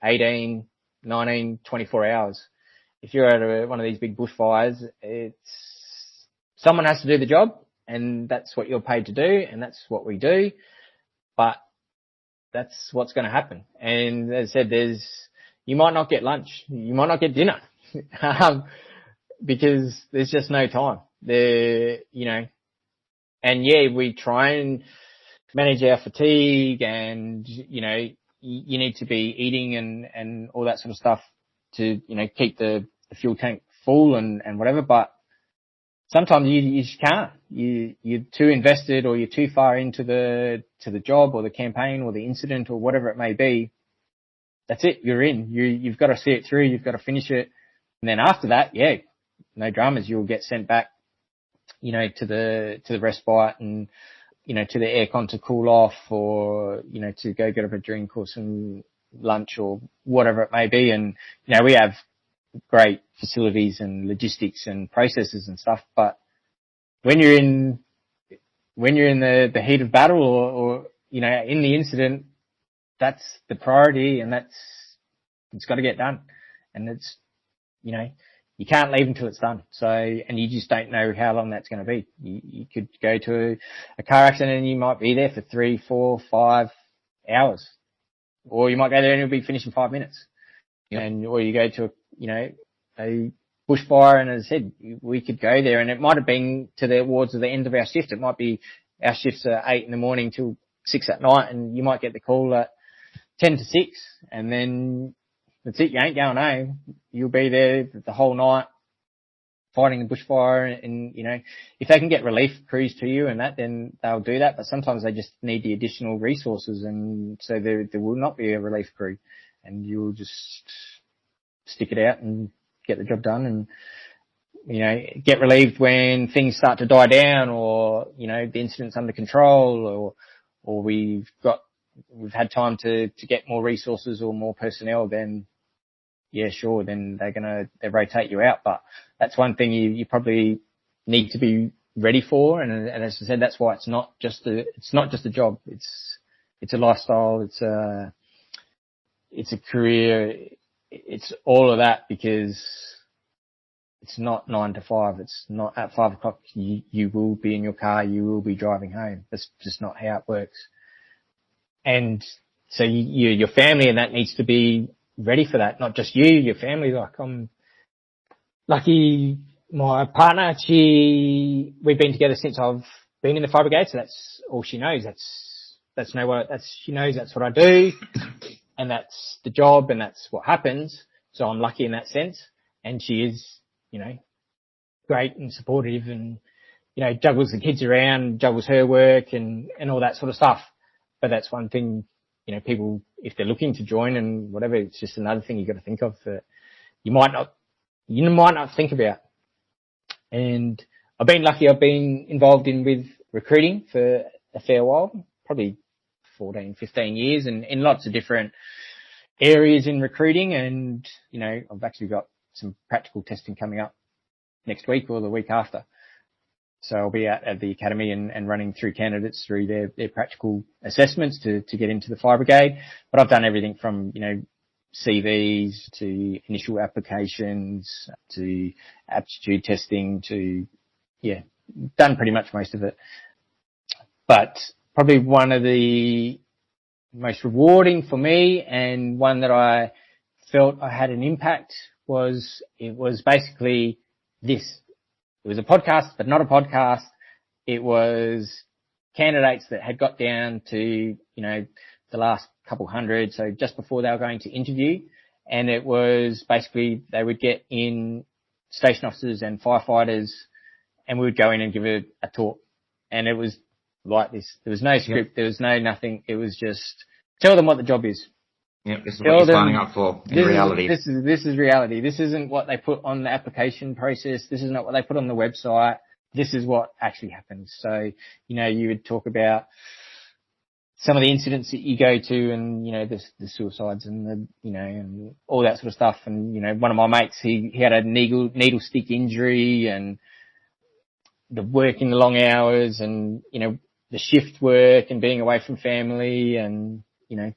18, 19, 24 hours. If you're at one of these big bushfires, someone has to do the job, and that's what you're paid to do, and that's what we do. But that's what's going to happen. And as I said, you might not get lunch, you might not get dinner, because there's just no time there, and we try and manage our fatigue, and, you need to be eating and all that sort of stuff to, keep the fuel tank full and whatever. But sometimes you just can't. You're too invested, or you're too far into the job or the campaign or the incident or whatever it may be. That's it. You're in. You've got to see it through. You've got to finish it. And then after that, no dramas. You'll get sent back, to the respite and, to the aircon to cool off, or, to go get up a drink or some lunch or whatever it may be. And, we have great facilities and logistics and processes and stuff, but when you're in the heat of battle or in the incident, that's the priority, and it's got to get done. And it's, you can't leave until it's done. So, and you just don't know how long that's going to be. You could go to a car accident and you might be there for 3, 4, 5 hours, or you might go there and it'll be finished in 5 minutes. Yep. Or you go to a bushfire, and as I said, we could go there, and it might have been towards the end of our shift. It might be our shifts are 8 in the morning till 6 at night, and you might get the call at 10 to 6, and then that's it. You ain't going home. You'll be there the whole night fighting the bushfire, and if they can get relief crews to you and that, then they'll do that. But sometimes they just need the additional resources, and so there will not be a relief crew, and you'll just stick it out and get the job done, and get relieved when things start to die down, or the incident's under control, or we've had time to get more resources or more personnel. Then sure, then they rotate you out. But that's one thing you probably need to be ready for, and as I said, that's why it's not just a job. It's a lifestyle. It's a career. It's all of that, because it's not 9 to 5. It's not at 5 o'clock. You will be in your car. You will be driving home. That's just not how it works. And so your family and that needs to be ready for that. Not just your family. Like, I'm lucky. My partner, we've been together since I've been in the fire brigade. So that's all she knows. She knows that's what I do. And that's the job, and that's what happens. So I'm lucky in that sense. And she is, great and supportive, and, juggles the kids around, juggles her work and all that sort of stuff. But that's one thing, people, if they're looking to join and whatever, it's just another thing you got to think of that you might not think about. And I've been lucky. I've been involved with recruiting for a fair while, probably 14, 15 years, and in lots of different areas in recruiting. And, I've actually got some practical testing coming up next week or the week after. So I'll be out at the academy and running through candidates through their practical assessments to get into the fire brigade. But I've done everything from, CVs to initial applications to aptitude testing to, done pretty much most of it. But probably one of the most rewarding for me, and one that I felt I had an impact, was basically this. It was a podcast, but not a podcast. It was candidates that had got down to, the last couple hundred, so just before they were going to interview. And it was basically, they would get in station officers and firefighters, and we would go in and give a talk. And it was like this. There was no script. There was no nothing. It was just tell them what the job is. Yep, this is what you're signing up for in reality. This is reality. This isn't what they put on the application process. This is not what they put on the website. This is what actually happens. So, you would talk about some of the incidents that you go to, and the suicides and and all that sort of stuff. And one of my mates, he had a needle stick injury, and the working the long hours, and the shift work, and being away from family, and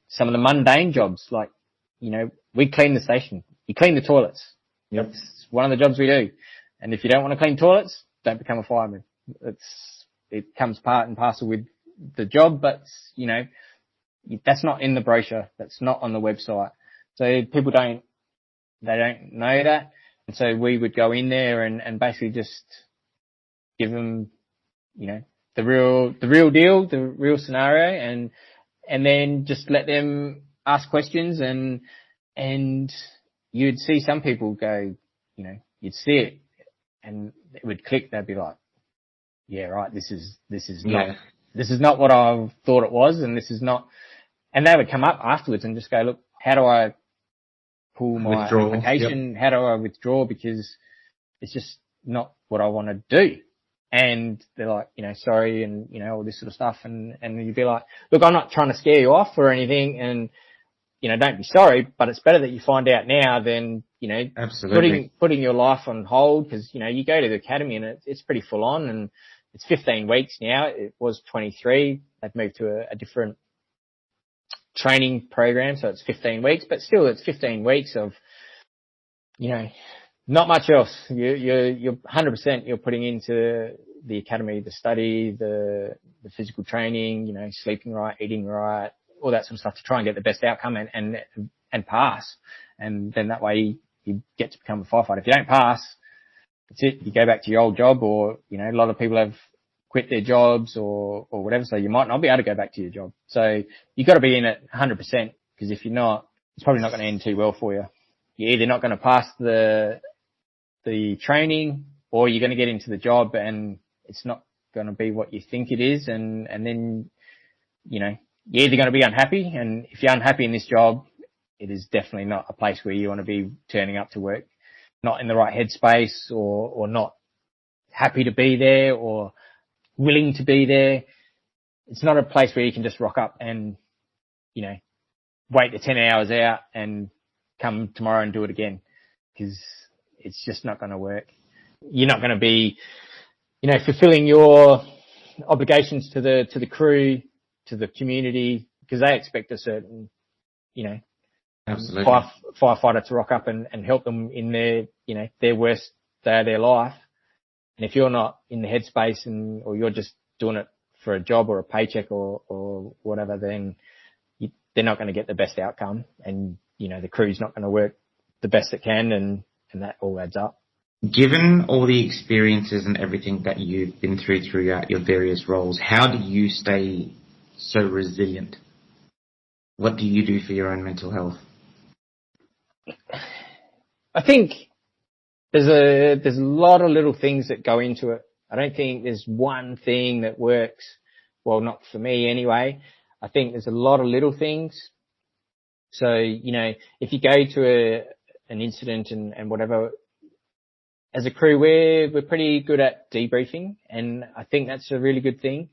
some of the mundane jobs, like we clean the station, you clean the toilets. Yep. It's one of the jobs we do. And if you don't want to clean toilets, don't become a fireman. It comes part and parcel with the job, but that's not in the brochure. That's not on the website. So people don't know that. And so we would go in there and basically just give them, the real deal, the real scenario, and then just let them ask questions, and you'd see some people go, you'd see it and it would click. They'd be like, yeah, right. This is not what I thought it was. And this is not, and they would come up afterwards and just go, look, how do I pull my application? Yep. How do I withdraw? Because it's just not what I want to do. And they're like, sorry, and, all this sort of stuff. And you'd be like, look, I'm not trying to scare you off or anything. And, don't be sorry, but it's better that you find out now than, absolutely putting your life on hold. Cause, you go to the academy and it's pretty full on, and it's 15 weeks now. It was 23. They've moved to a different training program. So it's 15 weeks, but still it's 15 weeks of, not much else. You're 100% you're putting into the academy, the study, the physical training, sleeping right, eating right, all that sort of stuff to try and get the best outcome and pass. And then that way you get to become a firefighter. If you don't pass, that's it. You go back to your old job, or, a lot of people have quit their jobs or whatever. So you might not be able to go back to your job. So you've got to be in it 100%, because if you're not, it's probably not going to end too well for you. You're either not going to pass the training, or you're going to get into the job and it's not going to be what you think it is. And then, you're either going to be unhappy, and if you're unhappy in this job, it is definitely not a place where you want to be turning up to work, not in the right headspace, or not happy to be there or willing to be there. It's not a place where you can just rock up and, wait the 10 hours out and come tomorrow and do it again, because it's just not going to work. You're not going to be, fulfilling your obligations to the crew, to the community, because they expect a certain, absolutely firefighter to rock up and help them in their worst day of their life. And if you're not in the headspace or you're just doing it for a job or a paycheck or whatever, then they're not going to get the best outcome, and, the crew's not going to work the best it can, and that all adds up. Given all the experiences and everything that you've been throughout your various roles, how do you stay so resilient? What do you do for your own mental health? I think there's a lot of little things that go into it. I don't think there's one thing that works. Well, not for me anyway. I think there's a lot of little things. So, if you go to an incident and whatever, as a crew, we're pretty good at debriefing, and I think that's a really good thing.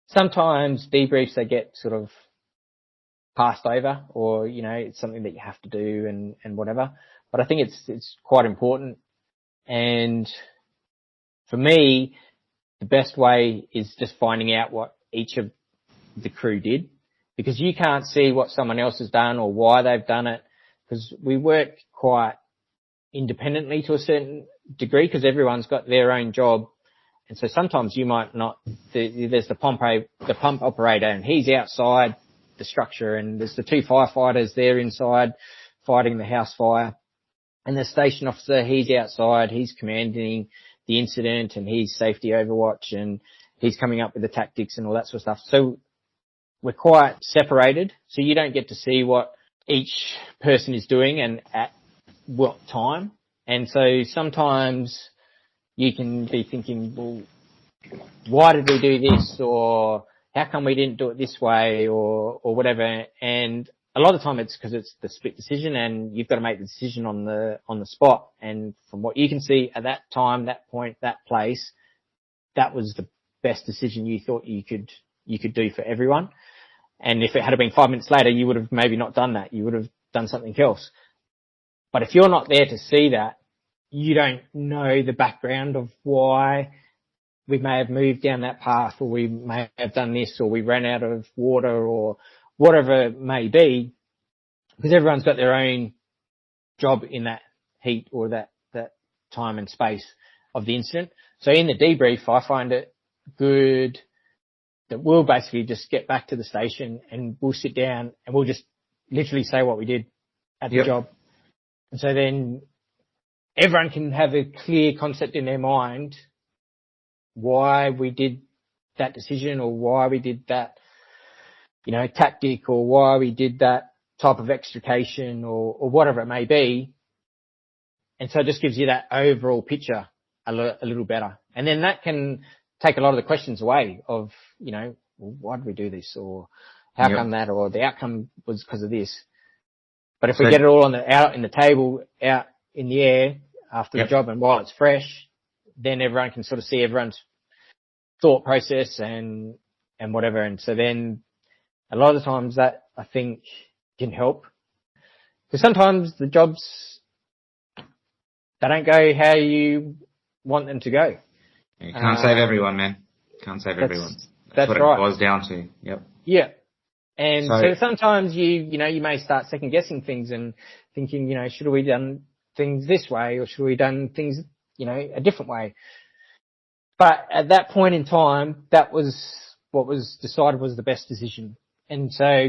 Sometimes debriefs, they get sort of passed over, or, it's something that you have to do and whatever. But I think it's quite important. And for me, the best way is just finding out what each of the crew did, because you can't see what someone else has done or why they've done it, because we work quite independently to a certain degree, because everyone's got their own job. And so sometimes you might not, there's the pump operator, and he's outside the structure, and there's the two firefighters there inside fighting the house fire, and the station officer, he's outside, he's commanding the incident, and he's safety overwatch, and he's coming up with the tactics and all that sort of stuff. So we're quite separated, so you don't get to see what each person is doing and at what time. And so sometimes you can be thinking, well, why did we do this, or how come we didn't do it this way, or whatever. And a lot of the time it's because it's the split decision, and you've got to make the decision on the spot. And from what you can see at that time, that point, that place, that was the best decision you thought you could you could do for everyone. And if it had been 5 minutes later, you would have maybe not done that. You would have done something else. But if you're not there to see that, you don't know the background of why we may have moved down that path, or we may have done this, or we ran out of water, or whatever it may be, because everyone's got their own job in that heat or that time and space of the incident. So in the debrief, I find it good that we'll basically just get back to the station and we'll sit down and we'll just literally say what we did at the job. And so then everyone can have a clear concept in their mind why we did that decision, or why we did that, tactic, or why we did that type of extrication, or whatever it may be. And so it just gives you that overall picture a little better. And then that can take a lot of the questions away of, well, why did we do this, or how come that, or the outcome was because of this. But if we get it all out in the table, out in the air after the job, and while it's fresh, then everyone can sort of see everyone's thought process and whatever. And so then a lot of the times that, I think, can help. Because sometimes the jobs, they don't go how you want them to go. You can't save everyone, man. Can't save everyone. That's what right. It boils down to. Yep. Yeah. And so sometimes you may start second guessing things and thinking, should we done things this way, or should we done things, a different way? But at that point in time, that was what was decided was the best decision. And so,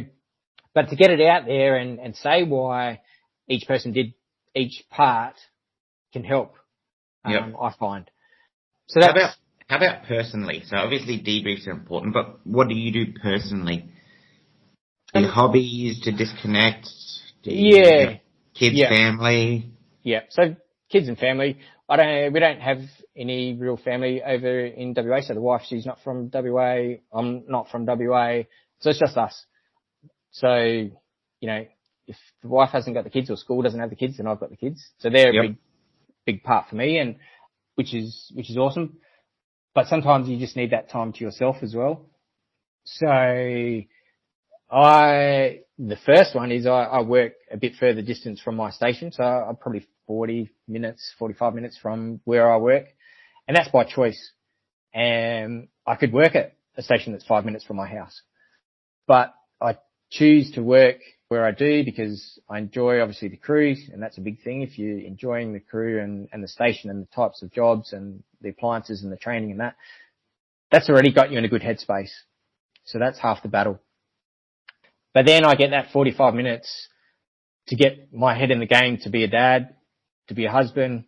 but to get it out there and say why each person did each part can help, I find. So that's, how about personally? So obviously debriefs are important, but what do you do personally? Do you hobbies to disconnect? Kids, family? Yeah. So kids and family. We don't have any real family over in WA. So the wife, she's not from WA. I'm not from WA. So it's just us. So, if the wife hasn't got the kids, or school doesn't have the kids, then I've got the kids. So they're a big part for me, and which is awesome. But sometimes you just need that time to yourself as well. So the first one is I work a bit further distance from my station. So I'm probably 45 minutes from where I work. And that's by choice. And I could work at a station that's 5 minutes from my house. But I choose to work where I do because I enjoy obviously the crew, and that's a big thing. If you're enjoying the crew and the station and the types of jobs and the appliances and the training and that's already got you in a good headspace. So that's half the battle. But then I get that 45 minutes to get my head in the game, to be a dad, to be a husband,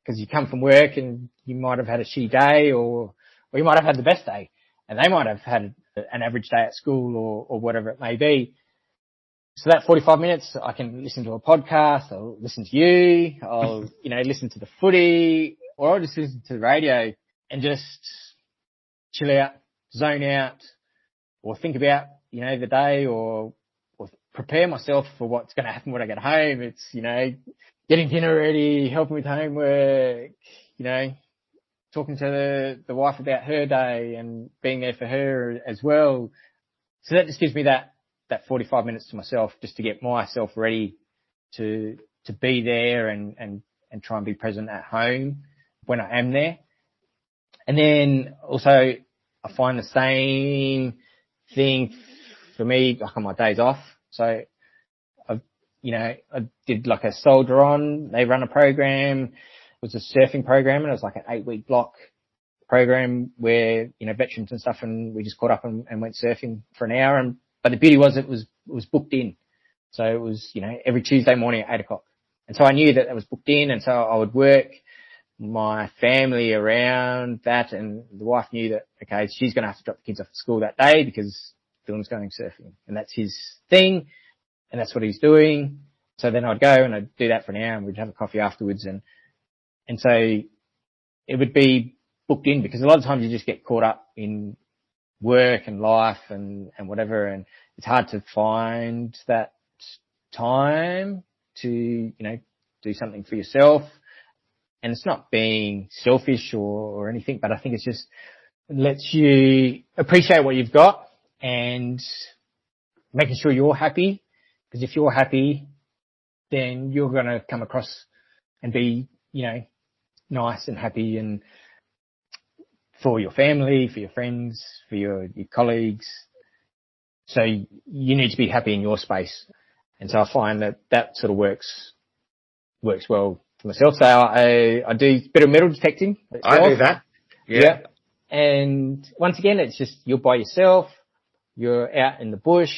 because you come from work and you might have had a shitty day, or you might have had the best day, and they might have had an average day at school or whatever it may be. So that 45 minutes, I can listen to a podcast, I'll listen to you, I'll, listen to the footy, or I'll just listen to the radio and just chill out, zone out, or think about, the day, or prepare myself for what's going to happen when I get home. It's, getting dinner ready, helping with homework, talking to the wife about her day and being there for her as well. So that just gives me that 45 minutes to myself, just to get myself ready to be there and try and be present at home when I am there. And then also I find the same thing for me, like on my days off. So I did like a soldier on, they run a program. It was a surfing program, and it was like an 8-week block program where, veterans and stuff, and we just caught up and went surfing for an hour. But the beauty was it was booked in. So it was, every Tuesday morning at 8:00. And so I knew that was booked in, and so I would work my family around that, and the wife knew that, okay, she's going to have to drop the kids off at school that day because Dylan's going surfing, and that's his thing, and that's what he's doing. So then I'd go and I'd do that for an hour, and we'd have a coffee afterwards, and so it would be booked in, because a lot of times you just get caught up in work and life and whatever, and it's hard to find that time to, do something for yourself. And it's not being selfish or anything, but I think it's just It lets you appreciate what you've got and making sure you're happy. Because if you're happy, then you're going to come across and be, nice and happy, and for your family, for your friends, for your colleagues. So you need to be happy in your space. And so I find that sort of works well for myself. So I do a bit of metal detecting. I do that. Yeah. And once again, it's just you're by yourself. You're out in the bush.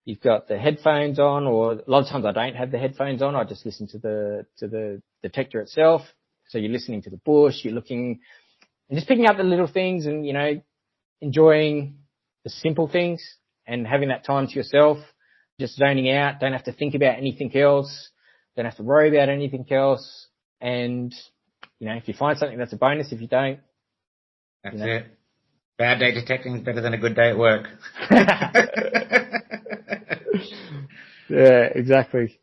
You've got the headphones on, or a lot of times I don't have the headphones on. I just listen to the detector itself. So you're listening to the bush. You're looking and just picking up the little things, and enjoying the simple things and having that time to yourself. Just zoning out. Don't have to think about anything else. Don't have to worry about anything else. And if you find something, that's a bonus. If you don't, that's it. Bad day detecting is better than a good day at work. Yeah, exactly.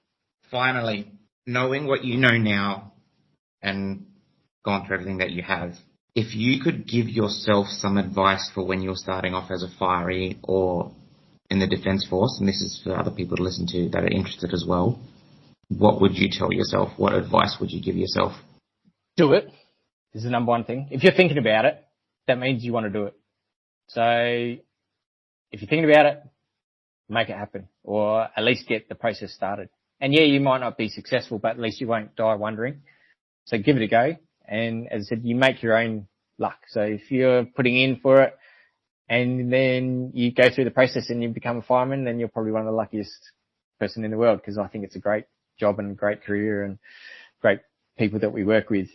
Finally, knowing what you know now and gone through everything that you have, if you could give yourself some advice for when you're starting off as a firey or in the Defence Force, and this is for other people to listen to that are interested as well, what would you tell yourself? What advice would you give yourself? Do it is the number one thing. If you're thinking about it, that means you want to do it. So if you're thinking about it, make it happen, or at least get the process started. And yeah, you might not be successful, but at least you won't die wondering. So give it a go. And as I said, you make your own luck. So if you're putting in for it and then you go through the process and you become a fireman, then you're probably one of the luckiest person in the world, because I think it's a great job and a great career and great people that we work with.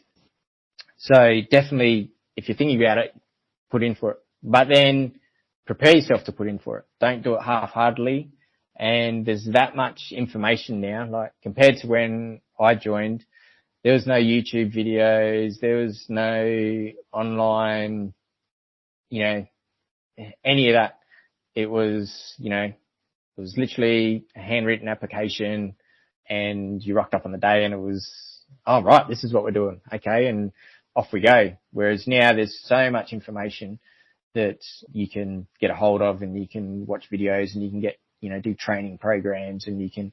So definitely, if you're thinking about it, put in for it. But then prepare yourself to put in for it. Don't do it half-heartedly. And there's that much information now, like compared to when I joined, there was no YouTube videos, there was no online, any of that. It was, it was literally a handwritten application, and you rocked up on the day and it was, oh, right, this is what we're doing. Okay. And off we go. Whereas now there's so much information that you can get a hold of, and you can watch videos, and you can get, do training programs, and you can,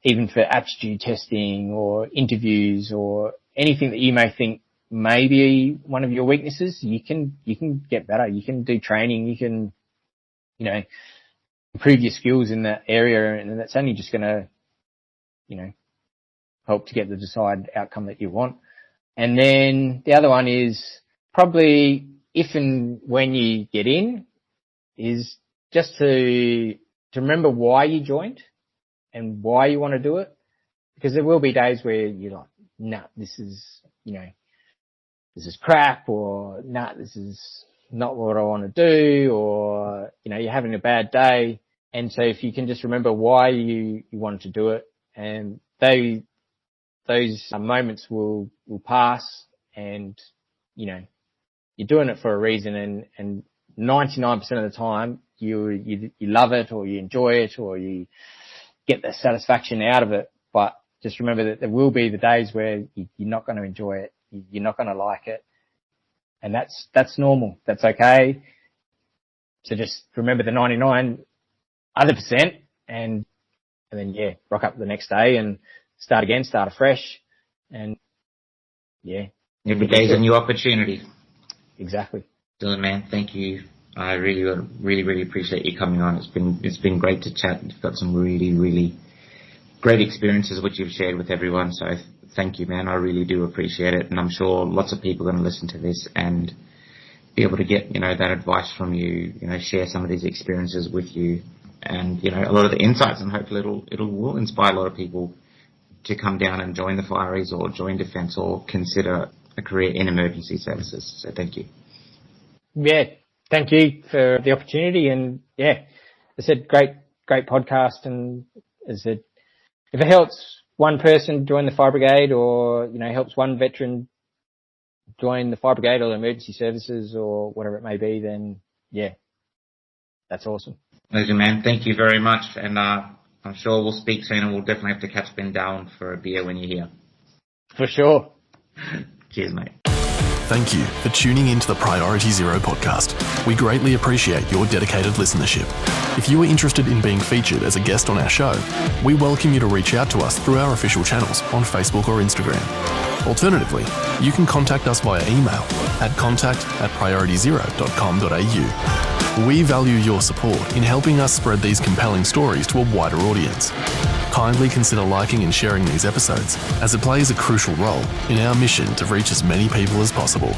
even for aptitude testing or interviews or anything that you may think may be one of your weaknesses, you can get better. You can do training. You can, improve your skills in that area, and that's only just going to, help to get the desired outcome that you want. And then the other one is probably, if and when you get in, is just to remember why you joined and why you want to do it. Because there will be days where you're like, nah, this is crap, or nah, this is not what I want to do, or, you're having a bad day. And so if you can just remember why you wanted to do it, and those moments will pass, and, you're doing it for a reason, and 99% of the time you love it, or you enjoy it, or you get the satisfaction out of it. But just remember that there will be the days where you're not going to enjoy it. You're not going to like it. And that's normal. That's okay. So just remember the 99 other percent, and then, rock up the next day and start again, start afresh. And every day's a new opportunity. Exactly. Dylan, man, thank you. I really, really, really appreciate you coming on. It's been great to chat. You've got some really, really great experiences which you've shared with everyone. So thank you, man. I really do appreciate it. And I'm sure lots of people are going to listen to this and be able to get, that advice from you, share some of these experiences with you, and, a lot of the insights, and hopefully will inspire a lot of people to come down and join the fireys or join defence or consider a career in emergency services. So thank you. Yeah. Thank you for the opportunity. And as I said, great podcast. And as I said, if it helps one person join the fire brigade, or, helps one veteran join the fire brigade or the emergency services or whatever it may be, then that's awesome. Legend, man. Thank you very much. And I'm sure we'll speak soon, and we'll definitely have to catch Ben down for a beer when you're here. For sure. Cheers, mate. Thank you for tuning into the Priority Zero podcast. We greatly appreciate your dedicated listenership. If you are interested in being featured as a guest on our show, we welcome you to reach out to us through our official channels on Facebook or Instagram. Alternatively, you can contact us via email at contact@priorityzero.com.au. We value your support in helping us spread these compelling stories to a wider audience. Kindly consider liking and sharing these episodes, as it plays a crucial role in our mission to reach as many people as possible.